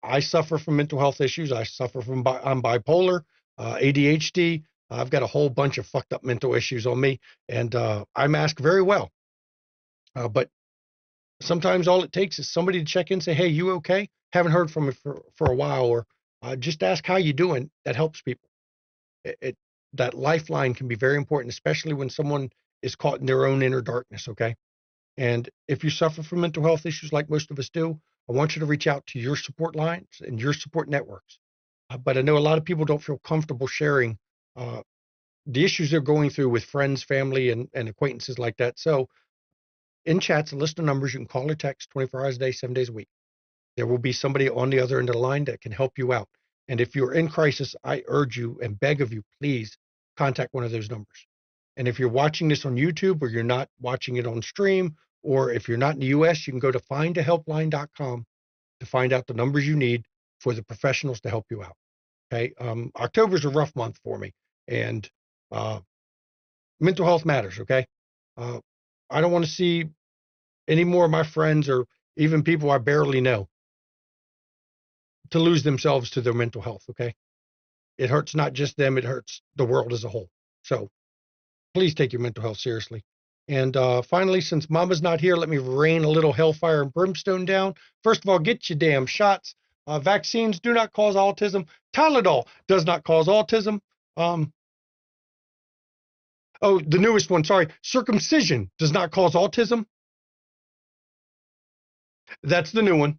I suffer from mental health issues. I suffer from I'm bipolar, ADHD. I've got a whole bunch of fucked up mental issues on me, and I mask very well. But sometimes all it takes is somebody to check in and say, hey, you okay? Haven't heard from you for a while, or just ask how you doing. That helps people. That lifeline can be very important, especially when someone is caught in their own inner darkness, okay? And if you suffer from mental health issues like most of us do, I want you to reach out to your support lines and your support networks. But I know a lot of people don't feel comfortable sharing the issues they're going through with friends, family, and acquaintances like that. So in chats, a list of numbers you can call or text 24 hours a day, 7 days a week. There will be somebody on the other end of the line that can help you out. And if you're in crisis, I urge you and beg of you, please contact one of those numbers. And if you're watching this on YouTube or you're not watching it on stream, or if you're not in the US, you can go to findahelpline.com to find out the numbers you need for the professionals to help you out. Okay. October's a rough month for me, and mental health matters. Okay. I don't want to see any more of my friends or even people I barely know to lose themselves to their mental health. Okay. It hurts not just them, it hurts the world as a whole. So please take your mental health seriously. And finally, since Mama's not here, let me rain a little hellfire and brimstone down. First of all, get your damn shots. Vaccines do not cause autism. Tylenol does not cause autism. Oh, the newest one, sorry. Circumcision does not cause autism. That's the new one.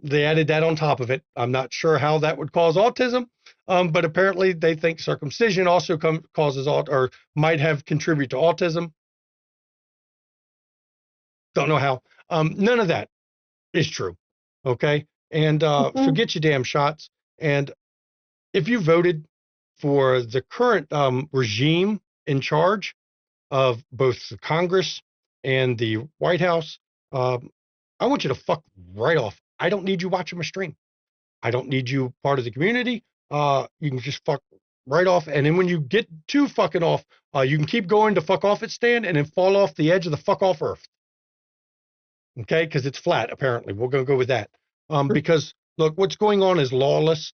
They added that on top of it. I'm not sure how that would cause autism, but apparently they think circumcision also causes or might have contributed to autism. Don't know how. None of that is true. Okay. And so get your damn shots. And if you voted for the current regime in charge of both the Congress and the White House, I want you to fuck right off. I don't need you watching my stream. I don't need you part of the community. You can just fuck right off. And then when you get to fucking off, you can keep going to fuck off at stand and then fall off the edge of the fuck off earth. Okay, because it's flat, apparently. We're going to go with that. Because, look, what's going on is lawless.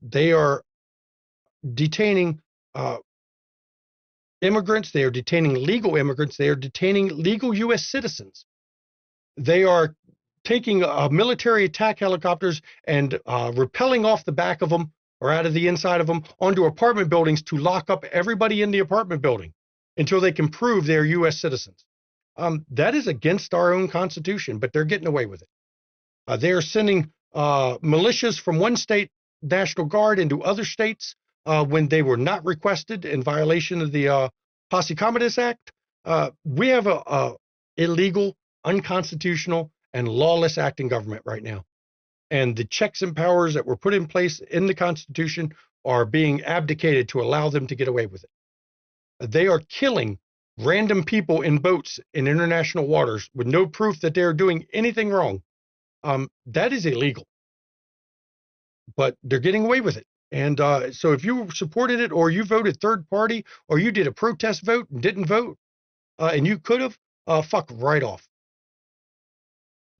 They are detaining immigrants. They are detaining legal immigrants. They are detaining legal U.S. citizens. They are taking military attack helicopters and rappelling off the back of them or out of the inside of them onto apartment buildings to lock up everybody in the apartment building until they can prove they're U.S. citizens. That is against our own Constitution, but they're getting away with it. They are sending militias from one state, National Guard, into other states when they were not requested in violation of the Posse Comitatus Act. We have a illegal, unconstitutional, and lawless acting government right now. And the checks and powers that were put in place in the Constitution are being abdicated to allow them to get away with it. They are killing random people in boats in international waters with no proof that they're doing anything wrong. That is illegal. But they're getting away with it. And so if you supported it or you voted third party or you did a protest vote and didn't vote and you could have, fuck right off.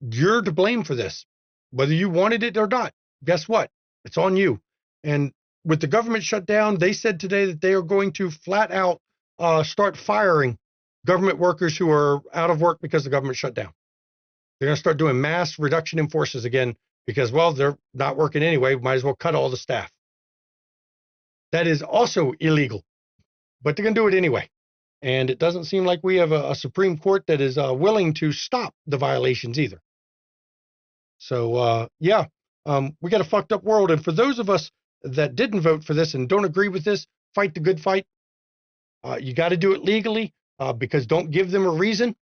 You're to blame for this, whether you wanted it or not. Guess what? It's on you. And with the government shutdown, they said today that they are going to flat out start firing government workers who are out of work because the government shut down. They're going to start doing mass reduction in forces again because, well, they're not working anyway. Might as well cut all the staff. That is also illegal, but they're going to do it anyway. And it doesn't seem like we have a Supreme Court that is willing to stop the violations either. So, yeah, we got a fucked up world. And for those of us that didn't vote for this and don't agree with this, fight the good fight. You got to do it legally because don't give them a reason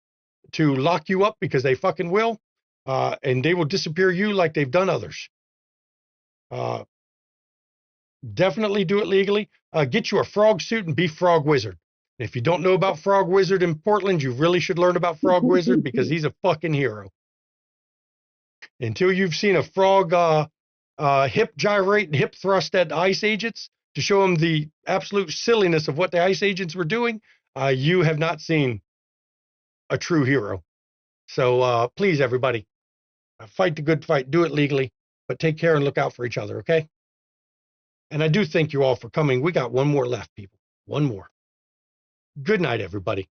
to lock you up because they fucking will. And they will disappear you like they've done others. Definitely do it legally. Get you a frog suit and be Frog Wizard. And if you don't know about Frog Wizard in Portland, you really should learn about Frog Wizard because he's a fucking hero. Until you've seen a frog hip gyrate and hip thrust at ice agents to show them the absolute silliness of what the ice agents were doing, you have not seen a true hero. So please, everybody, fight the good fight. Do it legally, but take care and look out for each other, okay? And I do thank you all for coming. We got one more left, people. One more. Good night, everybody.